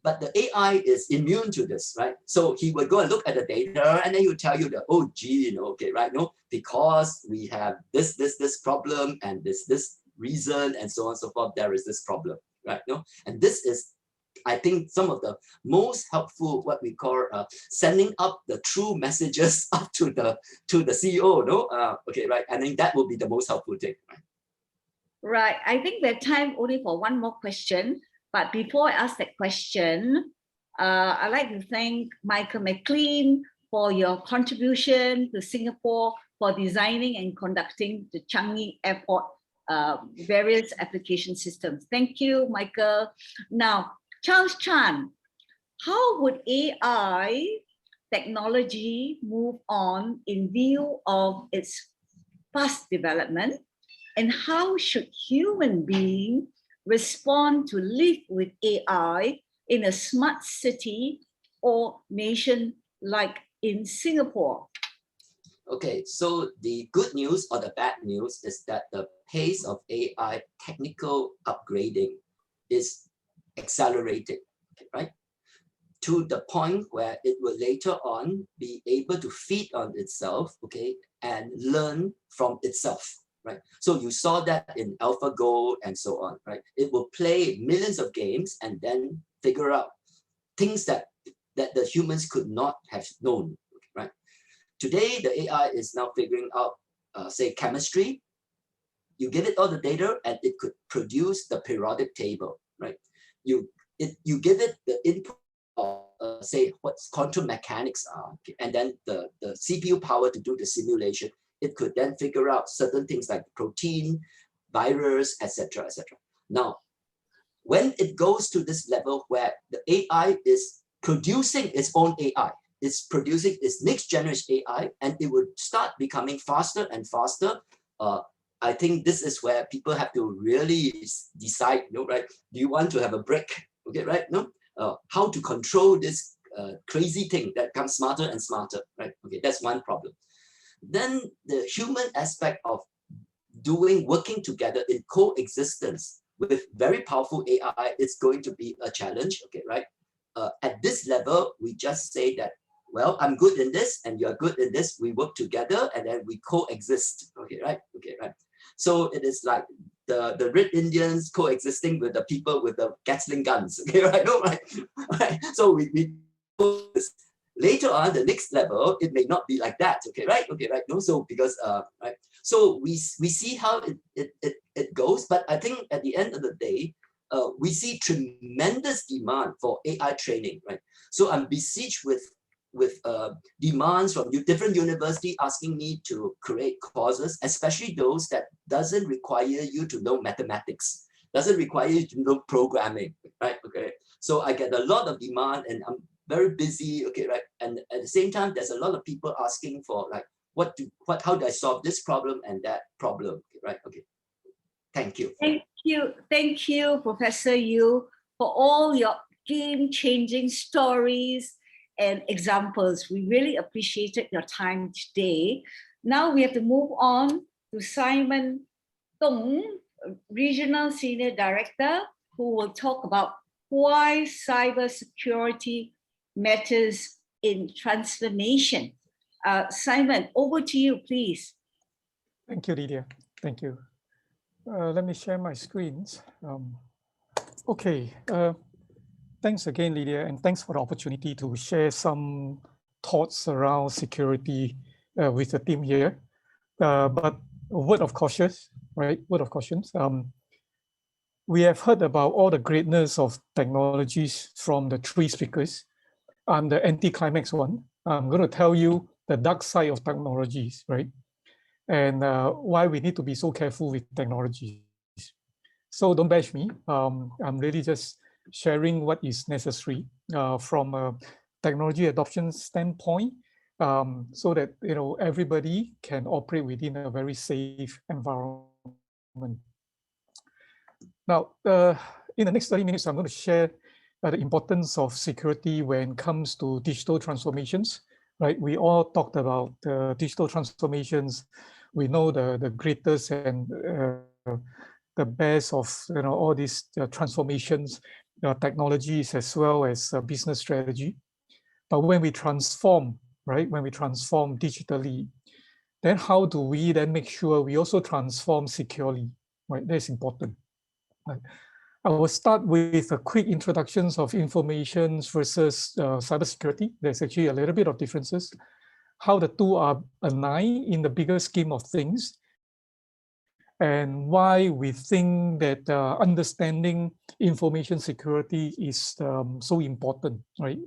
But the AI is immune to this, right? So he will go and look at the data, and then he will tell you that, oh, gee, okay, right? Because we have this problem and this reason and so on and so forth, there is this problem, right? And this is, I think, some of the most helpful, what we call sending up the true messages up to the CEO, okay, right? I think that will be the most helpful thing, right? Right. I think we have time only for one more question. But before I ask that question, I'd like to thank Michael McLean for your contribution to Singapore for designing and conducting the Changi Airport various application systems. Thank you, Michael. Now, Charles Chan, how would AI technology move on in view of its fast development? And how should human beings respond to live with AI in a smart city or nation like in Singapore? Okay, so the good news or the bad news is that the pace of AI technical upgrading is accelerated, right? To the point where it will later on be able to feed on itself, okay, and learn from itself. Right? So you saw that in AlphaGo and so on, right? It will play millions of games and then figure out things that the humans could not have known, right? Today, the AI is now figuring out, say, chemistry. You give it all the data and it could produce the periodic table, right? You give it the input of, say, what quantum mechanics are, okay? And then the CPU power to do the simulation. It could then figure out certain things like protein, virus, etc., etc. Now, when it goes to this level where the AI is producing its own AI, it's producing its next generation AI, and it would start becoming faster and faster. I think this is where people have to really decide, right? Do you want to have a break? Okay, right? How to control this crazy thing that comes smarter and smarter, right? Okay, that's one problem. Then the human aspect of working together in coexistence with very powerful AI is going to be a challenge, okay, right? At this level, we just say that, well, I'm good in this and you're good in this, we work together and then we coexist, okay, right? Okay, right. So it is like the Red Indians coexisting with the people with the Gatling guns, okay, right? No, right? Right. So we later on, the next level, it may not be like that. Okay, right? Okay, right? No, so because right. So we see how it goes, but I think at the end of the day, we see tremendous demand for AI training, right? So I'm besieged with demands from different universities asking me to create courses, especially those that doesn't require you to know mathematics, doesn't require you to know programming, right? Okay, so I get a lot of demand, and I'm very busy, okay, right? And at the same time, there's a lot of people asking for like, how do I solve this problem and that problem, okay, right? Okay, thank you. Thank you, Professor Yu, for all your game-changing stories and examples. We really appreciated your time today. Now we have to move on to Simon Tung, Regional Senior Director, who will talk about why cybersecurity matters in transformation. Simon, over to you, please. Thank you, Lydia. Thank you. Let me share my screens. Okay. Thanks again, Lydia, and thanks for the opportunity to share some thoughts around security with the team here. But a word of caution, right? Word of caution. We have heard about all the greatness of technologies from the three speakers. I'm the anti-climax one. I'm going to tell you the dark side of technologies, right? And why we need to be so careful with technologies. So don't bash me. I'm really just sharing what is necessary from a technology adoption standpoint, so that everybody can operate within a very safe environment. Now, in the next 30 minutes, I'm going to share the importance of security when it comes to digital transformations, right? We all talked about the digital transformations. We know the greatest and the best of all these transformations, technologies as well as business strategy. But when we transform, right? When we transform digitally, then how do we then make sure we also transform securely, right? That's important. Right? I will start with a quick introductions of information versus cybersecurity. There's actually a little bit of differences. How the two are aligned in the bigger scheme of things, and why we think that understanding information security is so important, right?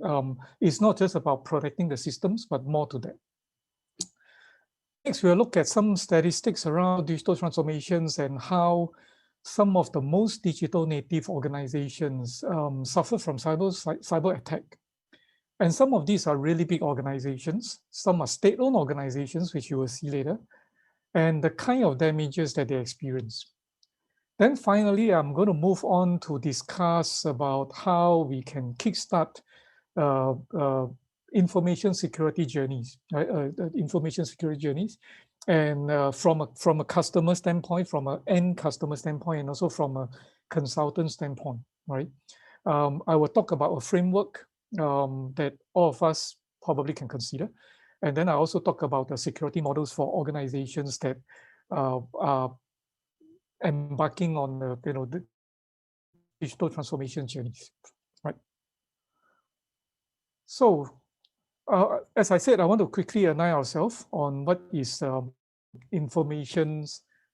It's not just about protecting the systems, but more to that. Next, we'll look at some statistics around digital transformations and how some of the most digital native organizations suffer from cyber attack. And some of these are really big organizations. Some are state-owned organizations, which you will see later, and the kind of damages that they experience. Then finally, I'm going to move on to discuss about how we can kickstart information security journeys, right? Information security journeys, and from a customer standpoint, from an end customer standpoint, and also from a consultant standpoint, right? I will talk about a framework that all of us probably can consider, and then I also talk about the security models for organizations that are embarking on the digital transformation journeys, right? So, as I said, I want to quickly align ourselves on what is information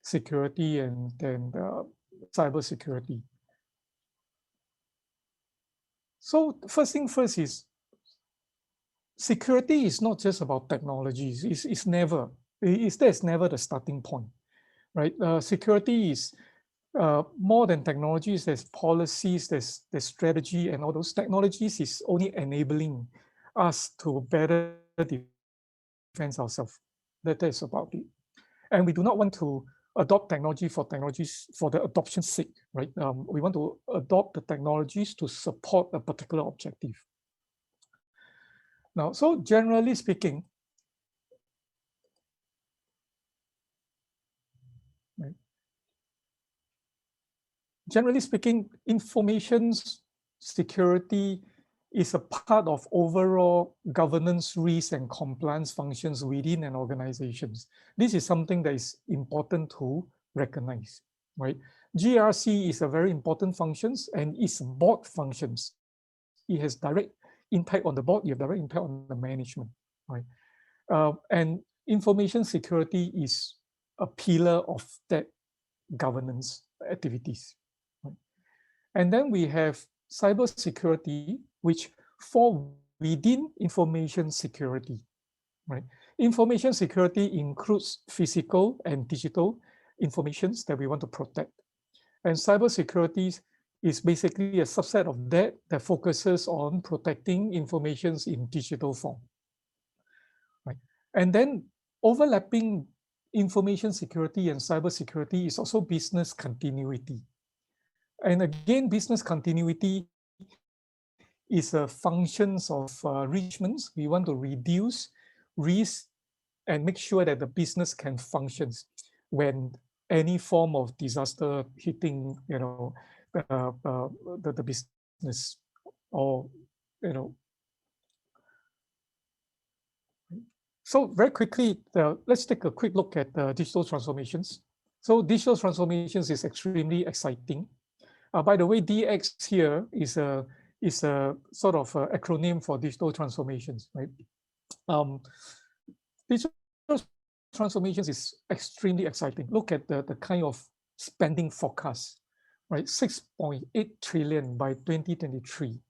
security and then cyber security. So first thing first is security is not just about technologies. It's never. That's never the starting point, right? Security is more than technologies. There's policies, there's strategy, and all those technologies is only enabling us to better defend ourselves. That is about it. And we do not want to adopt technologies for the adoption's sake, right? We want to adopt the technologies to support a particular objective. Now, so generally speaking, right? Generally speaking, information security is a part of overall governance, risk, and compliance functions within an organization. This is something that is important to recognize, right? GRC is a very important function, and it's board functions. It has direct impact on the board, you have direct impact on the management, right? And information security is a pillar of that governance activities. Right? And then we have cybersecurity, which fall within information security, right? Information security includes physical and digital informations that we want to protect. And cybersecurity is basically a subset of that focuses on protecting informations in digital form, right? And then overlapping information security and cybersecurity is also business continuity. And again, business continuity is a functions of enrichments. We want to reduce risk and make sure that the business can function when any form of disaster hitting, the business, or So very quickly, let's take a quick look at digital transformations. So digital transformations is extremely exciting. By the way, DX here is a sort of acronym for digital transformations, right? Digital transformations is extremely exciting. Look at the kind of spending forecast, right? 6.8 trillion by 2023.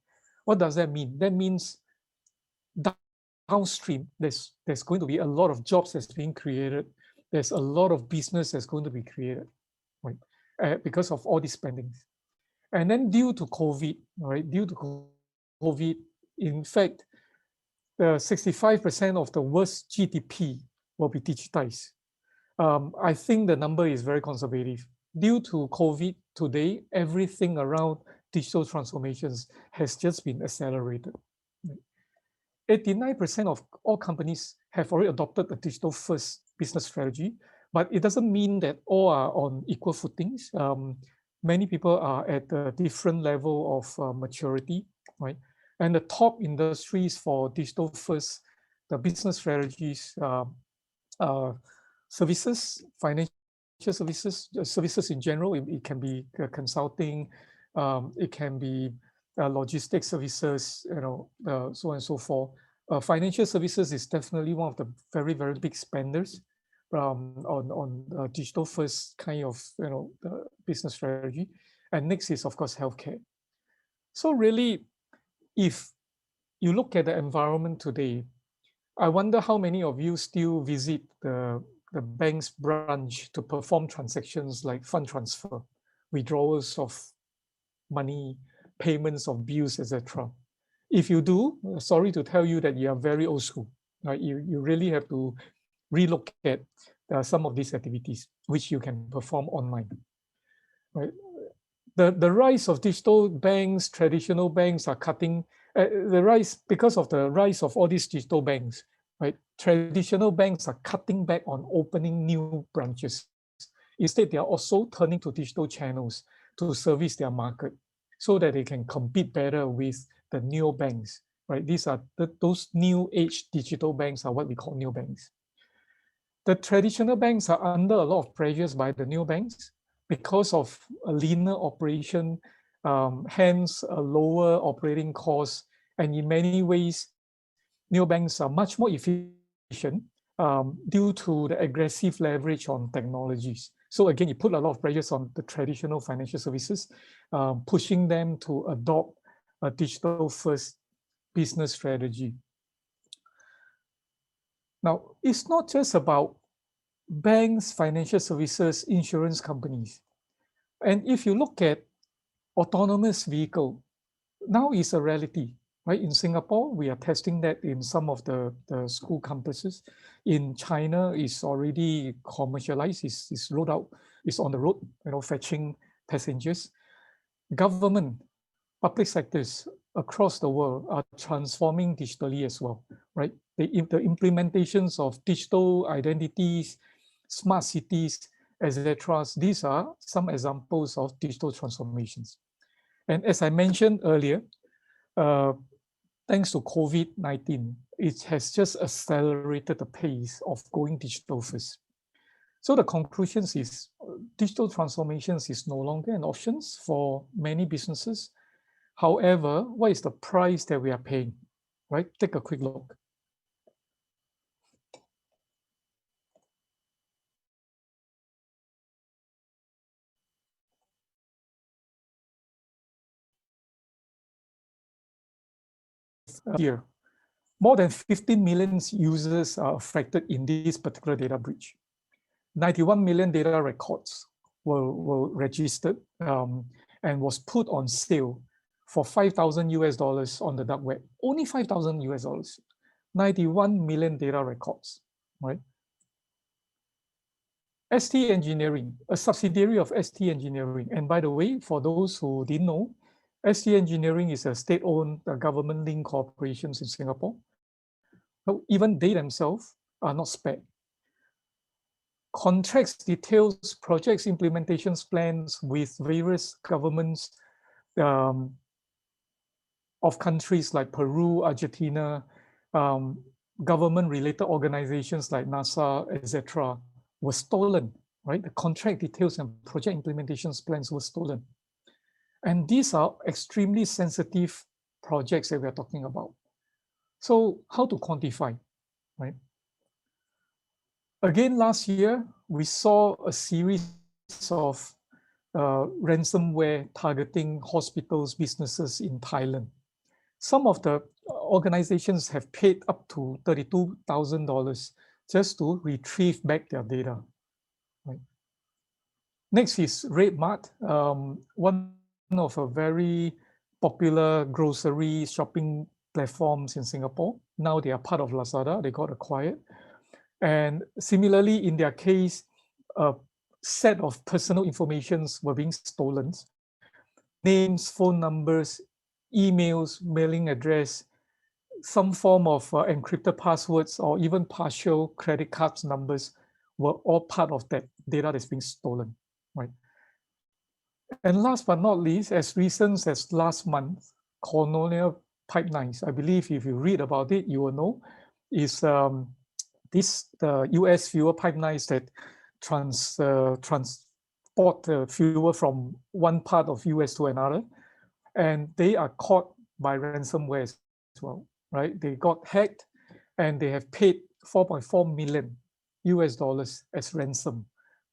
What does that mean? That means downstream, there's going to be a lot of jobs that's being created. There's a lot of business that's going to be created, right? Because of all these spendings. And then due to COVID, right? Due to COVID, in fact, 65% of the world's GDP will be digitized. I think the number is very conservative. Due to COVID today, everything around digital transformations has just been accelerated. 89% of all companies have already adopted a digital-first business strategy, but it doesn't mean that all are on equal footings. Many people are at a different level of maturity, right? And the top industries for digital-first, the business strategies, services, financial services, services in general. It can be consulting, it can be logistics services, so on and so forth. Financial services is definitely one of the very, very big spenders on digital first kind of business strategy. And next is, of course, healthcare. So really, if you look at the environment today, I wonder how many of you still visit the bank's branch to perform transactions like fund transfer, withdrawals of money, payments of bills, etc. If you do, sorry to tell you that you are very old school. Right? You really have to relook at some of these activities, which you can perform online. Right? The rise of digital banks, traditional banks are cutting, because of the rise of all these digital banks, right? Traditional banks are cutting back on opening new branches. Instead, they are also turning to digital channels to service their market so that they can compete better with the neobanks, right? These are those new age digital banks are what we call neobanks. The traditional banks are under a lot of pressures by the neobanks because of a leaner operation, hence a lower operating cost, and in many ways, neobanks are much more efficient due to the aggressive leverage on technologies. So again, you put a lot of pressures on the traditional financial services, pushing them to adopt a digital-first business strategy. Now, it's not just about banks, financial services, insurance companies. And if you look at autonomous vehicle, now is a reality, right? In Singapore, we are testing that in some of the school campuses. In China, it's already commercialized, it's rolled out, it's on the road, fetching passengers. Government, public sectors across the world are transforming digitally as well, right? The implementations of digital identities, smart cities, etc. These are some examples of digital transformations. And as I mentioned earlier, thanks to COVID-19, it has just accelerated the pace of going digital first. So the conclusions is digital transformations is no longer an option for many businesses. However, what is the price that we are paying, right? Take a quick look. Here, more than 15 million users are affected in this particular data breach. 91 million data records were registered and was put on sale for $5,000 on the dark web. Only $5,000. 91 million data records, right? ST Engineering, a subsidiary of ST Engineering. And by the way, for those who didn't know, ST Engineering is a state-owned government-linked corporation in Singapore. So even they themselves are not spared. Contracts, details, projects, implementations, plans with various governments of countries like Peru, Argentina, government-related organizations like NASA, etc., were stolen, right? The contract details and project implementations plans were stolen. And these are extremely sensitive projects that we are talking about. So how to quantify, right? Again, last year, we saw a series of ransomware targeting hospitals, businesses in Thailand. Some of the organizations have paid up to $32,000 just to retrieve back their data. Right? Next is RedMart, one of a very popular grocery shopping platforms in Singapore. Now they are part of Lazada, they got acquired. And similarly, in their case, a set of personal informations were being stolen. Names, phone numbers, emails, mailing address, some form of encrypted passwords or even partial credit cards numbers were all part of that data that's being stolen, right? And last but not least, as recent as last month, Colonial Pipelines, I believe if you read about it, you will know, is the US fuel pipelines that transport the fuel from one part of US to another. And they are caught by ransomware as well, right? They got hacked and they have paid 4.4 million US dollars as ransom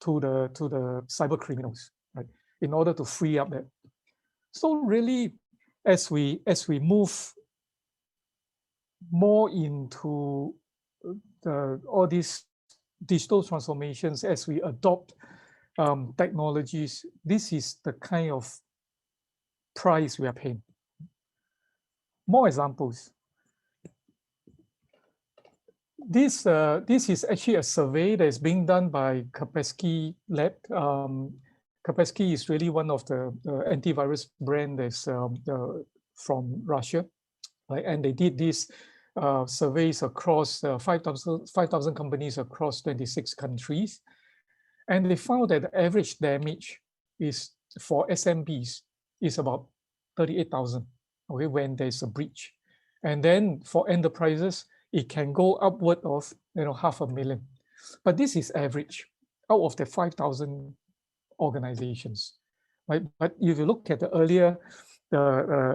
to the cyber criminals, right? In order to free up that. So really, as we move more into all these digital transformations, as we adopt technologies, this is the kind of price we are paying. More examples. This is actually a survey that is being done by Kaspersky Lab. Kaspersky is really one of the antivirus brand that's from Russia, right? And they did these surveys across 5,000 companies across 26 countries. And they found that the average damage is for SMBs is about 38,000, okay, when there's a breach. And then for enterprises, it can go upward of 500,000. But this is average out of the 5,000 organizations, right? But if you look at the earlier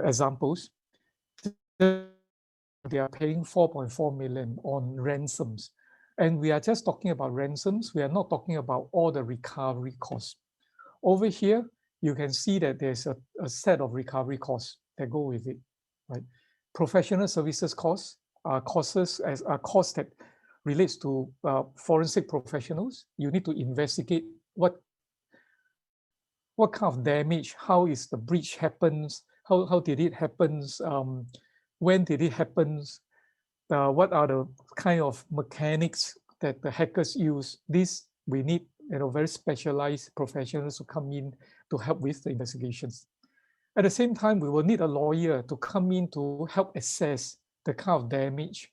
examples, they are paying 4.4 million on ransoms. And we are just talking about ransoms. We are not talking about all the recovery costs. Over here, you can see that there's a set of recovery costs that go with it, right? Professional services costs are costs that relates to forensic professionals. You need to investigate what kind of damage, how is the breach happens, how did it happen, when did it happen, what are the kind of mechanics that the hackers use. This we need very specialized professionals to come in to help with the investigations. At the same time, we will need a lawyer to come in to help assess the kind of damage,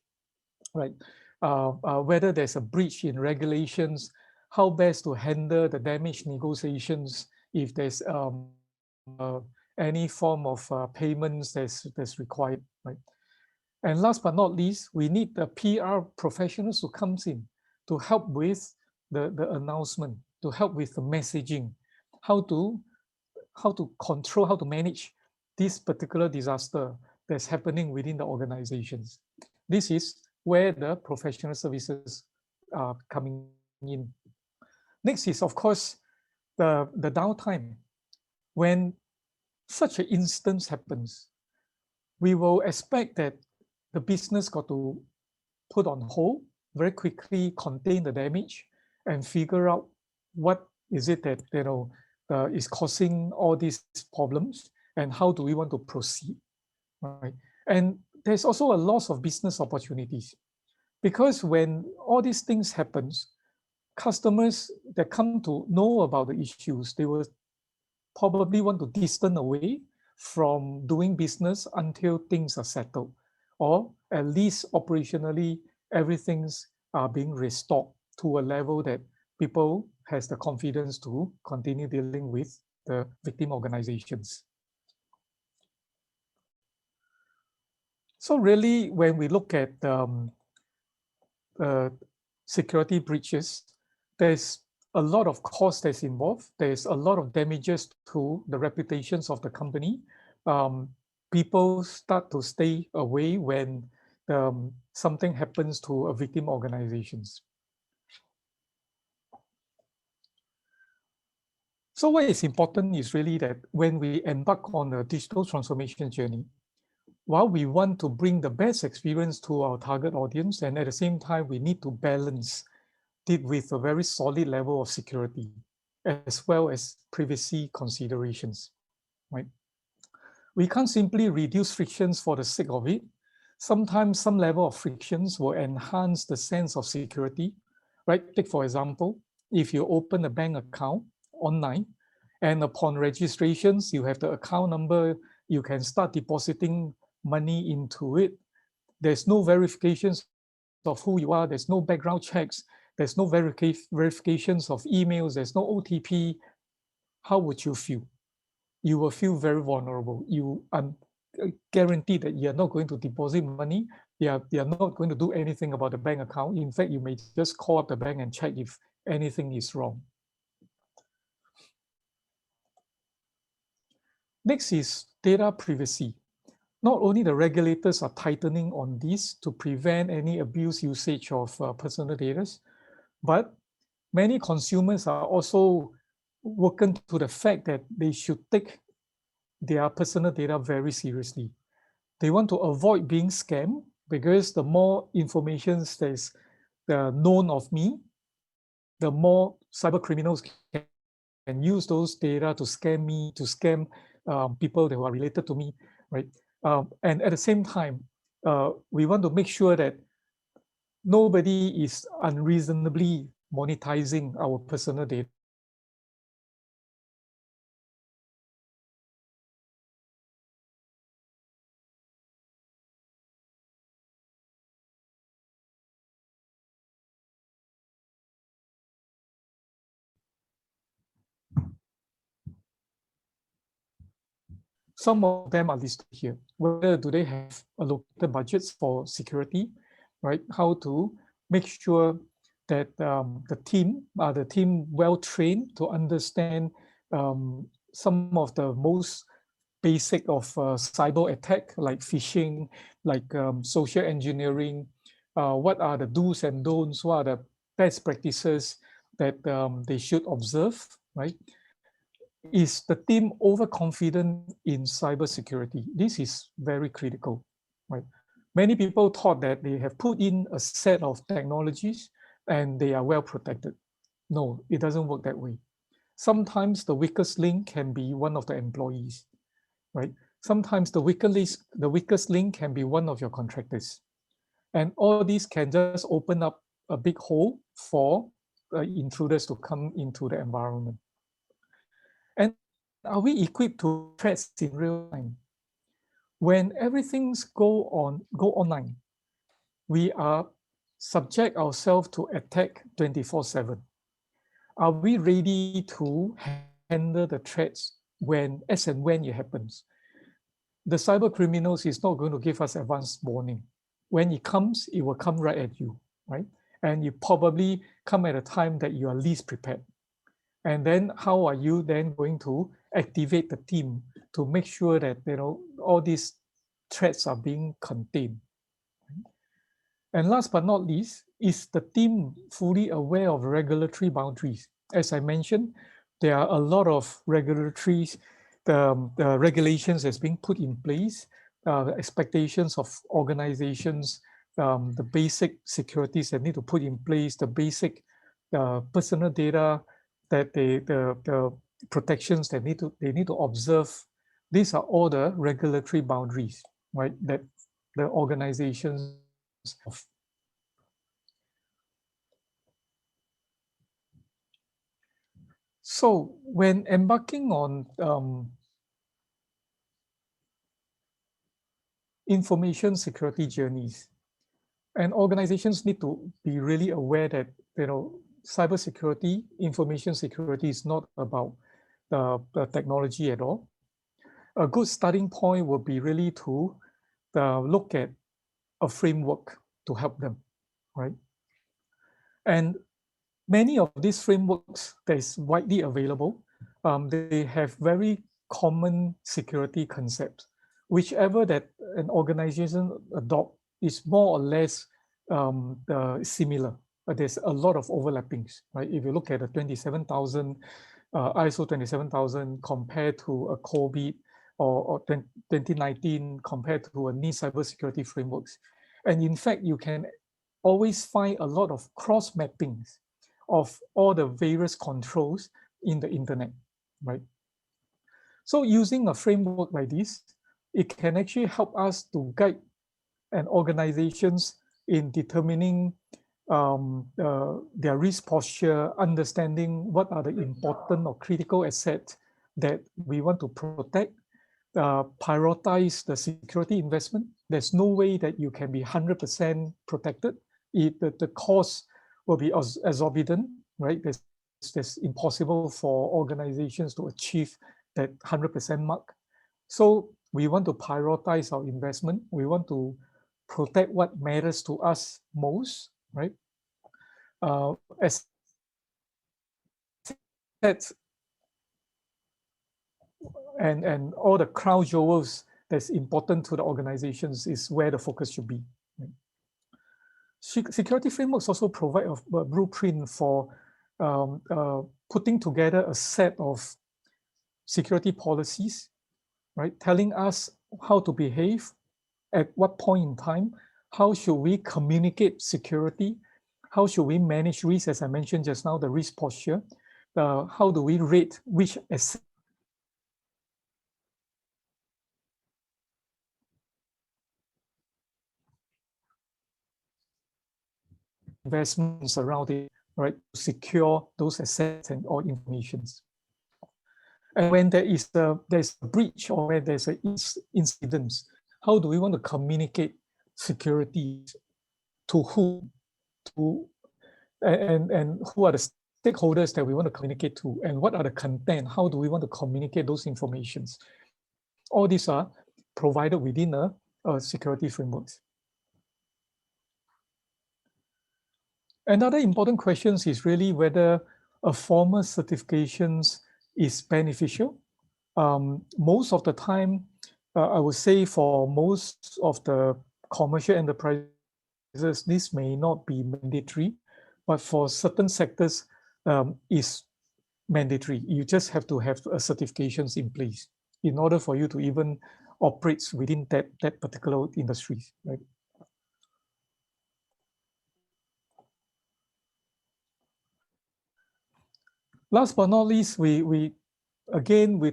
right? Whether there's a breach in regulations, how best to handle the damage negotiations, if there's any form of payments that's required, right? And last but not least, we need the PR professionals who comes in to help with the announcement, to help with the messaging, how to control, how to manage this particular disaster that's happening within the organizations. This is where the professional services are coming in. Next is, of course, the downtime. When such an instance happens, we will expect that the business got to put on hold, very quickly contain the damage and figure out what is it that is causing all these problems and how do we want to proceed, right? And there's also a loss of business opportunities, because when all these things happens, customers that come to know about the issues, they will probably want to distance away from doing business until things are settled, or at least operationally everything's being restored to a level that people has the confidence to continue dealing with the victim organizations. So really, when we look at security breaches, there's a lot of cost that's involved. There's a lot of damages to the reputations of the company. People start to stay away when something happens to a victim organizations. So what is important is really that when we embark on a digital transformation journey, while we want to bring the best experience to our target audience, and at the same time, we need to balance it with a very solid level of security, as well as privacy considerations, right? We can't simply reduce frictions for the sake of it. Sometimes some level of frictions will enhance the sense of security, right? Take for example, if you open a bank account online, and upon registrations, you have the account number, you can start depositing money into it. there's no verifications of who you are, there's no background checks, there's no verifications of emails, there's no OTP, how would you feel? You will feel very vulnerable. You are guaranteed that you're not going to deposit money, you're not going to do anything about the bank account. In fact, you may just call up the bank and check if anything is wrong. Next is data privacy. Not only the regulators are tightening on this to prevent any abuse usage of personal data, but many consumers are also woken to the fact that they should take their personal data very seriously. They want to avoid being scammed because the more information that is known of me, the more cyber criminals can use those data to scam me, to scam people who are related to me, right? And at the same time, we want to make sure that nobody is unreasonably monetizing our personal data. Some of them are listed here. Whether do they have allocated budgets for security, right? How to make sure that the team well trained to understand some of the most basic of cyber attack, like phishing, like social engineering. What are the do's and don'ts? What are the best practices that they should observe, right? Is the team overconfident in cybersecurity? This is very critical, right? Many people thought that they have put in a set of technologies and they are well protected. No, it doesn't work that way. Sometimes the weakest link can be one of the employees, right? Sometimes the weakest link can be one of your contractors. And all these can just open up a big hole for intruders to come into the environment. And are we equipped to threats in real time? When everything's go online, we are subject ourselves to attack 24/7. Are we ready to handle the threats as and when it happens? The cyber criminals is not going to give us advance warning. When it comes, it will come right at you, right? And you probably come at a time that you are least prepared. And then how are you then going to activate the team to make sure that all these threats are being contained? And last but not least, is the team fully aware of regulatory boundaries? As I mentioned, there are a lot of regulatory the regulations that's being put in place, the expectations of organizations, the basic securities that need to put in place, the basic personal data that the protections that they need to observe. These are all the regulatory boundaries, right? That the organizations of. So when embarking on information security journeys, and organizations need to be really aware that cybersecurity, information security is not about the technology at all. A good starting point would be really to look at a framework to help them, right? And many of these frameworks that is widely available, they have very common security concepts. Whichever that an organization adopt is more or less similar, but there's a lot of overlappings, right? If you look at the 27,000, ISO 27,000 compared to a COVID or 2019 compared to a NIST cybersecurity frameworks. And in fact, you can always find a lot of cross mappings of all the various controls in the internet, right? So using a framework like this, it can actually help us to guide an organizations in determining their risk posture, understanding what are the important or critical assets that we want to protect, prioritize the security investment, there's no way that you can be 100% protected. The cost will be exorbitant, right? That's impossible for organizations to achieve that 100% mark. So we want to prioritize our investment. We want to protect what matters to us most, right? As and all the crown jewels that's important to the organizations is where the focus should be. Right? Security frameworks also provide a blueprint for putting together a set of security policies, right? Telling us how to behave, at what point in time, how should we communicate security, how should we manage risk, as I mentioned just now, the risk posture, how do we rate which asset investments around it, right, to secure those assets and or informations. And when there's a breach or when there's an incident, how do we want to communicate security to whom, and who are the stakeholders that we want to communicate to, and what are the content, how do we want to communicate those informations? All these are provided within a security frameworks. Another important question is really whether a formal certifications is beneficial. Most of the time, I would say for most of the commercial enterprises, this may not be mandatory, but for certain sectors, is mandatory. You just have to have certifications in place in order for you to even operate within that particular industry, right? Last but not least, we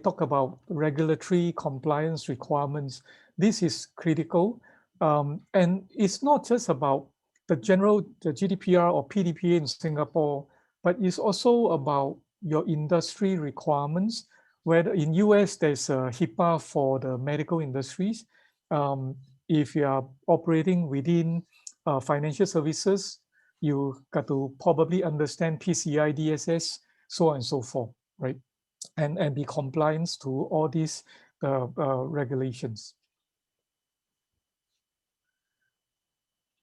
talk about regulatory compliance requirements. This is critical, and it's not just about the GDPR or PDPA in Singapore, but it's also about your industry requirements. Whether in US there's a HIPAA for the medical industries. If you are operating within financial services, you got to probably understand PCI DSS, so on and so forth, right? And be compliant to all these regulations.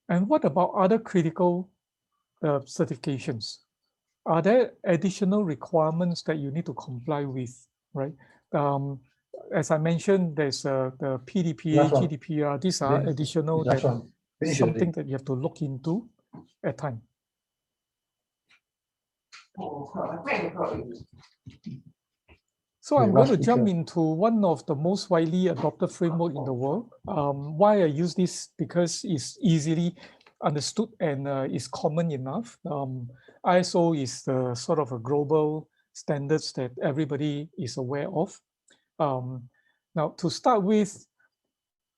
And what about other critical certifications? Are there additional requirements that you need to comply with, right? As I mentioned, there's the PDPA, GDPR. These are additional, something that you have to look into at time. So I'm going to jump into one of the most widely adopted framework in the world. Why I use this? Because it's easily understood and is common enough. ISO is the sort of a global standards that everybody is aware of. Now, to start with,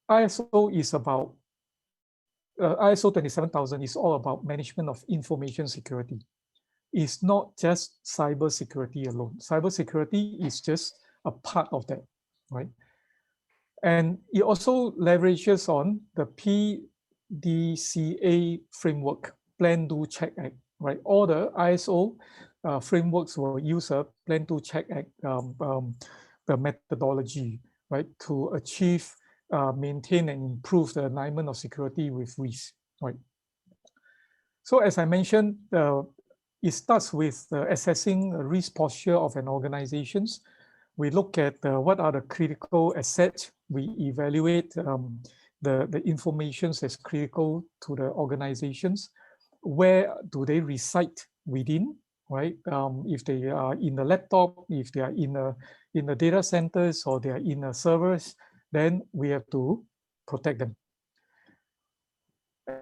ISO is about, ISO 27000 is all about management of information security. It's not just cyber security alone. Cyber security is just a part of that, right? And it also leverages on the PDCA framework, Plan, Do, Check, Act, right? All the ISO frameworks will use a Plan, Do, Check, Act the methodology, right? To achieve, maintain and improve the alignment of security with risk, right? So as I mentioned, it starts with assessing the risk posture of an organization. We look at what are the critical assets. We evaluate the information that's critical to the organizations. Where do they reside within, right? If they are in the laptop, if they are in the data centers or they are in the servers, then we have to protect them.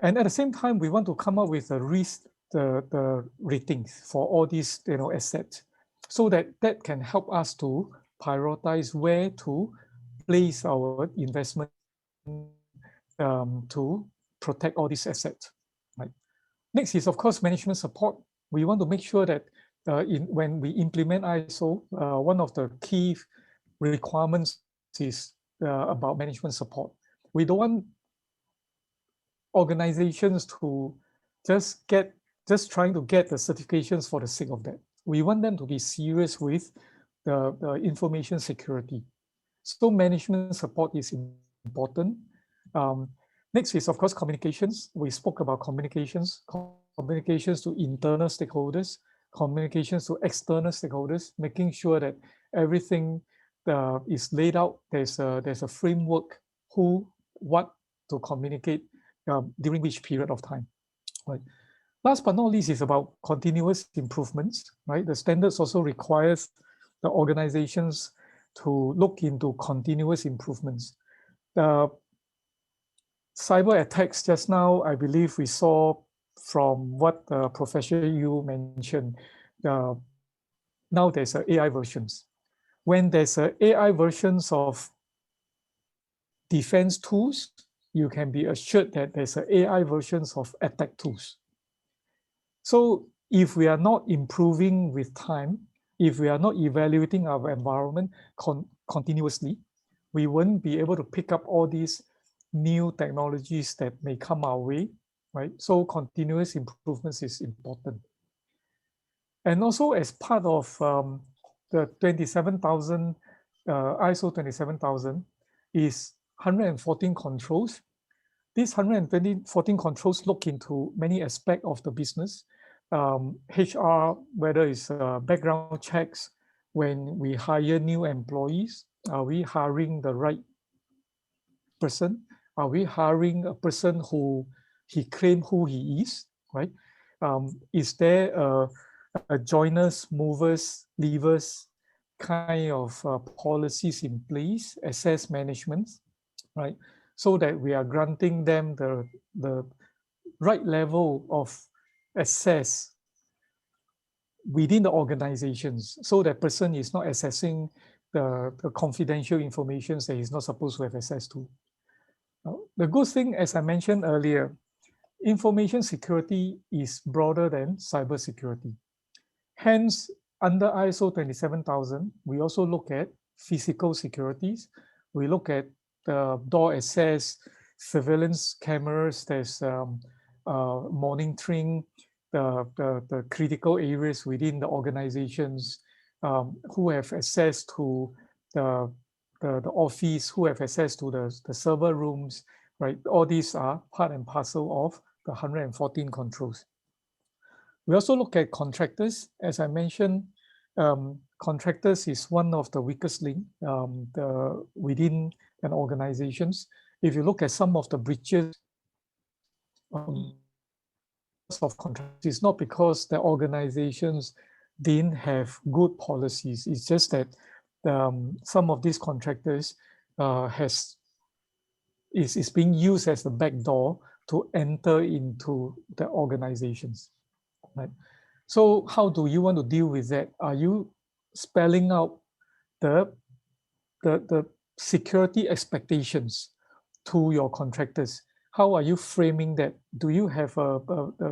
And at the same time, we want to come up with a risk the ratings for all these assets, so that can help us to prioritize where to place our investment to protect all these assets. Right. Next is, of course, management support. We want to make sure that when we implement ISO, one of the key requirements is about management support. We don't want organizations to just trying to get the certifications for the sake of that. We want them to be serious with the information security. So management support is important. Next is, of course, communications. We spoke about communications to internal stakeholders, communications to external stakeholders, making sure that everything is laid out. There's a framework, who, what to communicate during which period of time. Right. Last but not least is about continuous improvements. Right. The standards also requires the organizations to look into continuous improvements. The cyber attacks just now, I believe we saw from what Professor Yu mentioned, now there's AI versions. When there's AI versions of defense tools, you can be assured that there's AI versions of attack tools. So if we are not improving with time, if we are not evaluating our environment continuously, we won't be able to pick up all these new technologies that may come our way, right? So continuous improvements is important. And also as part of the 27,000, ISO 27,000 is 114 controls. These 114 controls look into many aspects of the business. HR, whether it's background checks, when we hire new employees, are we hiring the right person? Are we hiring a person who he claimed who he is, right? Is there a joiners, movers, leavers kind of policies in place, access management, right? So that we are granting them the right level of access within the organizations, so that person is not accessing the confidential information that he's not supposed to have access to. The good thing, as I mentioned earlier, information security is broader than cyber security. Hence, under ISO 27,000, we also look at physical securities. We look at the door access, surveillance cameras, there's monitoring the critical areas within the organizations, who have access to the office, who have access to the server rooms, right? All these are part and parcel of the 114 controls. We also look at contractors. As I mentioned, contractors is one of the weakest link within an organizations. If you look at some of the breaches of contractors, it's not because the organizations didn't have good policies. It's just that some of these contractors is being used as the back door to enter into the organizations, right? So how do you want to deal with that? Are you spelling out the security expectations to your contractors? How are you framing that? Do you have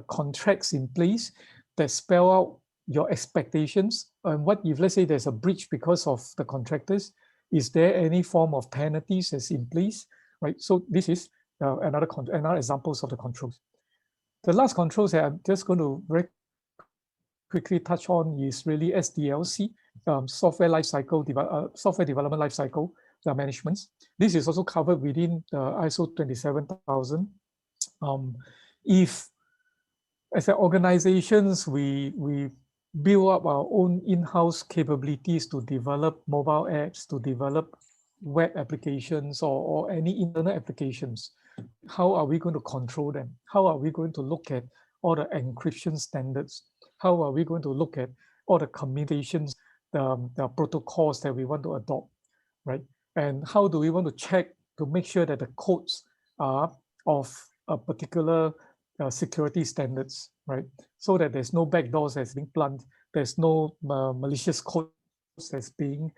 contracts in place that spell out your expectations? And what if, let's say, there's a breach because of the contractors? Is there any form of penalties that's in place? Right. So this is another examples of the controls. The last controls that I'm just going to very quickly touch on is really SDLC, software lifecycle, software development lifecycle management. This is also covered within the ISO 27,000. If as an organizations, we build up our own in-house capabilities to develop mobile apps, to develop web applications or any internal applications, how are we going to control them? How are we going to look at all the encryption standards? How are we going to look at all the communications, the protocols that we want to adopt, right? And how do we want to check to make sure that the codes are of a particular security standards, right? So that there's no backdoors that's being planted, there's no malicious code that's being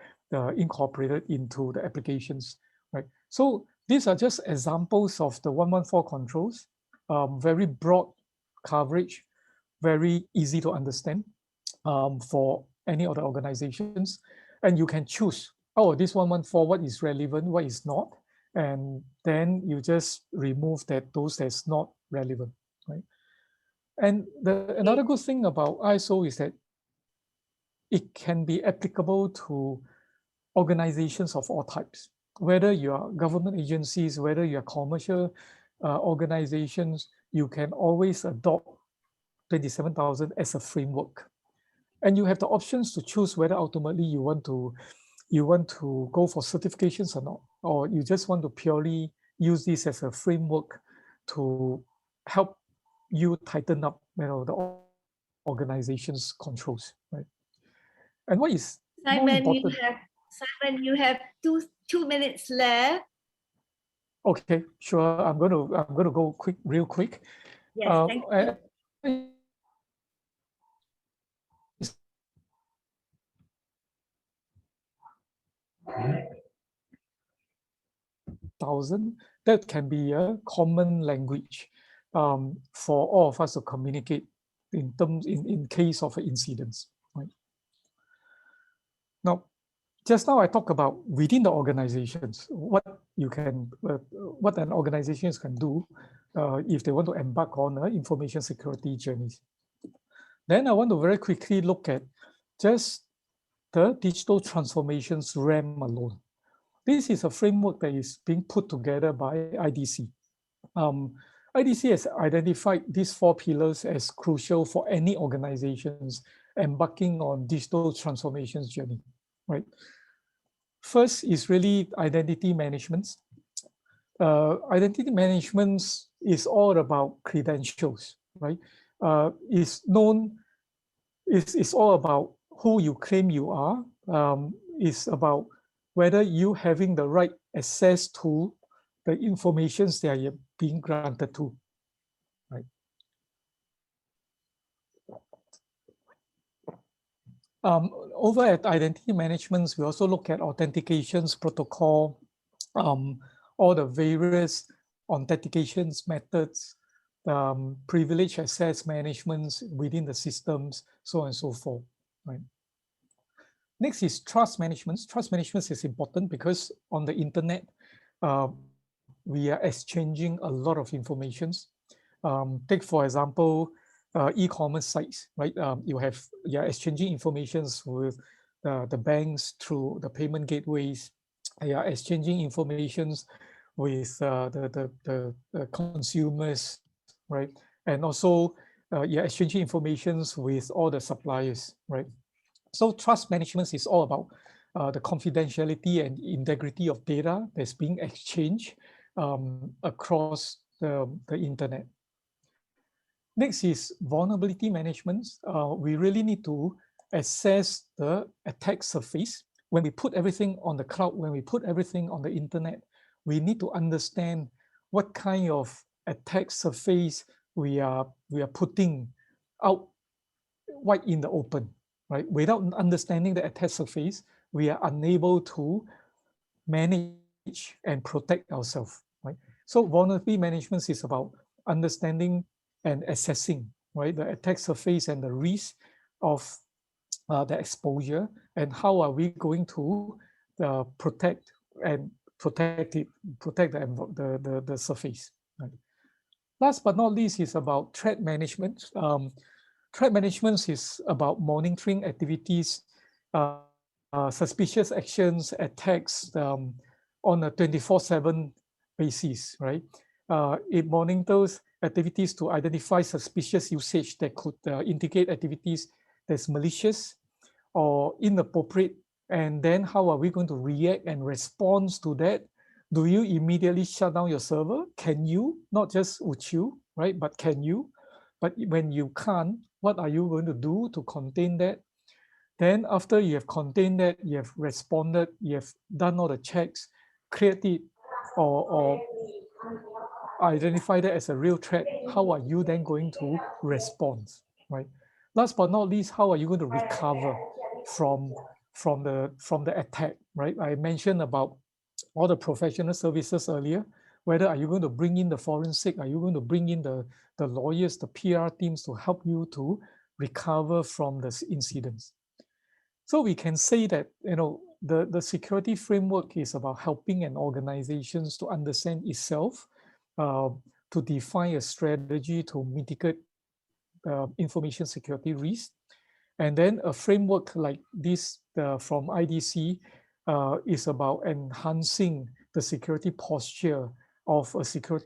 incorporated into the applications, right? So these are just examples of the 114 controls, very broad coverage, very easy to understand for any other organizations. And you can choose, oh, this 114, what is relevant, what is not. and then you just remove those that's not relevant, right? And another good thing about ISO is that it can be applicable to organizations of all types, whether you are government agencies, whether you are commercial organizations, you can always adopt 27,000 as a framework. And you have the options to choose whether ultimately you want to go for certifications or not, or you just want to purely use this as a framework to help you tighten up, the organization's controls, right? And what is more Simon, important? you have 2 minutes left. Okay, sure. I'm going to go real quick. Yes, thank you. That can be a common language for all of us to communicate in case of incidents. Right? Now, just now I talked about within the organizations what an organization can do if they want to embark on information security journeys. Then I want to very quickly look at just the digital transformations realm alone. This is a framework that is being put together by IDC. IDC has identified these 4 pillars as crucial for any organizations embarking on digital transformations journey, right? First is really identity management. Identity management is all about credentials, right? It's all about who you claim you are. It's about whether you having the right access to the informations that are being granted to, right? Over at identity management, we also look at authentications protocol, all the various authentications methods, privilege access management within the systems, so on and so forth, right? Next is trust management. Trust management is important because on the internet, we are exchanging a lot of informations. Take for example, e-commerce sites, right? You're exchanging informations with the banks through the payment gateways. You're exchanging informations with the consumers, right? And also, you're exchanging informations with all the suppliers, right? So trust management is all about the confidentiality and integrity of data that's being exchanged across the internet. Next is vulnerability management. We really need to assess the attack surface. When we put everything on the cloud, when we put everything on the internet, we need to understand what kind of attack surface we are putting out wide in the open, right? Without understanding the attack surface, we are unable to manage and protect ourselves, right? So vulnerability management is about understanding and assessing, right, the attack surface and the risk of the exposure, and how are we going to protect the surface. Right? Last but not least is about threat management. Threat management is about monitoring activities, suspicious actions, attacks on a 24/7 basis, right? It monitors activities to identify suspicious usage that could indicate activities that's malicious or inappropriate. And then how are we going to react and respond to that? Do you immediately shut down your server? Can you? Not just would you, right? But can you? But when you can't, what are you going to do to contain that? Then after you have contained that, you have responded, you have done all the checks, cleared it, or identify that as a real threat, how are you then going to respond, right? Last but not least, how are you going to recover from the attack, right? I mentioned about all the professional services earlier. Whether are you going to bring in the forensic, are you going to bring in the lawyers, the PR teams to help you to recover from the incidents? So we can say that, the security framework is about helping an organization to understand itself, to define a strategy to mitigate information security risk. And then a framework like this from IDC is about enhancing the security posture of a secure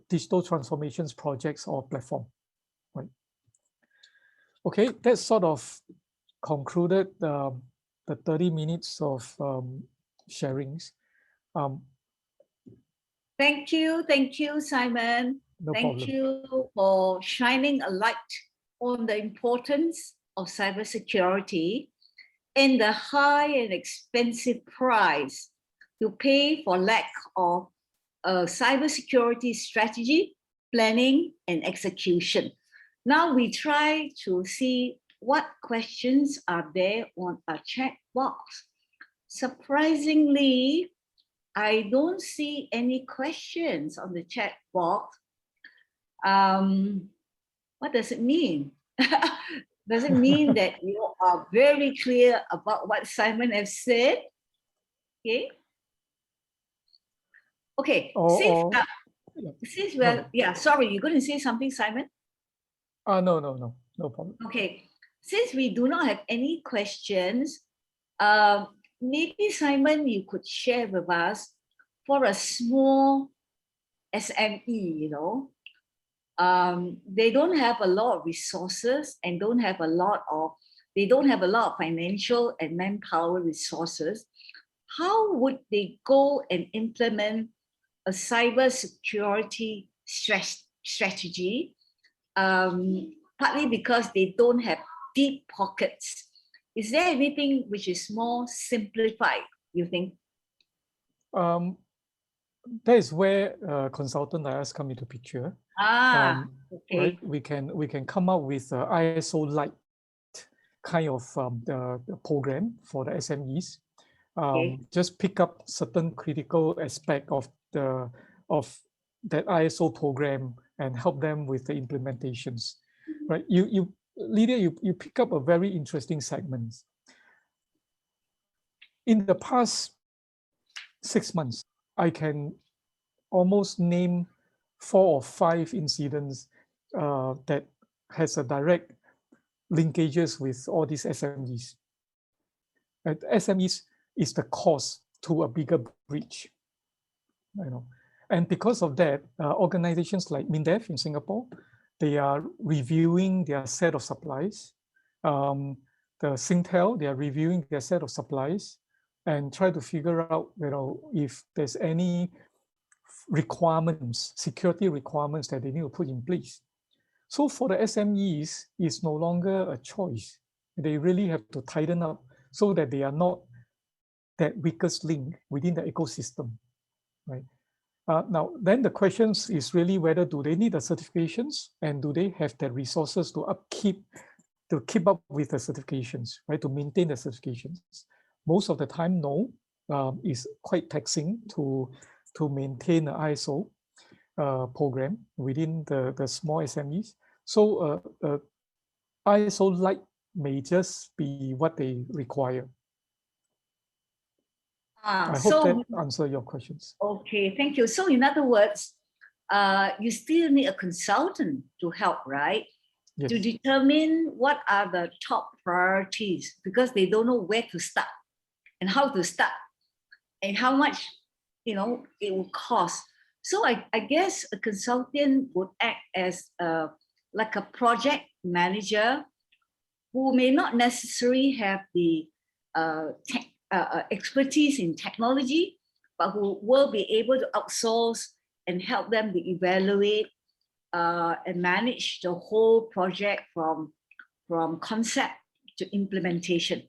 digital transformations projects or platform. Right. Okay, that sort of concluded the 30 minutes of sharings. Thank you, Simon. No Thank problem. you for shining a light on the importance of cybersecurity and the high and expensive price to pay for lack of a cybersecurity strategy, planning, and execution. Now we try to see what questions are there on our chat box. Surprisingly, I don't see any questions on the chat box. What does it mean? Does it mean that you are very clear about what Simon has said? Okay. Okay. Since we're, sorry, you're going to say something, Simon? No problem. Okay. Since we do not have any questions, maybe Simon, you could share with us for a small SME, you know, they don't have a lot of resources and they don't have a lot of financial and manpower resources. How would they go and implement a cybersecurity strategy? Partly because they don't have deep pockets. Is there anything which is more simplified, you think? That is where consultant like us come into picture. Okay. Right? We can come up with ISO light kind of the program for the SMEs. Just pick up certain critical aspect of that ISO program and help them with the implementations. Right? Lydia, you pick up a very interesting segment. In the past 6 months, I can almost name 4 or 5 incidents that has a direct linkages with all these SMEs. And SMEs is the cause to a bigger breach. You know, and because of that, organizations like MINDEF in Singapore, they are reviewing their set of supplies. The Singtel, they are reviewing their set of supplies and try to figure out, you know, if there's any requirements, security requirements that they need to put in place. So for the SMEs, it's no longer a choice. They really have to tighten up so that they are not that weakest link within the ecosystem, right? Now, then the question is really whether do they need the certifications and do they have the resources to keep up with the certifications, right? To maintain the certifications. Most of the time, no, is quite taxing to maintain the ISO program within the small SMEs. So ISO Lite may just be what they require. I hope that answers your questions. Okay, thank you. So in other words, you still need a consultant to help, right? Yes. To determine what are the top priorities, because they don't know where to start and how to start and how much, you know, it will cost. So I guess a consultant would act as like a project manager who may not necessarily have the expertise in technology, but who will be able to outsource and help them to evaluate and manage the whole project from concept to implementation.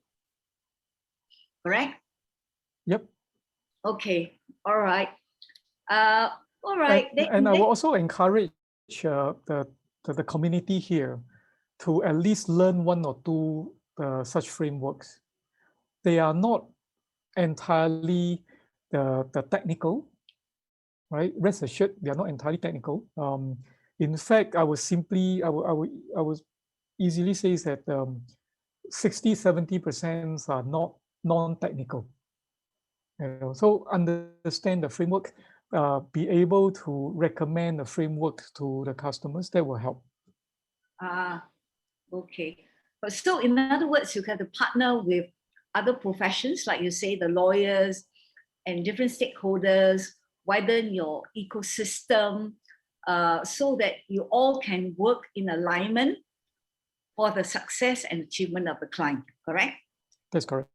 Correct? Yep. Okay. All right. All right. And I will also encourage the community here to at least learn 1 or 2 such frameworks. They are not entirely the technical, right? Rest assured, they are not entirely technical. In fact, I would easily say that 60-70% are not non-technical. So understand the framework, be able to recommend the framework to the customers. That will help. Okay. So in other words, you have to partner with other professions, like you say, the lawyers and different stakeholders, widen your ecosystem so that you all can work in alignment for the success and achievement of the client, correct? That's correct.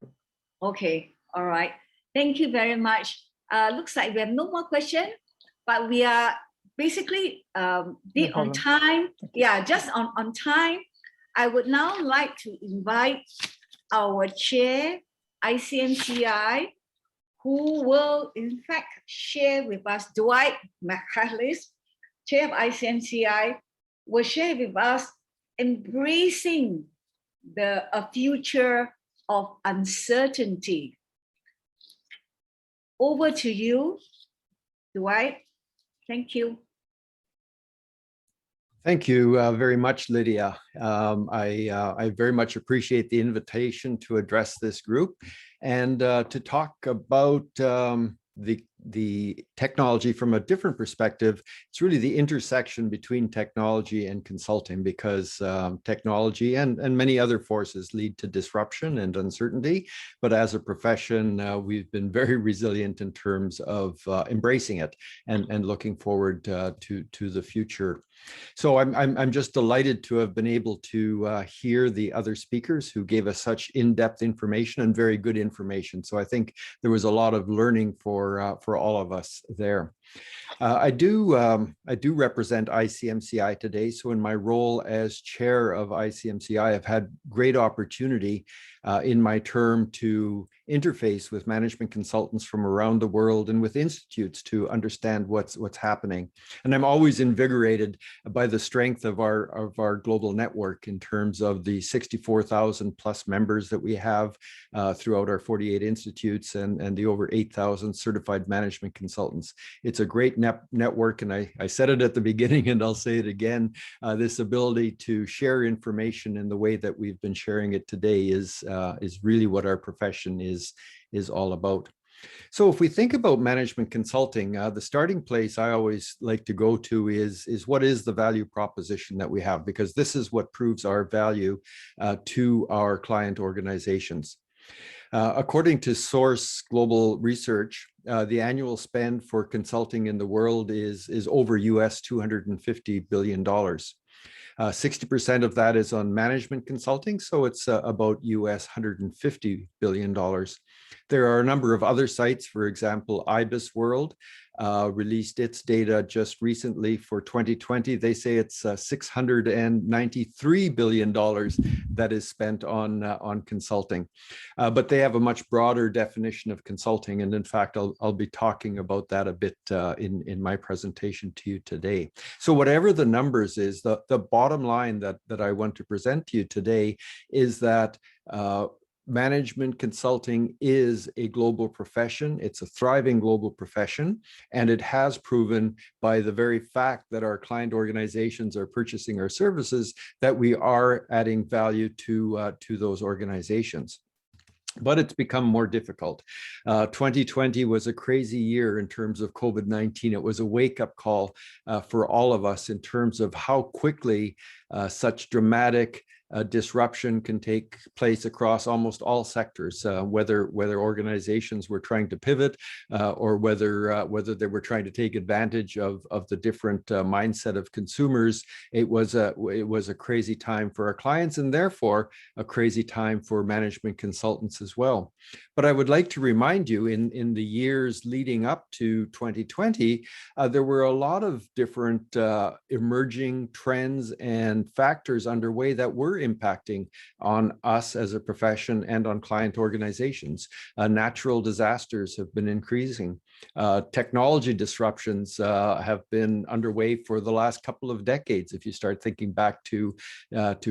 Okay, all right. Thank you very much. Looks like we have no more questions, but we are basically on time. Yeah, just on time. I would now like to invite our chair, ICMCI, who will in fact share with us, Dwight Mccarthy, chair of ICMCI, will share with us embracing a future of uncertainty. Over to you, Dwight. Thank you. Thank you very much, Lydia. I very much appreciate the invitation to address this group and to talk about the technology from a different perspective. It's really the intersection between technology and consulting, because technology and many other forces lead to disruption and uncertainty. But as a profession, we've been very resilient in terms of embracing it and looking forward to the future. So I'm just delighted to have been able to hear the other speakers who gave us such in-depth information and very good information. So I think there was a lot of learning for all of us there. I do represent ICMCI today. So in my role as chair of ICMCI, I've had great opportunity in my term to interface with management consultants from around the world and with institutes to understand what's happening. And I'm always invigorated by the strength of our global network in terms of the 64,000 plus members that we have throughout our 48 institutes and the over 8,000 certified management consultants. It's a great network, and I said it at the beginning and I'll say it again, this ability to share information in the way that we've been sharing it today is really what our profession is all about. So if we think about management consulting, the starting place I always like to go to is what is the value proposition that we have, because this is what proves our value to our client organizations. According to Source Global Research, the annual spend for consulting in the world is over US $250 billion. 60% of that is on management consulting, so it's about US $150 billion. There are a number of other sites, for example, IBIS World released its data just recently for 2020. They say it's $693 billion that is spent on consulting. But they have a much broader definition of consulting. And in fact, I'll be talking about that a bit in my presentation to you today. So whatever the numbers is, the bottom line that I want to present to you today is that management consulting is a global profession. It's a thriving global profession, and it has proven by the very fact that our client organizations are purchasing our services that we are adding value to those organizations. But it's become more difficult. 2020 was a crazy year in terms of COVID-19. It was a wake-up call for all of us in terms of how quickly such dramatic disruption can take place across almost all sectors, whether organizations were trying to pivot or whether they were trying to take advantage of the different mindset of consumers. It was a crazy time for our clients, and therefore a crazy time for management consultants as well. But I would like to remind you, in the years leading up to 2020, there were a lot of different emerging trends and factors underway that were impacting on us as a profession and on client organizations. Natural disasters have been increasing. Technology disruptions have been underway for the last couple of decades, if you start thinking back to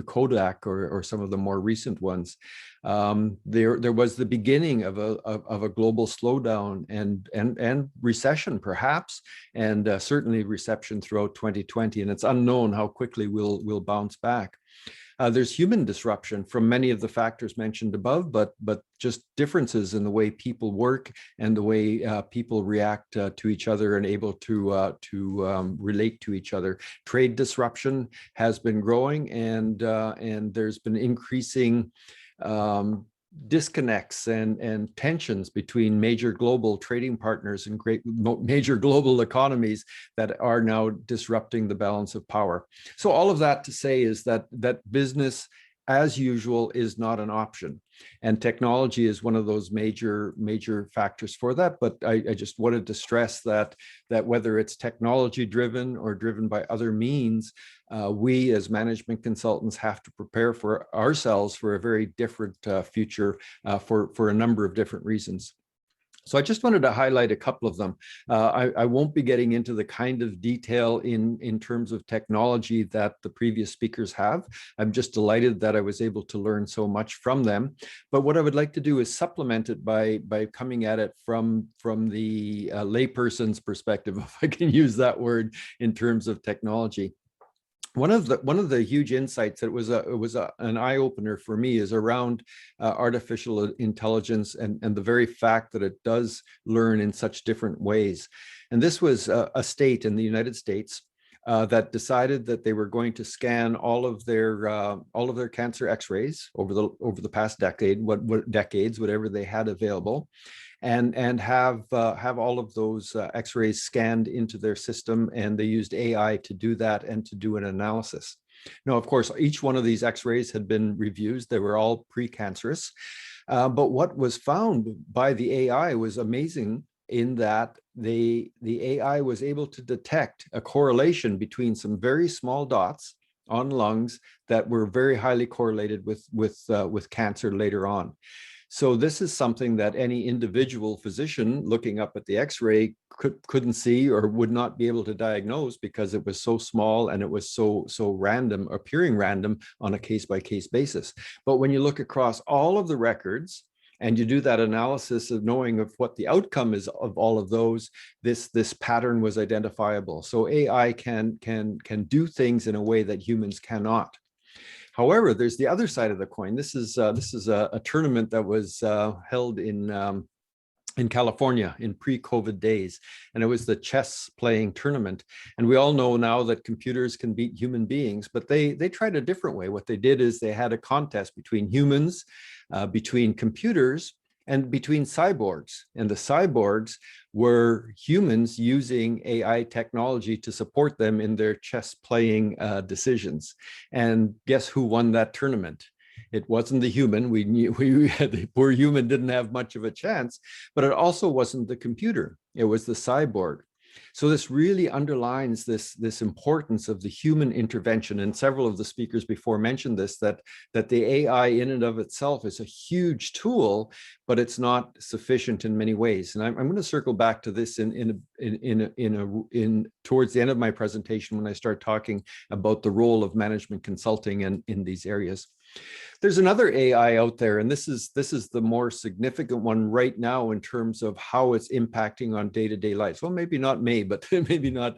Kodak or some of the more recent ones. There was the beginning of a global slowdown and recession, perhaps, and certainly recession throughout 2020, and it's unknown how quickly we'll bounce back. There's human disruption from many of the factors mentioned above, but just differences in the way people work and the way people react to each other and able to relate to each other. Trade disruption has been growing, and there's been increasing disconnects and tensions between major global trading partners and major global economies that are now disrupting the balance of power. So all of that to say is that business as usual is not an option, and technology is one of those major factors for that. But I just wanted to stress that whether it's technology driven or driven by other means, we as management consultants have to prepare for ourselves for a very different future for a number of different reasons. So I just wanted to highlight a couple of them. I won't be getting into the kind of detail in terms of technology that the previous speakers have. I'm just delighted that I was able to learn so much from them. But what I would like to do is supplement it by coming at it from the layperson's perspective, if I can use that word, in terms of technology. One of the huge insights that was an eye opener for me is around artificial intelligence and the very fact that it does learn in such different ways. And this was a state in the United States that decided that they were going to scan all of their cancer X-rays over the past decade, whatever they had available, and have all of those X-rays scanned into their system, and they used AI to do that and to do an analysis. Now, of course, each one of these X-rays had been reviewed. They were all precancerous, but what was found by the AI was amazing in that the AI was able to detect a correlation between some very small dots on lungs that were very highly correlated with cancer later on. So this is something that any individual physician looking up at the X-ray couldn't see or would not be able to diagnose, because it was so small and it was so random, appearing random on a case-by-case basis. But when you look across all of the records and you do that analysis of knowing of what the outcome is of all of those, this pattern was identifiable. So AI can do things in a way that humans cannot. However, there's the other side of the coin. This is a tournament that was held in California in pre-COVID days, and it was the chess playing tournament. And we all know now that computers can beat human beings, but they tried a different way. What they did is they had a contest between humans, between computers, and between cyborgs. And the cyborgs were humans using AI technology to support them in their chess playing decisions. And guess who won that tournament? It wasn't the human. We knew the poor human didn't have much of a chance, but it also wasn't the computer. It was the cyborg. So this really underlines this importance of the human intervention. And several of the speakers before mentioned this, that the AI in and of itself is a huge tool, but it's not sufficient in many ways. And I'm going to circle back to this in towards the end of my presentation when I start talking about the role of management consulting in these areas. There's another AI out there, and this is the more significant one right now in terms of how it's impacting on day-to-day life. Well, maybe not but maybe not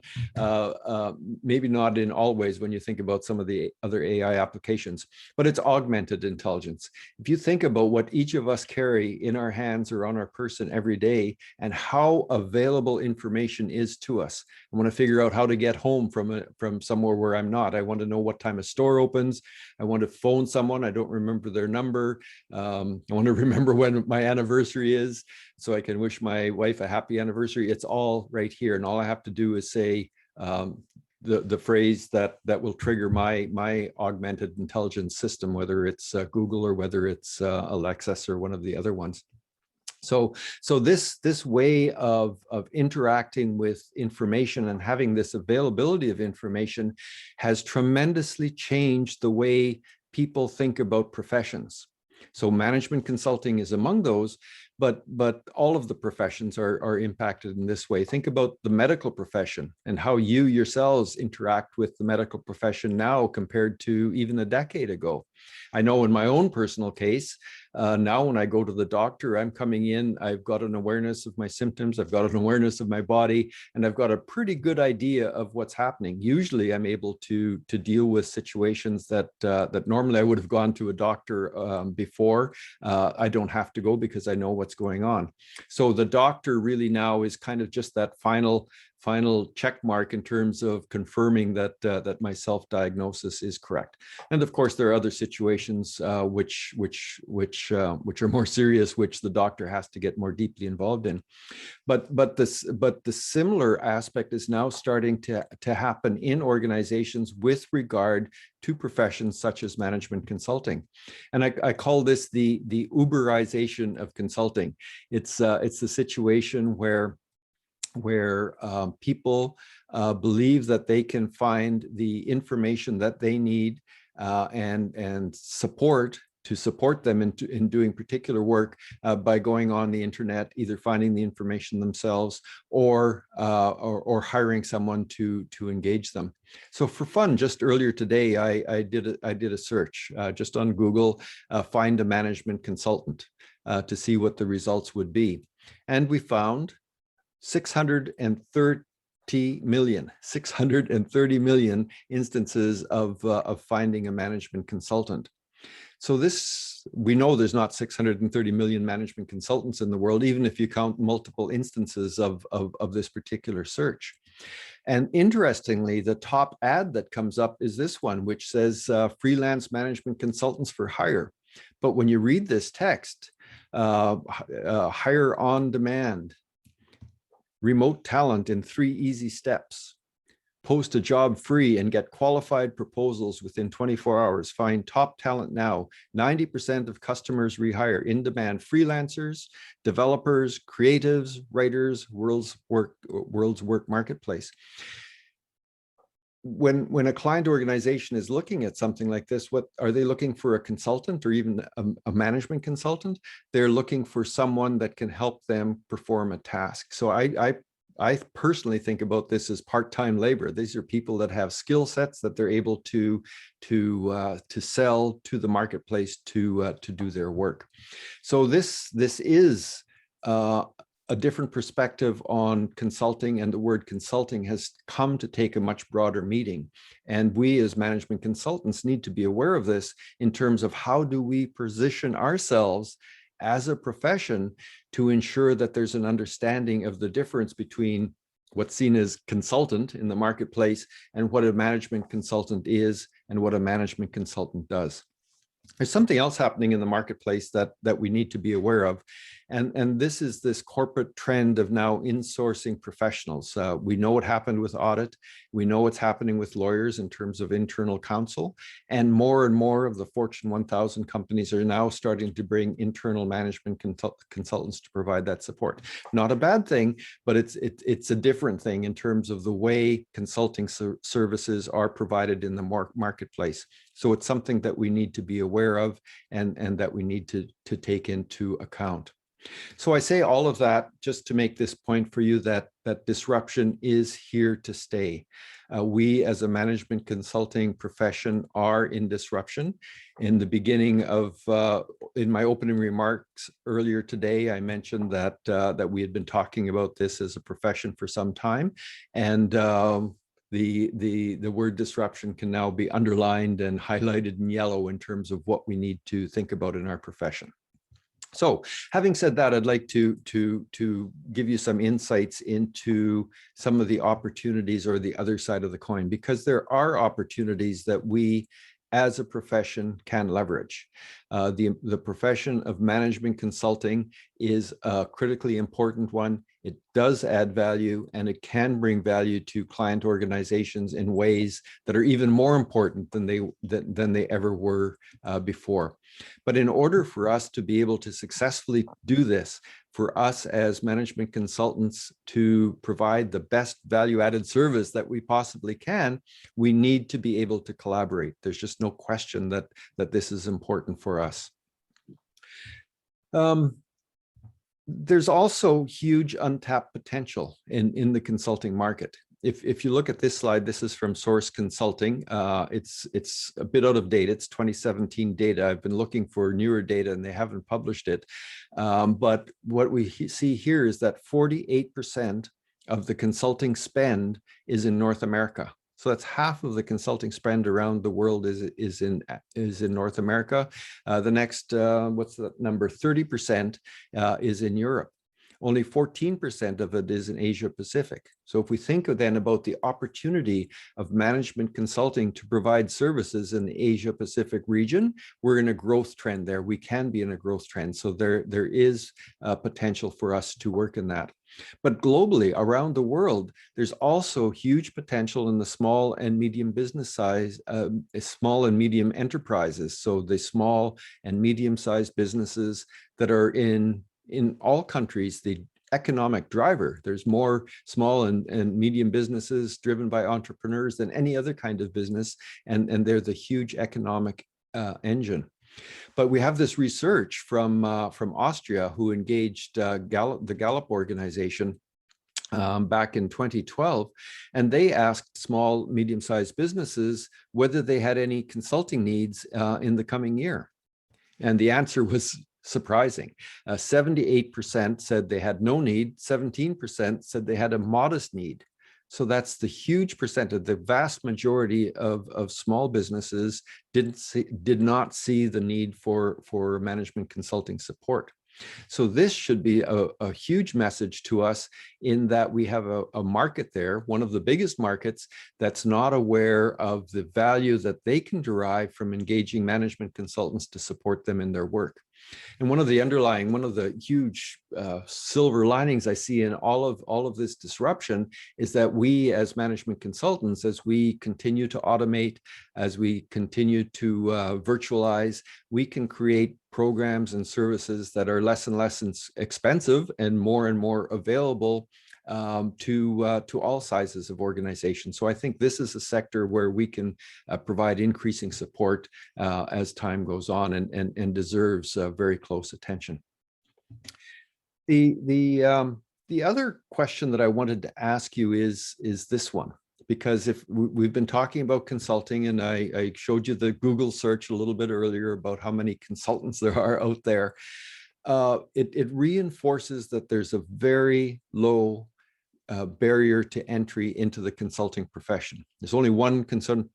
in all ways when you think about some of the other AI applications, but it's augmented intelligence. If you think about what each of us carry in our hands or on our person every day and how available information is to us, I want to figure out how to get home from somewhere where I'm not. I want to know what time a store opens. I want to phone someone. I don't remember their number. I want to remember when my anniversary is so I can wish my wife a happy anniversary. It's all right here. And all I have to do is say the phrase that will trigger my augmented intelligence system, whether it's Google or whether it's Alexa or one of the other ones. So this way of interacting with information and having this availability of information has tremendously changed the way people think about professions. So management consulting is among those, but all of the professions are impacted in this way. Think about the medical profession and how you yourselves interact with the medical profession now compared to even a decade ago. I know in my own personal case, now when I go to the doctor, I'm coming in, I've got an awareness of my symptoms, I've got an awareness of my body, and I've got a pretty good idea of what's happening. Usually I'm able to deal with situations that normally I would have gone to a doctor before. I don't have to go because I know what's going on. So the doctor really now is kind of just that final check mark in terms of confirming that my self-diagnosis is correct. And of course, there are other situations which are more serious, which the doctor has to get more deeply involved in. But the similar aspect is now starting to happen in organizations with regard to professions such as management consulting. And I call this the Uberization of consulting. It's the situation where people believe that they can find the information that they need and support them in doing particular work by going on the internet, either finding the information themselves or hiring someone to engage them. So for fun, just earlier today, I did a search just on Google, find a management consultant to see what the results would be, and we found 630 million instances of finding a management consultant. So we know there's not 630 million management consultants in the world, even if you count multiple instances of this particular search. And interestingly, the top ad that comes up is this one, which says freelance management consultants for hire. But when you read this text, hire on demand, remote talent in 3 easy steps, post a job free and get qualified proposals within 24 hours, find top talent now, 90% of customers rehire, in demand freelancers, developers, creatives, writers, world's work marketplace. When a client organization is looking at something like this, what are they looking for? A consultant or even a management consultant? They're looking for someone that can help them perform a task. So I personally think about this as part-time labor. These are people that have skill sets that they're able to sell to the marketplace to do their work. So this is a different perspective on consulting, and the word consulting has come to take a much broader meaning. And we as management consultants need to be aware of this in terms of how do we position ourselves as a profession to ensure that there's an understanding of the difference between what's seen as consultant in the marketplace and what a management consultant is and what a management consultant does. There's something else happening in the marketplace that we need to be aware of. And this is this corporate trend of now insourcing professionals. We know what happened with audit. We know what's happening with lawyers in terms of internal counsel. And more of the Fortune 1000 companies are now starting to bring internal management consultants to provide that support. Not a bad thing, but it's a different thing in terms of the way consulting services are provided in the marketplace. So it's something that we need to be aware of and that we need to take into account. So I say all of that just to make this point for you that disruption is here to stay. We as a management consulting profession are in disruption. In the beginning of, in my opening remarks earlier today, I mentioned that we had been talking about this as a profession for some time. And the word disruption can now be underlined and highlighted in yellow in terms of what we need to think about in our profession. So having said that, I'd like to give you some insights into some of the opportunities or the other side of the coin, because there are opportunities that we as a profession can leverage. The profession of management consulting is a critically important one. It does add value, and it can bring value to client organizations in ways that are even more important than they ever were before. But in order for us to be able to successfully do this, for us as management consultants to provide the best value-added service that we possibly can, we need to be able to collaborate. There's just no question that this is important for us. There's also huge untapped potential in the consulting market. if you look at this slide, this is from Source Consulting. It's a bit out of date. It's 2017 data. I've been looking for newer data and they haven't published it. But what we see here is that 48% of the consulting spend is in North America. So that's half of the consulting spend around the world is in North America. The next, what's that number? 30% is in Europe. Only 14% of it is in Asia Pacific. So if we think then about the opportunity of management consulting to provide services in the Asia Pacific region, we're in a growth trend there. We can be in a growth trend. So there is potential for us to work in that. But globally, around the world, there's also huge potential in the small and medium business size, small and medium enterprises. So the small and medium-sized businesses that are in all countries, the economic driver. There's more small and medium businesses driven by entrepreneurs than any other kind of business, and they're the huge economic engine. But we have this research from Austria, who engaged the Gallup organization back in 2012, and they asked small, medium-sized businesses whether they had any consulting needs in the coming year. And the answer was surprising. 78% said they had no need, 17% said they had a modest need. So that's the huge percentage. The vast majority of small businesses did not see the need for management consulting support. So this should be a huge message to us in that we have a market there, one of the biggest markets, that's not aware of the value that they can derive from engaging management consultants to support them in their work. And one of the huge silver linings I see in all of this disruption is that we as management consultants, as we continue to automate, as we continue to virtualize, we can create programs and services that are less and less expensive and more available to all sizes of organizations. So I think this is a sector where we can provide increasing support as time goes on and deserves very close attention. The other question that I wanted to ask you is this one, because if we've been talking about consulting, and I showed you the Google search a little bit earlier about how many consultants there are out there, it reinforces that there's a very low barrier to entry into the consulting profession. There's only one consulting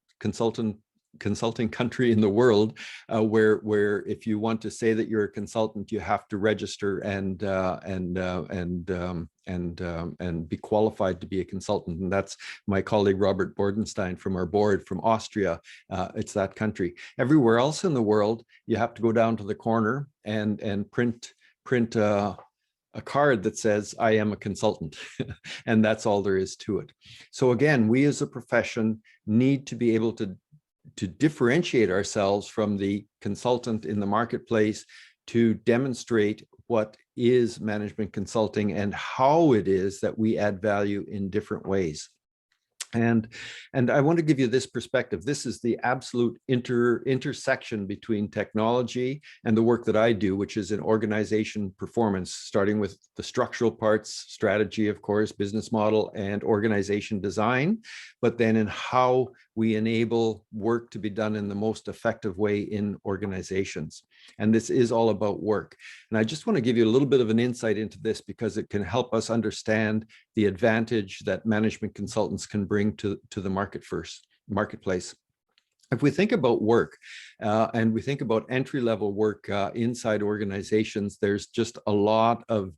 country in the world where if you want to say that you're a consultant, you have to register and be qualified to be a consultant. And that's my colleague Robert Bordenstein from our board from Austria. It's that country. Everywhere else in the world, you have to go down to the corner and print a card that says, I am a consultant, and that's all there is to it. So again, we as a profession need to be able to differentiate ourselves from the consultant in the marketplace, to demonstrate what is management consulting and how it is that we add value in different ways. And I want to give you this perspective. This is the absolute intersection between technology and the work that I do, which is in organization performance, starting with the structural parts, strategy, of course, business model, and organization design, but then in how we enable work to be done in the most effective way in organizations. And this is all about work. And I just want to give you a little bit of an insight into this because it can help us understand the advantage that management consultants can bring to the marketplace. If we think about work and we think about entry-level work inside organizations, there's just a lot of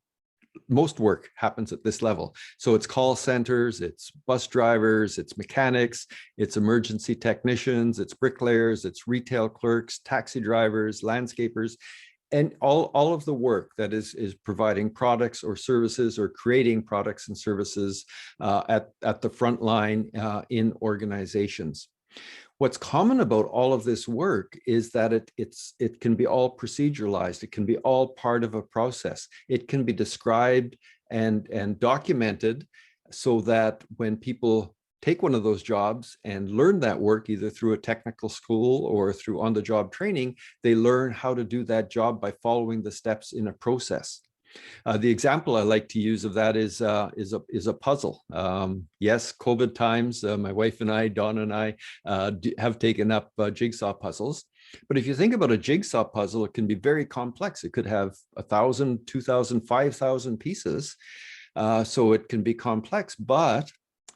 most work happens at this level. So it's call centers, it's bus drivers, it's mechanics, it's emergency technicians, it's bricklayers, it's retail clerks, taxi drivers, landscapers, and all of the work that is providing products or services or creating products and services at the front line in organizations. What's common about all of this work is that it can be all proceduralized. It can be all part of a process. It can be described and documented so that when people take one of those jobs and learn that work, either through a technical school or through on-the-job training, they learn how to do that job by following the steps in a process. The example I like to use of that is a puzzle. Yes, COVID times, my wife and I, Dawn and I, have taken up jigsaw puzzles. But if you think about a jigsaw puzzle, it can be very complex. It could have 1,000, 2,000, 5,000 pieces. So it can be complex, but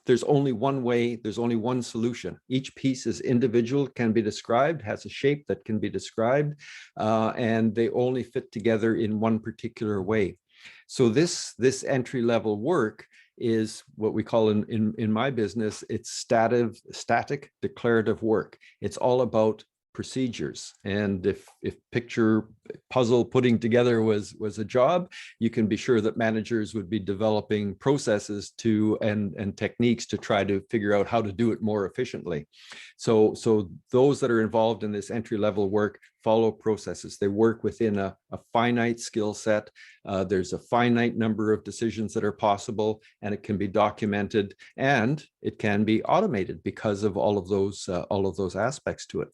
there's only one way, there's only one solution. Each piece is individual, can be described, has a shape that can be described, and they only fit together in one particular way. So this entry-level work is what we call in my business, it's static declarative work. It's all about procedures. And if picture puzzle putting together was a job, you can be sure that managers would be developing processes and techniques to try to figure out how to do it more efficiently. So those that are involved in this entry-level work follow processes. They work within a finite skill set. There's a finite number of decisions that are possible, and it can be documented, and it can be automated because of all of those aspects to it.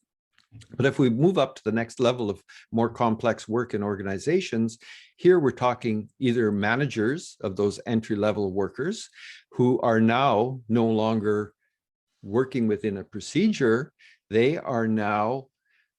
But if we move up to the next level of more complex work in organizations, here we're talking either managers of those entry-level workers who are now no longer working within a procedure, they are now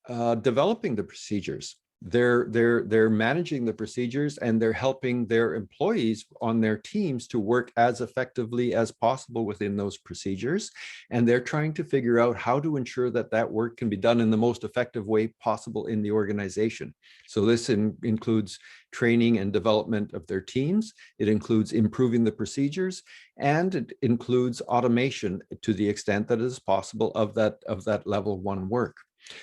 developing the procedures. They're managing the procedures, and they're helping their employees on their teams to work as effectively as possible within those procedures. And they're trying to figure out how to ensure that that work can be done in the most effective way possible in the organization. So this includes training and development of their teams. It includes improving the procedures, and it includes automation to the extent that it is possible of that level 1 work.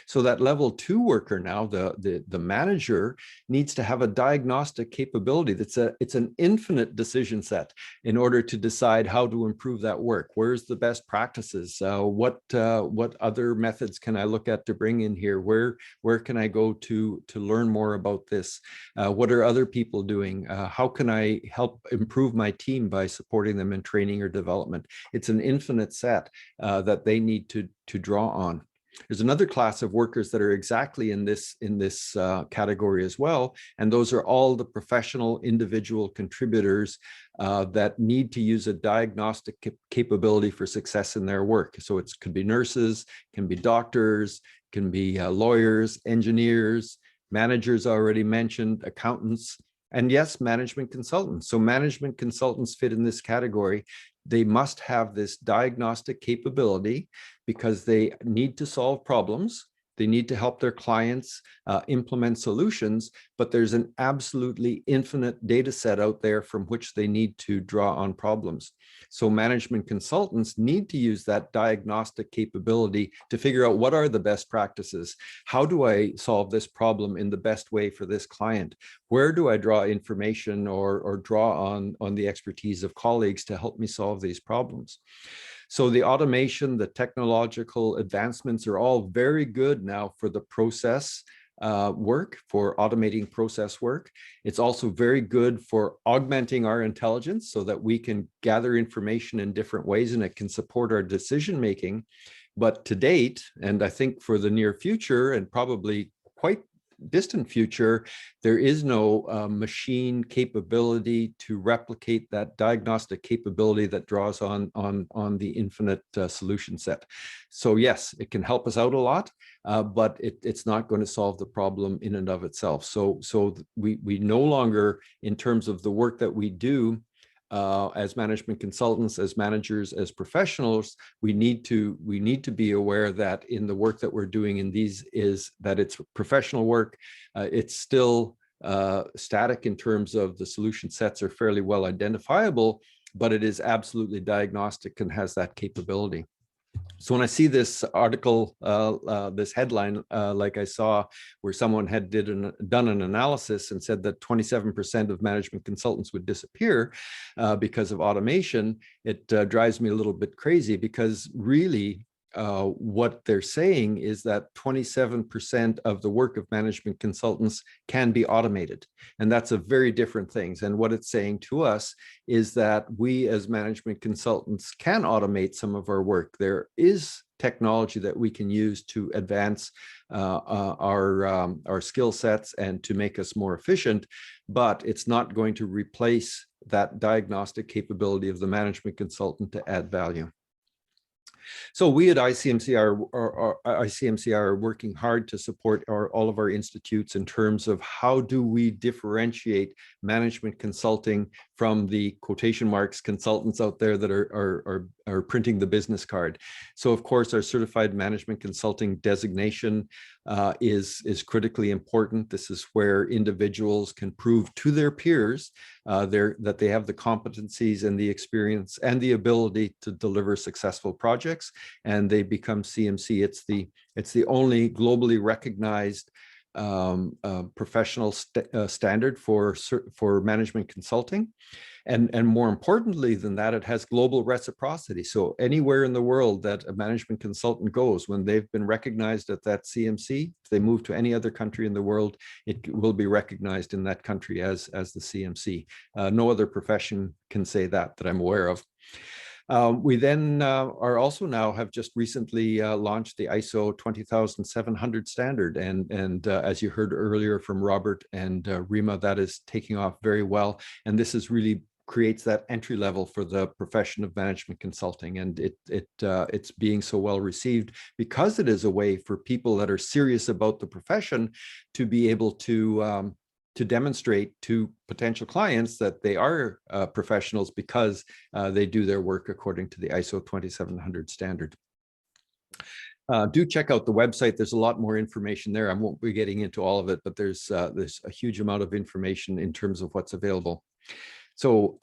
So that level 2 worker now, the manager, needs to have a diagnostic capability. It's an infinite decision set in order to decide how to improve that work. Where's the best practices? What other methods can I look at to bring in here? Where can I go to learn more about this? What are other people doing? How can I help improve my team by supporting them in training or development? It's an infinite set that they need to draw on. There's another class of workers that are exactly in this category as well, and those are all the professional individual contributors that need to use a diagnostic capability for success in their work. So it could be nurses, can be doctors, can be lawyers, engineers, managers already mentioned, accountants, and yes, management consultants. So management consultants fit in this category. They must have this diagnostic capability because they need to solve problems. They need to help their clients implement solutions, but there's an absolutely infinite data set out there from which they need to draw on problems. So management consultants need to use that diagnostic capability to figure out what are the best practices. How do I solve this problem in the best way for this client? Where do I draw information or draw on the expertise of colleagues to help me solve these problems? So the automation, the technological advancements are all very good now for the process work, for automating process work. It's also very good for augmenting our intelligence so that we can gather information in different ways and it can support our decision making. But to date, and I think for the near future and probably quite distant future, there is no machine capability to replicate that diagnostic capability that draws on the infinite solution set. So yes, it can help us out a lot, but it's not going to solve the problem in and of itself. So we no longer, in terms of the work that we do, as management consultants, as managers, as professionals, we need to be aware that in the work that we're doing in these is that it's professional work. It's still static in terms of the solution sets are fairly well identifiable, but it is absolutely diagnostic and has that capability. So when I see this article, this headline, like I saw where someone had done an analysis and said that 27% of management consultants would disappear because of automation, it drives me a little bit crazy, because really what they're saying is that 27% of the work of management consultants can be automated. And that's a very different thing. And what it's saying to us is that we as management consultants can automate some of our work. There is technology that we can use to advance our skill sets and to make us more efficient, but it's not going to replace that diagnostic capability of the management consultant to add value. So we at ICMCI are working hard to support all of our institutes in terms of how do we differentiate management consulting from the quotation marks consultants out there that are printing the business card. So of course, our certified management consulting designation is critically important. This is where individuals can prove to their peers that they have the competencies and the experience and the ability to deliver successful projects, and they become CMC. It's the only globally recognized professional standard for management consulting. And more importantly than that, it has global reciprocity. So anywhere in the world that a management consultant goes, when they've been recognized at that CMC, if they move to any other country in the world, it will be recognized in that country as the CMC. No other profession can say that I'm aware of. We then are also now have just recently launched the ISO 20700 standard. And as you heard earlier from Robert and Rima, that is taking off very well. And this is really creates that entry level for the profession of management consulting. And it's being so well received because it is a way for people that are serious about the profession to be able to demonstrate to potential clients that they are professionals because they do their work according to the ISO 20700 standard. Do check out the website. There's a lot more information there. I won't be getting into all of it, but there's a huge amount of information in terms of what's available. So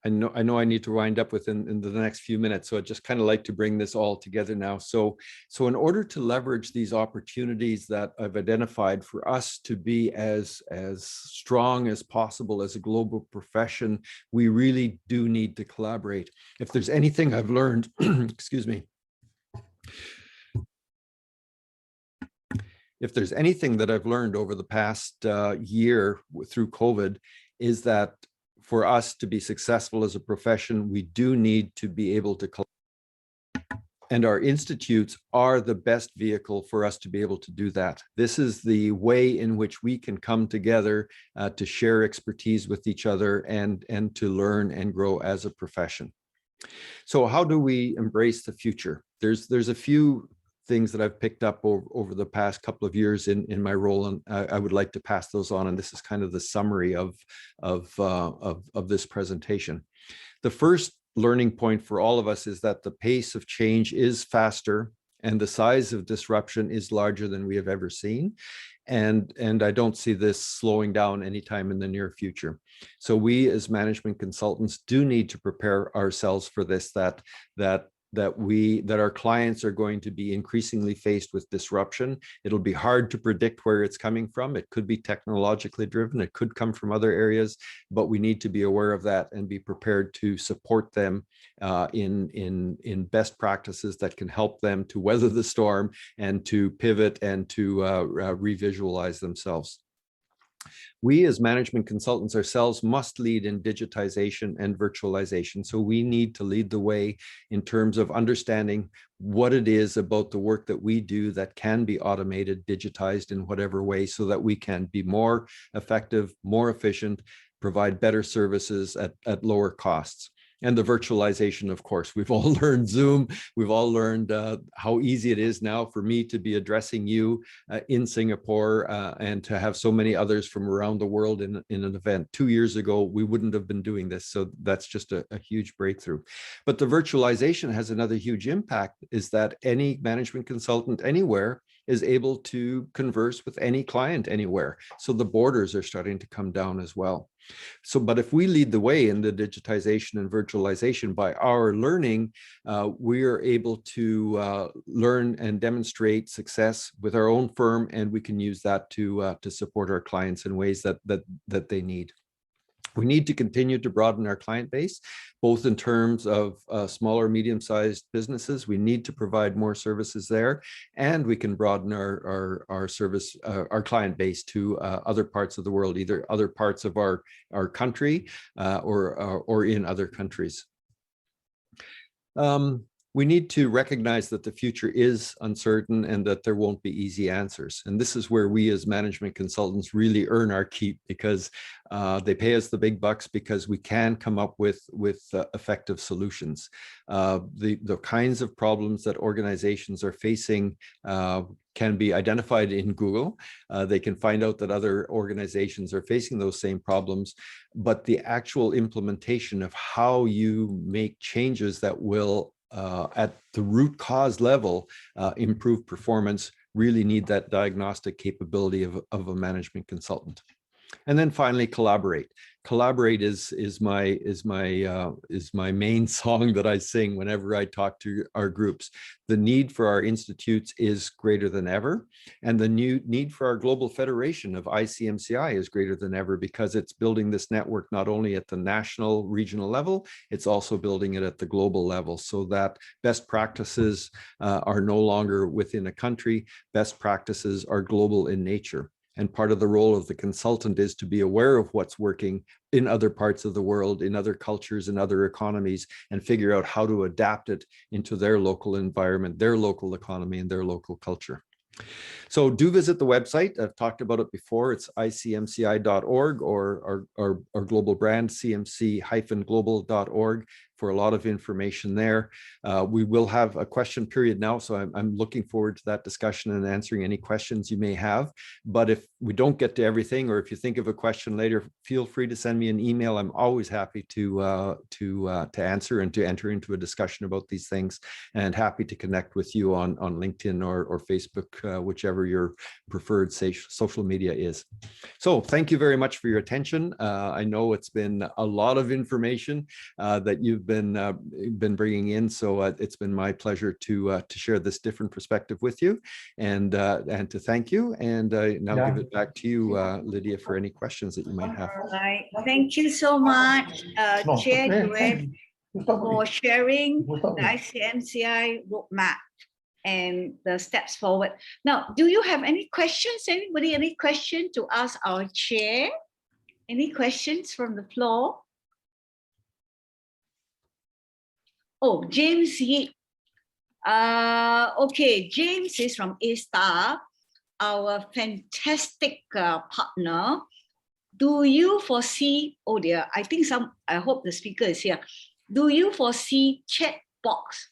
I know I need to wind up within the next few minutes, so I'd just kind of like to bring this all together now. So in order to leverage these opportunities that I've identified for us to be as strong as possible as a global profession, we really do need to collaborate. If there's anything I've learned, excuse me. If there's anything that I've learned over the past year through COVID, is that for us to be successful as a profession, we do need to be able to collaborate. And our institutes are the best vehicle for us to be able to do that. This is the way in which we can come together to share expertise with each other and to learn and grow as a profession. So how do we embrace the future? There's a few things that I've picked up over the past couple of years in my role, and I would like to pass those on. And this is kind of the summary of this presentation. The first learning point for all of us is that the pace of change is faster and the size of disruption is larger than we have ever seen. And I don't see this slowing down anytime in the near future. So we as management consultants do need to prepare ourselves for this, that our clients are going to be increasingly faced with disruption. It'll be hard to predict where it's coming from. It could be technologically driven. It could come from other areas, but we need to be aware of that and be prepared to support them in best practices that can help them to weather the storm and to pivot and to revisualize themselves. We as management consultants ourselves must lead in digitization and virtualization. So we need to lead the way in terms of understanding what it is about the work that we do that can be automated, digitized in whatever way, so that we can be more effective, more efficient, provide better services at lower costs. And the virtualization, of course, we've all learned Zoom. We've all learned how easy it is now for me to be addressing you in Singapore and to have so many others from around the world in an event. 2 years ago, we wouldn't have been doing this. So that's just a huge breakthrough. But the virtualization has another huge impact, is that any management consultant anywhere is able to converse with any client anywhere. So the borders are starting to come down as well. So, but if we lead the way in the digitization and virtualization by our learning, we are able to learn and demonstrate success with our own firm, and we can use that to support our clients in ways that they need. We need to continue to broaden our client base, both in terms of smaller, medium-sized businesses. We need to provide more services there, and we can broaden our service, our client base to other parts of the world, either other parts of our country or in other countries. we need to recognize that the future is uncertain and that there won't be easy answers. And this is where we as management consultants really earn our keep, because they pay us the big bucks because we can come up with effective solutions. The kinds of problems that organizations are facing can be identified in Google. They can find out that other organizations are facing those same problems, but the actual implementation of how you make changes that will at the root cause level, improve performance, really need that diagnostic capability of a management consultant. And then finally, collaborate. Collaborate is my main song that I sing whenever I talk to our groups. The need for our institutes is greater than ever, and the new need for our global federation of ICMCI is greater than ever, because it's building this network not only at the national, regional level, it's also building it at the global level, so that best practices are no longer within a country. Best practices are global in nature. And part of the role of the consultant is to be aware of what's working in other parts of the world, in other cultures, in other economies, and figure out how to adapt it into their local environment, their local economy, and their local culture. So do visit the website. I've talked about it before. It's icmci.org, or our global brand, cmc-global.org, for a lot of information there. We will have a question period now, so I'm looking forward to that discussion and answering any questions you may have. But if we don't get to everything, or if you think of a question later, feel free to send me an email. I'm always happy to answer and to enter into a discussion about these things, and happy to connect with you on LinkedIn or Facebook, whichever your preferred social media is. So thank you very much for your attention. I know it's been a lot of information that you've been bringing in, so it's been my pleasure to share this different perspective with you, and to thank you. And now give it back to you, Lydia, for any questions that you might have. All right. Thank you so much, Chair Dwight, for sharing the ICMCI roadmap and the steps forward. Now, do you have any questions? Anybody, any question to ask our chair? Any questions from the floor? Oh, James Yee. Okay, James is from A-Star, our fantastic partner. Do you foresee, oh dear, I hope the speaker is here. Do you foresee chat box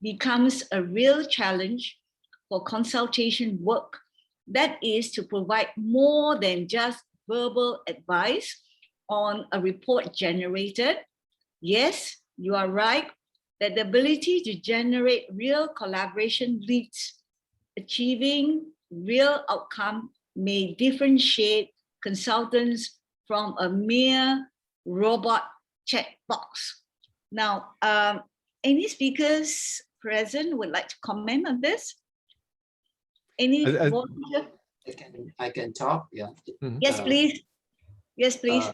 becomes a real challenge for consultation work? That is to provide more than just verbal advice on a report generated. Yes, you are right, that the ability to generate real collaboration leads achieving real outcome may differentiate consultants from a mere robot chat box. Now, any speakers present would like to comment on this? Any volunteer? I can talk, yeah. Yes, please. Yes, please.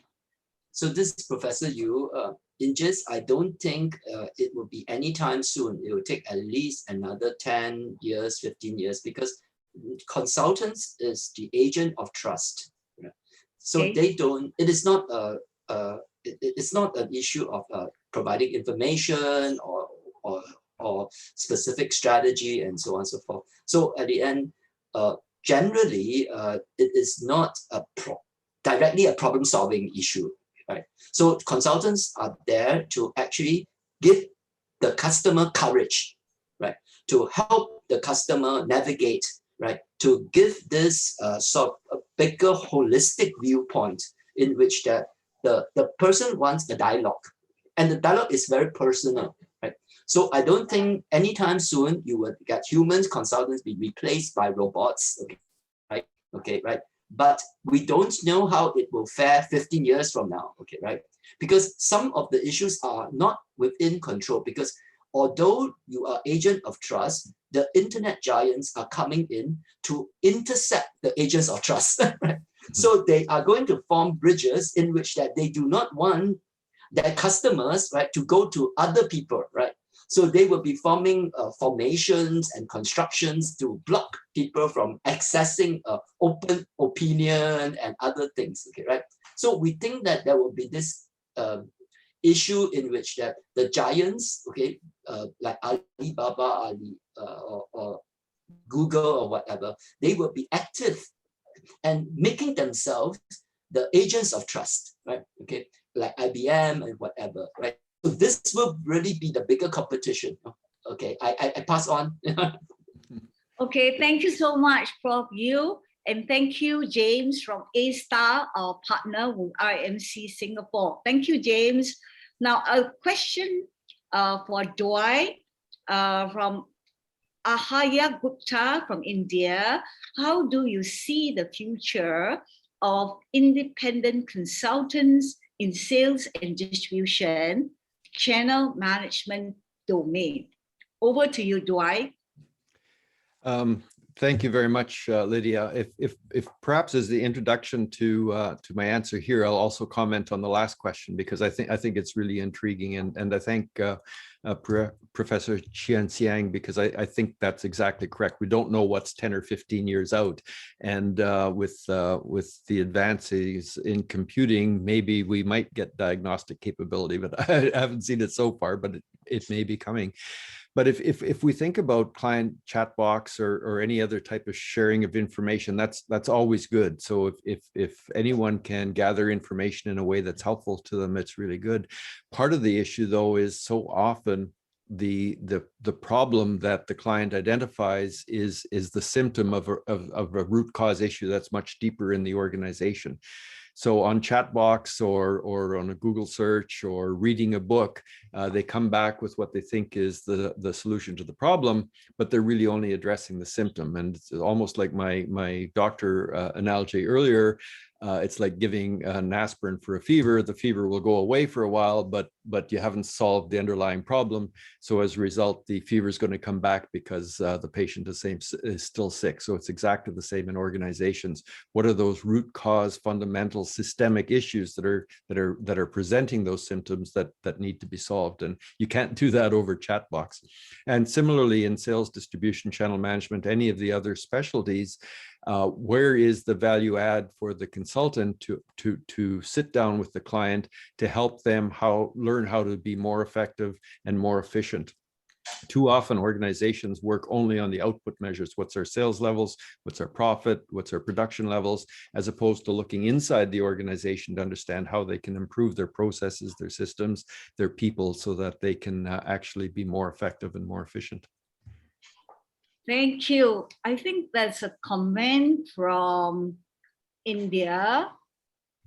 So this is Professor Yu. In just, I don't think it will be anytime soon. It will take at least another 10 years, 15 years, because consultants is the agent of trust. Right? So Okay. they don't, it is not it's not an issue of providing information or specific strategy and so on and so forth. So at the end, generally, it is not directly a problem-solving issue, right? So consultants are there to actually give the customer courage, right? To help the customer navigate, right? To give this sort of a bigger holistic viewpoint in which that the person wants a dialogue, and the dialogue is very personal, right? So I don't think anytime soon you will get humans consultants be replaced by robots, okay, right? Okay, right? But we don't know how it will fare 15 years from now, okay, right? Because some of the issues are not within control, because although you are agent of trust, the internet giants are coming in to intercept the agents of trust, right? So they are going to form bridges in which that they do not want their customers, right, to go to other people, right? So they will be forming formations and constructions to block people from accessing open opinion and other things, okay, right? So we think that there will be this issue in which that the giants, okay, like Alibaba, or Google or whatever, they will be active and making themselves the agents of trust, right? Okay, like IBM and whatever, right? So this will really be the bigger competition. Okay, I pass on. Okay, thank you so much, Prof. Yu. And thank you, James from A-Star, our partner with IMC Singapore. Thank you, James. Now, a question for Dwight from Ahaya Gupta from India. How do you see the future of independent consultants in sales and distribution, channel management domain? Over to you, Dwight. Thank you very much, Lydia. If perhaps as the introduction to my answer here, I'll also comment on the last question, because I think it's really intriguing, and I thank Professor Qian Xiang, because I think that's exactly correct. We don't know what's 10 or 15 years out, and with the advances in computing, maybe we might get diagnostic capability, but I haven't seen it so far, but it may be coming. But if we think about client chat box or any other type of sharing of information, that's always good. So if anyone can gather information in a way that's helpful to them, it's really good. Part of the issue, though, is so often the problem that the client identifies is the symptom of a root cause issue that's much deeper in the organization. So on Chatbox or on a Google search or reading a book, they come back with what they think is the solution to the problem, but they're really only addressing the symptom. And it's almost like my doctor analogy earlier. It's like giving an aspirin for a fever. The fever will go away for a while, but you haven't solved the underlying problem. So as a result, the fever is going to come back because the patient is still sick. So it's exactly the same in organizations. What are those root cause, fundamental, systemic issues that are presenting those symptoms that need to be solved? And you can't do that over chat box. And similarly in sales, distribution, channel management, any of the other specialties, where is the value add for the consultant to sit down with the client to help them learn how to be more effective and more efficient? Too often organizations work only on the output measures. What's our sales levels? What's our profit? What's our production levels? As opposed to looking inside the organization to understand how they can improve their processes, their systems, their people, so that they can actually be more effective and more efficient. Thank you. I think that's a comment from India.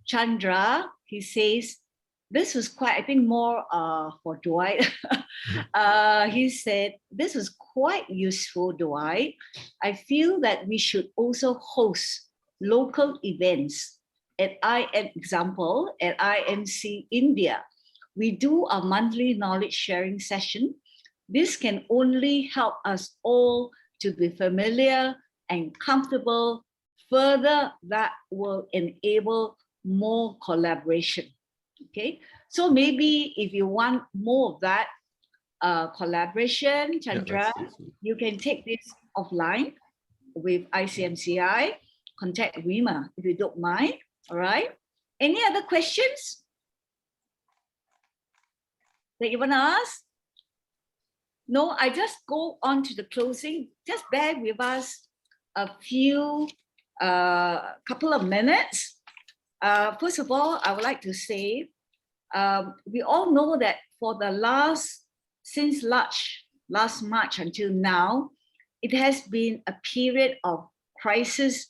Chandra, he says, this was quite, I think more for Dwight. He said, this was quite useful, Dwight. I feel that we should also host local events. At IMC India, we do a monthly knowledge sharing session. This can only help us all to be familiar and comfortable. Further, that will enable more collaboration. Okay, so maybe if you want more of that collaboration, Chandra, you can take this offline with ICMCI. Contact Rima if you don't mind. All right. Any other questions that you want to ask? No, I just go on to the closing. Just bear with us a few, couple of minutes. First of all, I would like to say, we all know that for the since last March until now, it has been a period of crisis,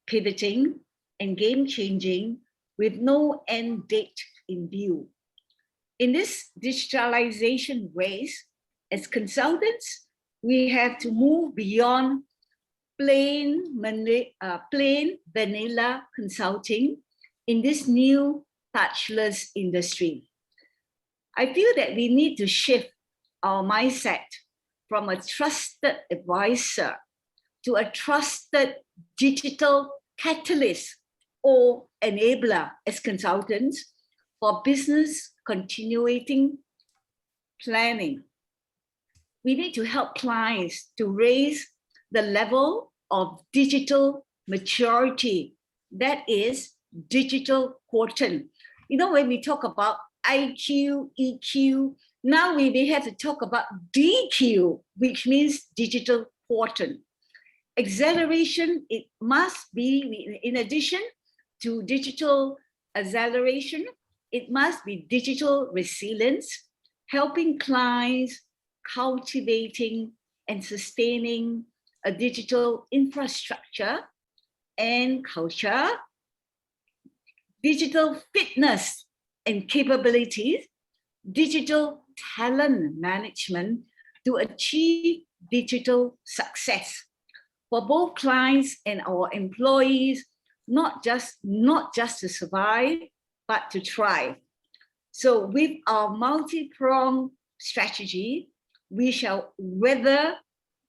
pivoting, and game changing with no end date in view. In this digitalization race, as consultants, we have to move beyond plain vanilla consulting in this new touchless industry. I feel that we need to shift our mindset from a trusted advisor to a trusted digital catalyst or enabler as consultants for business continuing planning. We need to help clients to raise the level of digital maturity, that is digital quotient. You know, when we talk about IQ, EQ. Now we have to talk about DQ, which means digital quotient. Acceleration, it must be, in addition to digital acceleration, it must be digital resilience, helping clients cultivating and sustaining a digital infrastructure and culture, digital fitness and capabilities, digital talent management to achieve digital success for both clients and our employees, not just to survive, but to thrive. So with our multi-pronged strategy, we shall weather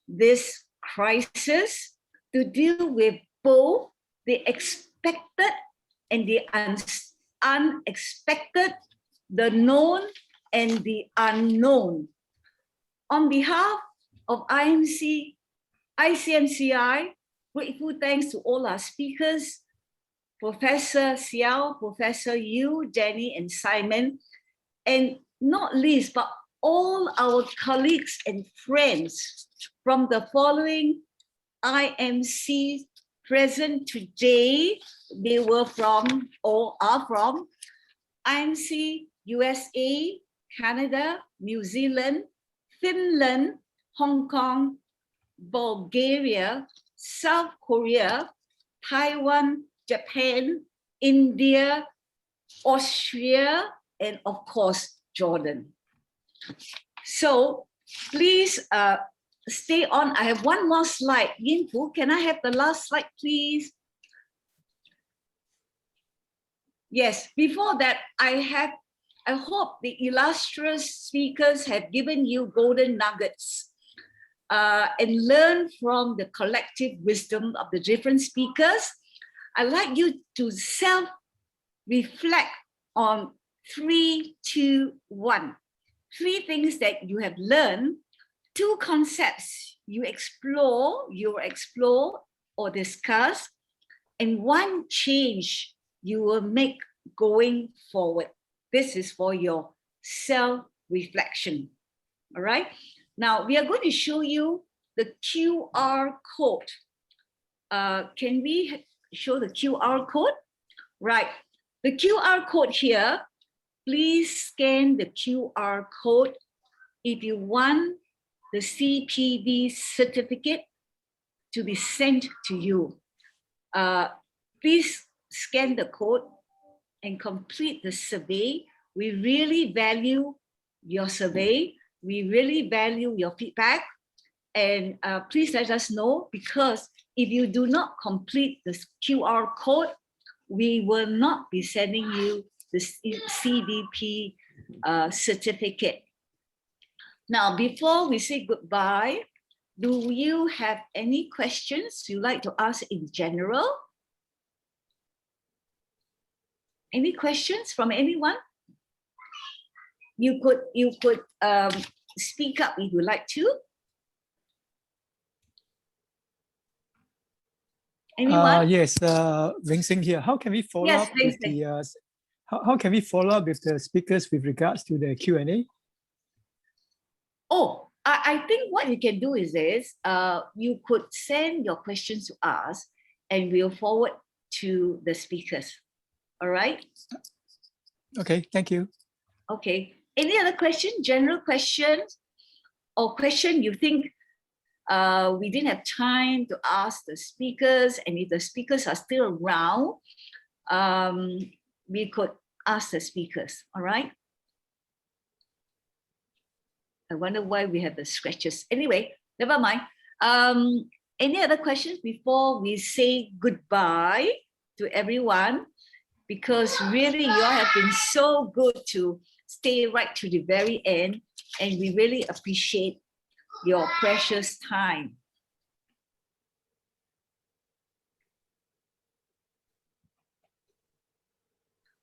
this crisis to deal with both the expected and the unexpected, the known and the unknown. On behalf of ICMCI, grateful thanks to all our speakers, Professor Xiao, Professor Yu, Jenny, and Simon, and not least, but all our colleagues and friends from the following IMC present today. They were from or are from IMC USA, Canada, New Zealand, Finland, Hong Kong, Bulgaria, South Korea, Taiwan, Japan, India, Austria, and of course, Jordan. So please stay on. I have one more slide. Yinfu, can I have the last slide, please? Yes, before that, I hope the illustrious speakers have given you golden nuggets and learn from the collective wisdom of the different speakers. I'd like you to self-reflect on 3, 2, 1. 3 things that you have learned, 2 concepts you explore or discuss, and 1 change you will make going forward. This is for your self-reflection. All right. Now we are going to show you the QR code. Can we show the QR code? Right. The QR code here, please scan the QR code if you want the CPD certificate to be sent to you. Please scan the code and complete the survey. We really value your survey. We really value your feedback. And please let us know, because if you do not complete this QR code, we will not be sending you the CDP certificate. Now, before we say goodbye, do you have any questions you'd like to ask in general? Any questions from anyone? You could speak up if you like to. Anyone? Yes, Wing Sing here. How can we follow Yes, up with the how can we follow up with the speakers with regards to the Q&A? Oh, I think what you can do is this, you could send your questions to us and we'll forward to the speakers. All right? Okay, thank you. Okay. Any other question, general questions, or question you think we didn't have time to ask the speakers, and if the speakers are still around, we could ask the speakers, all right? I wonder why we have the scratches. Anyway, never mind. Any other questions before we say goodbye to everyone? Because really, you all have been so good to stay right to the very end, and we really appreciate your precious time.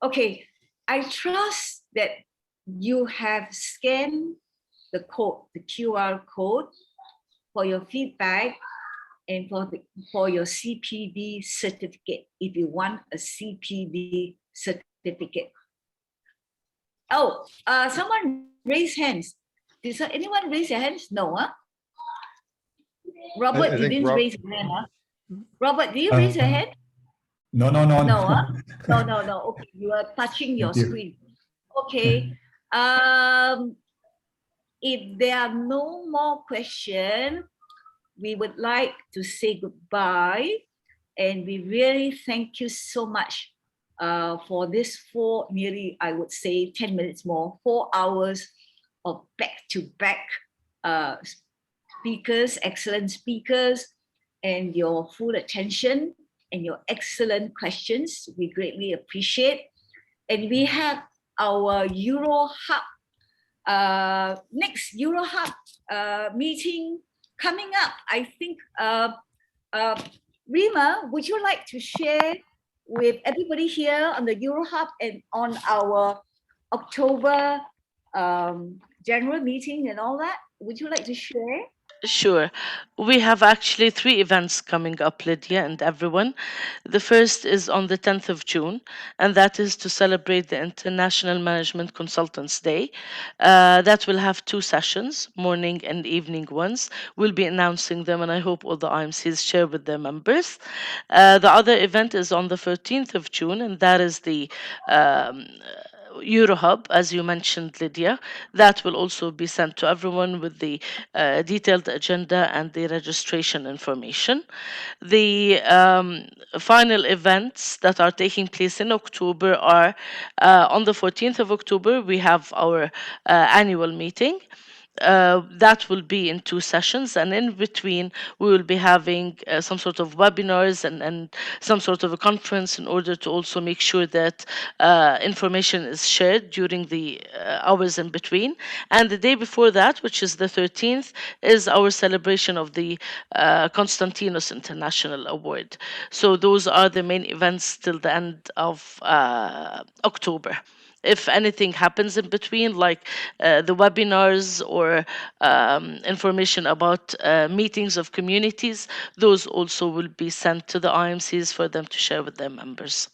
Okay, I trust that you have scanned the code, the QR code, for your feedback and for your CPD certificate, if you want a CPD certificate. Oh, someone raise hands. Did anyone raise their hands? No, huh? Robert, I you think didn't Rob- raise your hand, huh? Robert, did you raise your hand? No. No, huh? No. Okay, you are touching your Thank you. screen. Okay. If there are no more questions, we would like to say goodbye. And we really thank you so much for this nearly, I would say 10 minutes more, 4 hours of back-to-back speakers, excellent speakers, and your full attention and your excellent questions. We greatly appreciate. And we have our Euro Hub, next Euro Hub meeting coming up. I think, Rima, would you like to share with everybody here on the Euro Hub and on our October general meeting and all that? Would you like to share? Sure. We have actually 3 events coming up, Lydia and everyone. The first is on the 10th of June, and that is to celebrate the International Management Consultants Day. That will have 2 sessions, morning and evening ones. We'll be announcing them, and I hope all the IMCs share with their members. The other event is on the 13th of June, and that is the EuroHub, as you mentioned, Lydia. That will also be sent to everyone with the detailed agenda and the registration information. The final events that are taking place in October are on the 14th of October, we have our annual meeting. That will be in 2 sessions, and in between we will be having some sort of webinars and some sort of a conference in order to also make sure that information is shared during the hours in between. And the day before that, which is the 13th, is our celebration of the Konstantinos International Award. So those are the main events till the end of October. If anything happens in between, like the webinars or information about meetings of communities, those also will be sent to the IMCs for them to share with their members.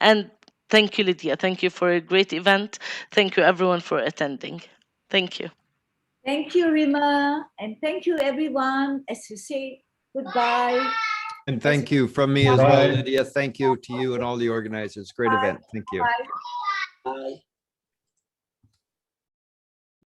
And thank you, Lydia. Thank you for a great event. Thank you, everyone, for attending. Thank you. Thank you, Rima. And thank you, everyone. As you say goodbye. And thank you from me as well, Bye. Lydia. Thank you to you and all the organizers. Great event. Thank you. Bye. Bye.